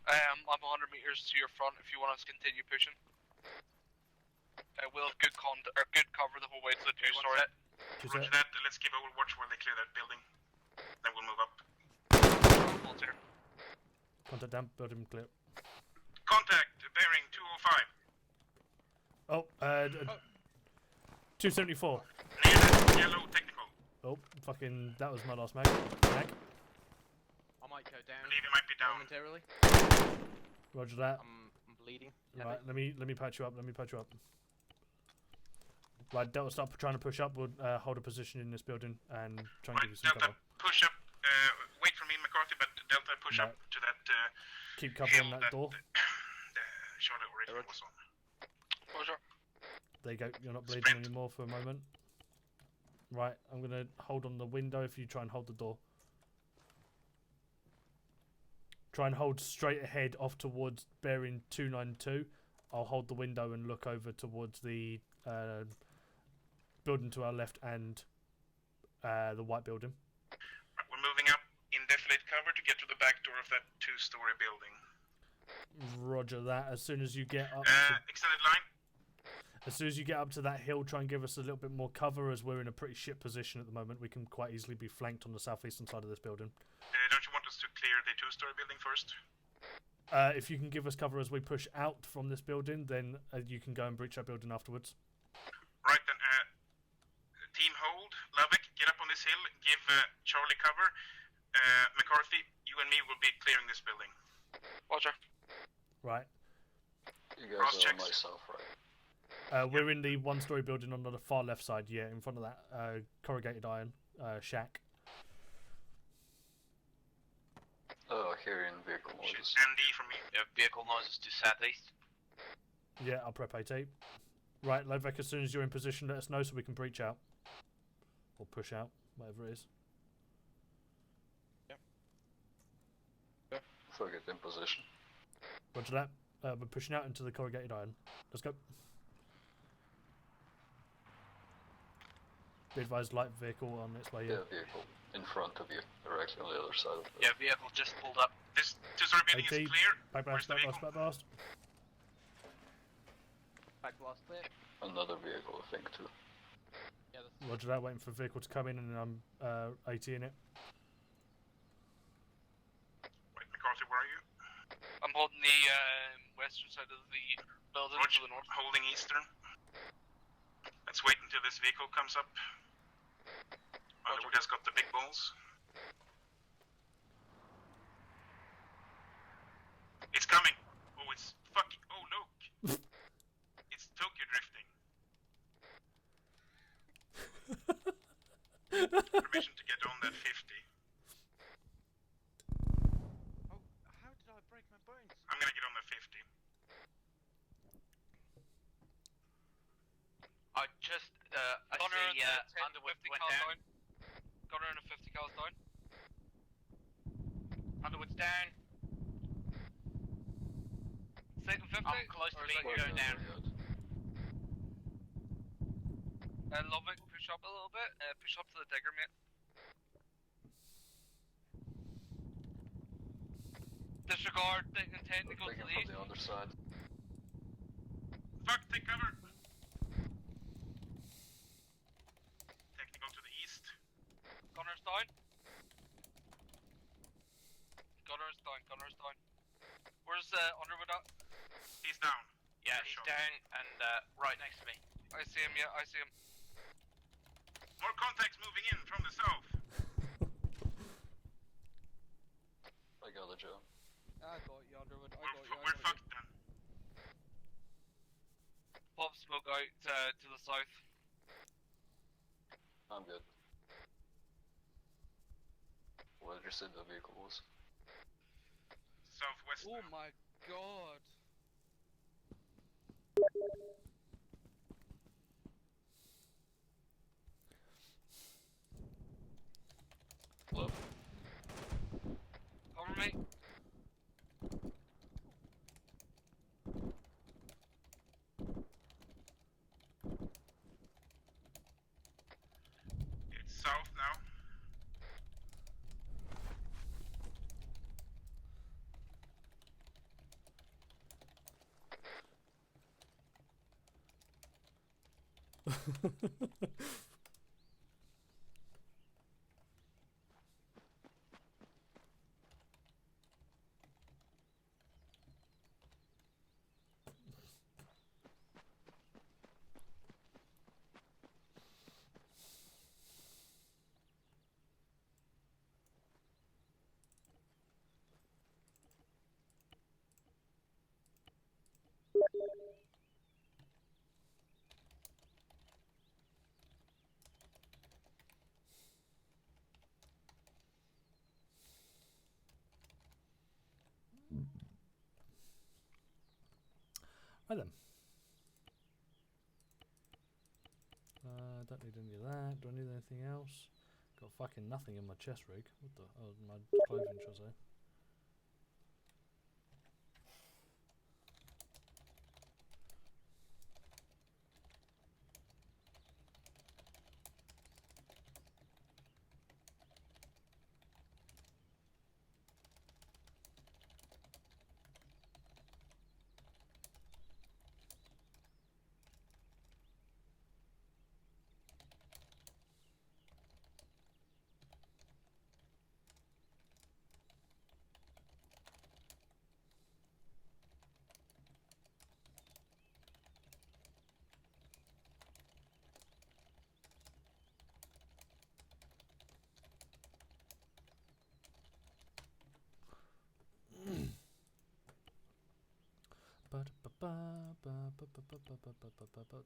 I'm 100 meters to your front if you want us to continue pushing. We'll have good cover the whole way to the 2-story. Roger that, let's give a watch while they clear that building. Then we'll move up. Hold here. Contact down, building clear. Contact, bearing 205. Oh, 274. Near that yellow technical. Oh, fucking, that was my last mag. Mag. I might go down. Believe he might be down. Momentarily. Roger that. I'm bleeding. Right, let me patch you up, let me patch you up. Right, Delta, start trying to push up. We'll hold a position in this building and try and give you some Delta, cover. push up. Wait for me, McCarthy, but Delta, push up to that Keep cover hill on that door. The Charlie original was on. Roger. There you go. You're not bleeding Sprint. anymore for a moment. Right, I'm gonna hold on the window if you try and hold the door. Try and hold straight ahead off towards bearing 292. I'll hold the window and look over towards the building to our left and the white building. Right, we're moving up in defilade cover to get to the back door of that 2-story building. Roger that. As soon as you get up, Extended line. as soon as you get up to that hill, try and give us a little bit more cover, as we're in a pretty shit position at the moment. We can quite easily be flanked on the southeastern side of this building. Don't you want us to clear the 2-story building first? If you can give us cover as we push out from this building, then you can go and breach that building afterwards. Right then, team hold. Lovick, get up on this hill, give Charlie cover. McCarthy, you and me will be clearing this building. Roger. Right. You guys are on my south, right? We're in the 1-story building on the far left side, yeah, in front of that corrugated iron shack. Oh, hearing vehicle noises. ND from me. Yeah, vehicle noises to southeast. Yeah, I'll prep AT. Right, Lovek, as soon as you're in position, let us know so we can breach out. Or push out, whatever it is. So get in position. Roger that. We're pushing out into the corrugated iron. Let's go. Be advised, light vehicle on its way in. Yeah, vehicle in front of you, directly on the other side of the Yeah, vehicle just pulled up. This 2-story building AT, is clear. back blast, back blast, back blast. Back blast clear. Another vehicle, I think, too. Yeah, that's Roger that, waiting for a vehicle to come in and I'm AT in it. Right, McCarthy, where are you? I'm holding the western side of the building Roger, to the north. holding eastern. Let's wait until this vehicle comes up. We just got the big balls. It's coming. Oh, it's fucking. Oh, look. It's Tokyo drifting. Permission to get on that 50. Oh, how did I break my bones? I'm gonna get on the 50. I just, I Gunner see, in the 10 Underwood 50 went cal down. Gunner in a 50 cal's down. Underwood's down. Second 50? I'm close to Or is being that going you? down. Lovick, push up a little bit. Push up to the digger, mate. Disregard the intent to go to Taking the from east. the other side. Fuck, take cover. Technical to the east. Gunner's down. Gunner's down, Gunner's down. Where's Underwood at? He's down. Yeah, he's down and right next to me. I see him, yeah, I see him. More contacts moving in from the south. I got it, Joe. I got you, Underwood. We're fucked then. Pop smoke out to the south. I'm good. Where did you say the vehicle was? Southwest. Oh my god. Hello? Cover me. It's south now. Right then. Don't need any of that. Do I need anything else? Got fucking nothing in my chest rig. What the? Oh, my clothing, shall I say?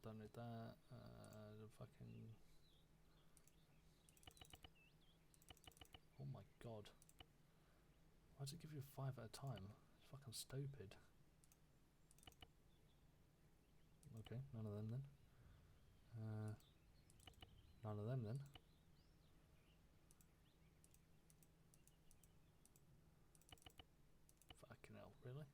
Don't need that. The fucking. Oh my god. Why does it give you 5 at a time? It's fucking stupid. Okay, none of them then. None of them then. Fucking hell, really?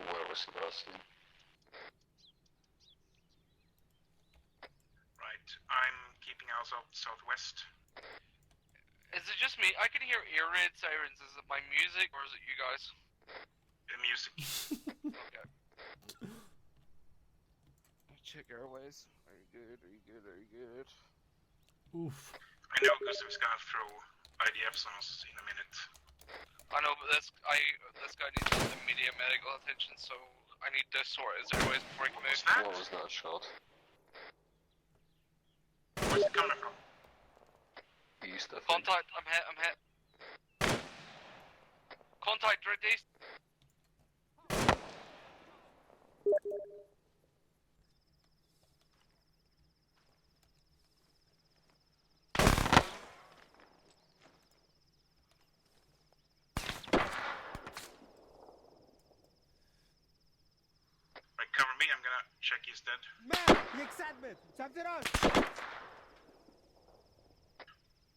Where was Sebastian? Right, I'm keeping out of southwest. Is it just me? I can hear air raid sirens. Is it my music or is it you guys? The music. Okay. Check airways. Are you good? Are you good? Are you good? Oof. I know Gustav's gonna throw IDFs on us in a minute. I know, but this guy needs immediate medical attention, so I need to sort his airways before he can move. What was that shot? Where's it coming from? East, I think. Contact, I'm hit. Contact, right east. Right, cover me, I'm gonna check he's dead.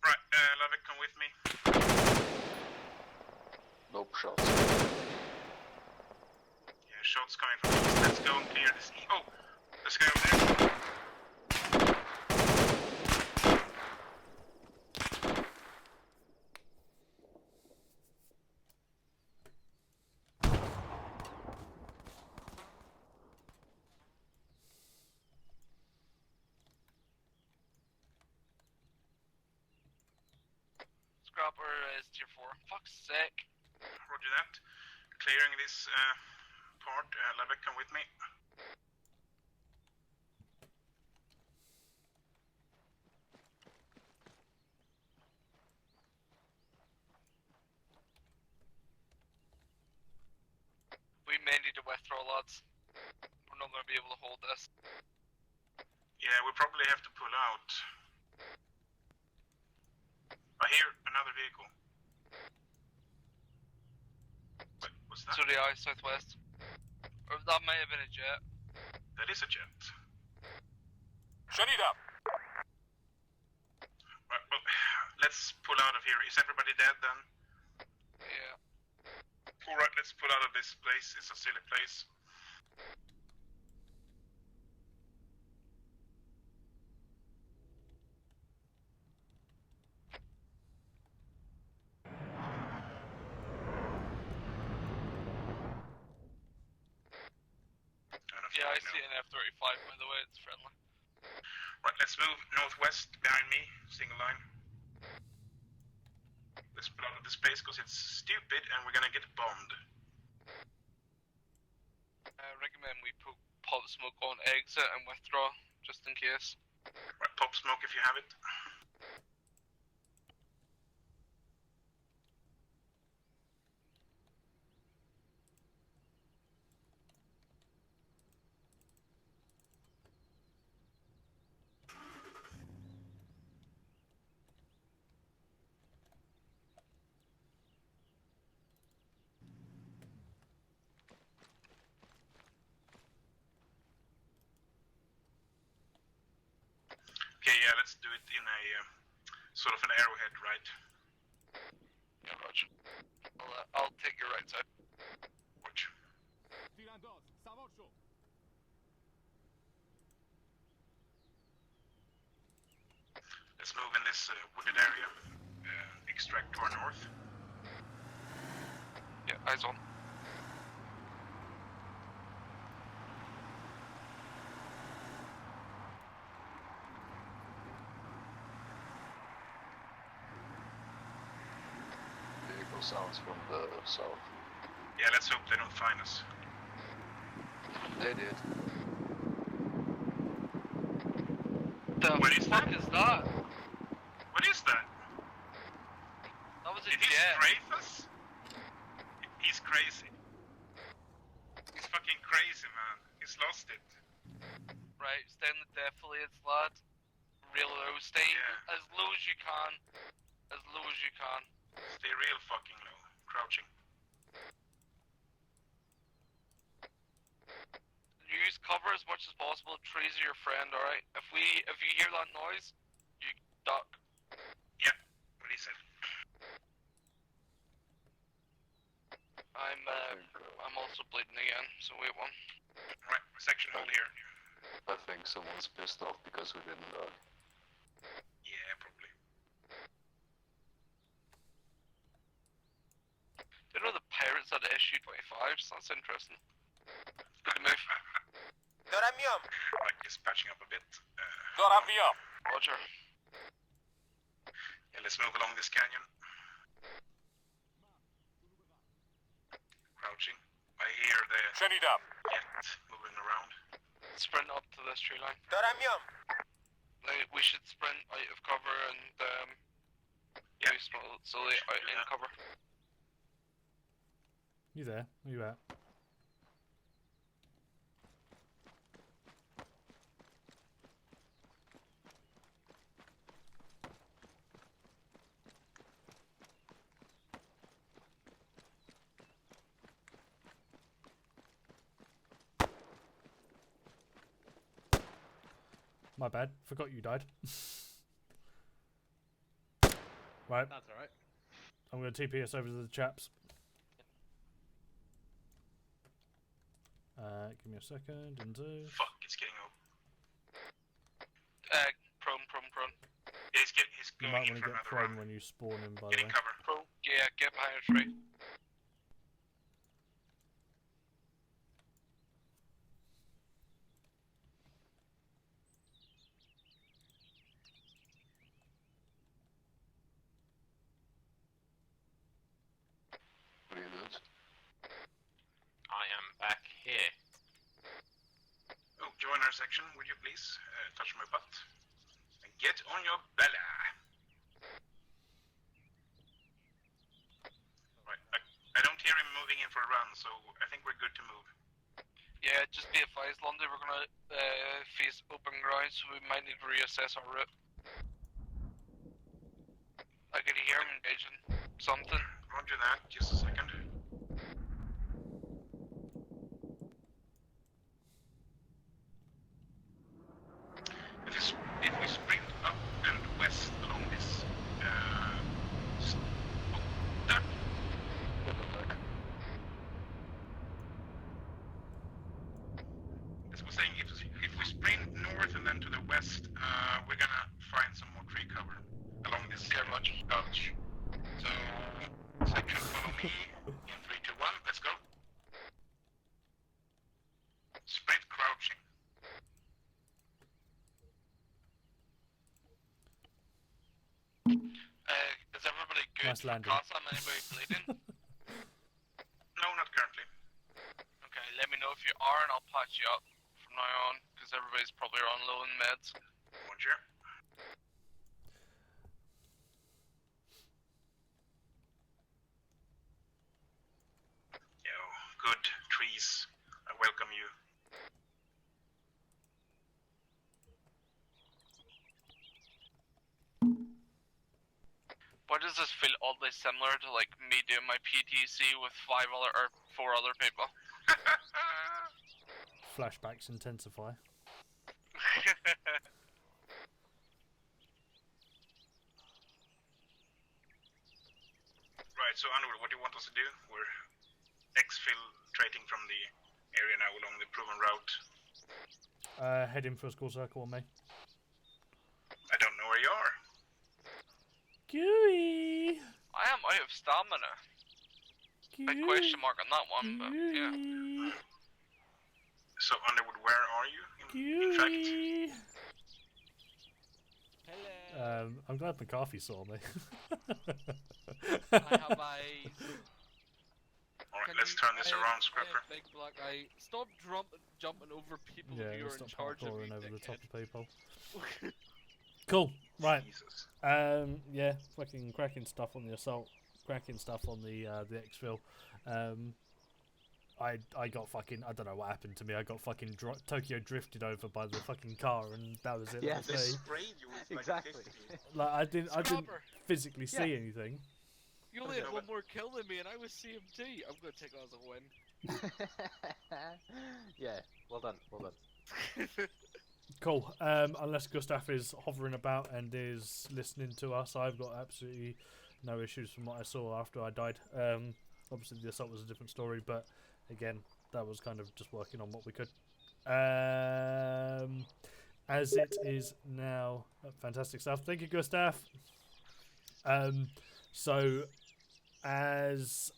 Right, Levick, come with me. Nope, shots. Yeah, shots coming from east. Let's go and clear this. Oh, there's a guy over there. Scrapper is tier 4. Fuck's sake. Roger that. Clearing this part. Levick, come with me. We may need to withdraw, lads. We're not going to be able to hold this. Yeah, we probably have to pull out. I hear another vehicle. Wait, what's that? So the eye, southwest. Or that might have been a jet. That is a jet. Shut it up! Right, well, let's pull out of here. Is everybody dead then? Yeah. Alright, let's pull out of this place. It's a silly place. I see an F-35 by the way, it's friendly. Right, let's move northwest behind me, single line. Let's pull out of this place because it's stupid and we're gonna get bombed. I recommend we put pop smoke on exit and withdraw, just in case. Right, pop smoke if you have it. Okay, yeah, let's do it in a sort of an arrowhead, right? Yeah, Roger. I'll take your right side. Watch. Let's move in this wooded area. Extract to our north. Yeah, eyes on. Vehicle sounds from the south. Yeah, let's hope they don't find us. They did. What is that? What is that? That was a Did he jet. strafe us? He's crazy. He's fucking crazy, man. He's lost it. Right, stay in the deflates, lad. Real low. Stay as low as you can. As low as you can. Stay real fucking low. Crouching. Use cover as much as possible. Trees are your friend, alright? If you hear that noise, you duck. Yeah, what he said. I'm also bleeding again, so wait one. Right, section hold here. I think someone's pissed off because we didn't die. Yeah, probably. Do you know the pirates had SU-25s? That's interesting. Good move. Right, dispatching up a bit. Roger. Yeah, let's move along this canyon. Crouching. I hear the jet moving around. Sprint up to this tree line. We should sprint out of cover and yeah, slowly out in cover. You there? Where you at? My bad. Forgot you died. Right. That's alright. I'm going to TP us over to the chaps. Give me a second and do. Fuck, it's getting over. Prone. Yeah, he's You going might in want for to get another prone run. when you spawn in, by the Getting way. cover. Prone. Yeah, get behind a tree. What do you do? I am back here. Oh, join our section, would you please? Touch my butt. And get on your belly. Right, I don't hear him moving in for a run, so I think we're good to move. Yeah, just be advised, London, we're gonna face open ground, so we might need to reassess our route. I can hear him engaging something. Roger that, just a second. If we sprint up and west along this, that. As I was saying, if we sprint north and then to the west, we're gonna find some more tree cover along this gulch. So, section follow me in 3, 2, 1, let's go. Sprint crouching. Good. Nice landing. Casa, anybody bleeding? No, not currently. Okay, let me know if you are and I'll patch you up from now on, because everybody's probably on low in meds. Roger. Yo, good trees. I welcome you. Why does this feel oddly similar to like me doing my PTC with 4 other people? Flashbacks intensify. Right, so Underwood, what do you want us to do? We're exfiltrating from the area now along the proven route. Heading for a school circle on me. I don't know where you are. Gooey. I am out of stamina. Big question mark on that one, but yeah. So Underwood, where are you? In fact? Hello. I'm glad McCarthy saw me. I have eyes. Alright, let's turn this around, Scrapper. Big black eye. Stop jumping over people Yeah, who are stop in charge of parkouring you, over the top dickhead. of people. Cool. Right. Jesus. Yeah, fucking cracking stuff on the assault, cracking stuff on the exfil. I got fucking, I don't know what happened to me. I got fucking Tokyo drifted over by the fucking car, and that was it. Yes. That was me. Sprayed you with Exactly. Like I didn't Scrapper. physically see anything. You only had one more kill than me, and I was CMT. I'm gonna take that as a win. Yeah, well done, well done. Cool. Unless Gustav is hovering about and is listening to us, I've got absolutely no issues from what I saw after I died. Obviously the assault was a different story, but again, that was kind of just working on what we could. As it is now, fantastic stuff. Thank you, Gustav. So, as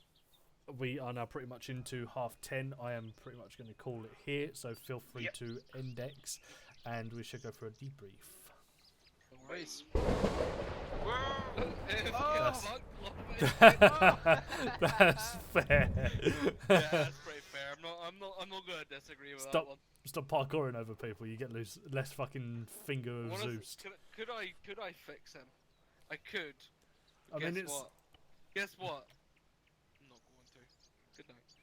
we are now pretty much into 10:30, I am pretty much going to call it here. So feel free to index, and we should go for a debrief. That's fair. Yeah, that's pretty fair. I'm not gonna disagree with that one. Stop parkouring over people. You get less fucking finger of Honestly, Zeus. could I fix him? I could. I Guess mean, it's what? Guess what? I'm not going to. Good night.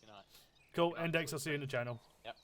Good night. cool. Index. I'll see you in the channel. Yep.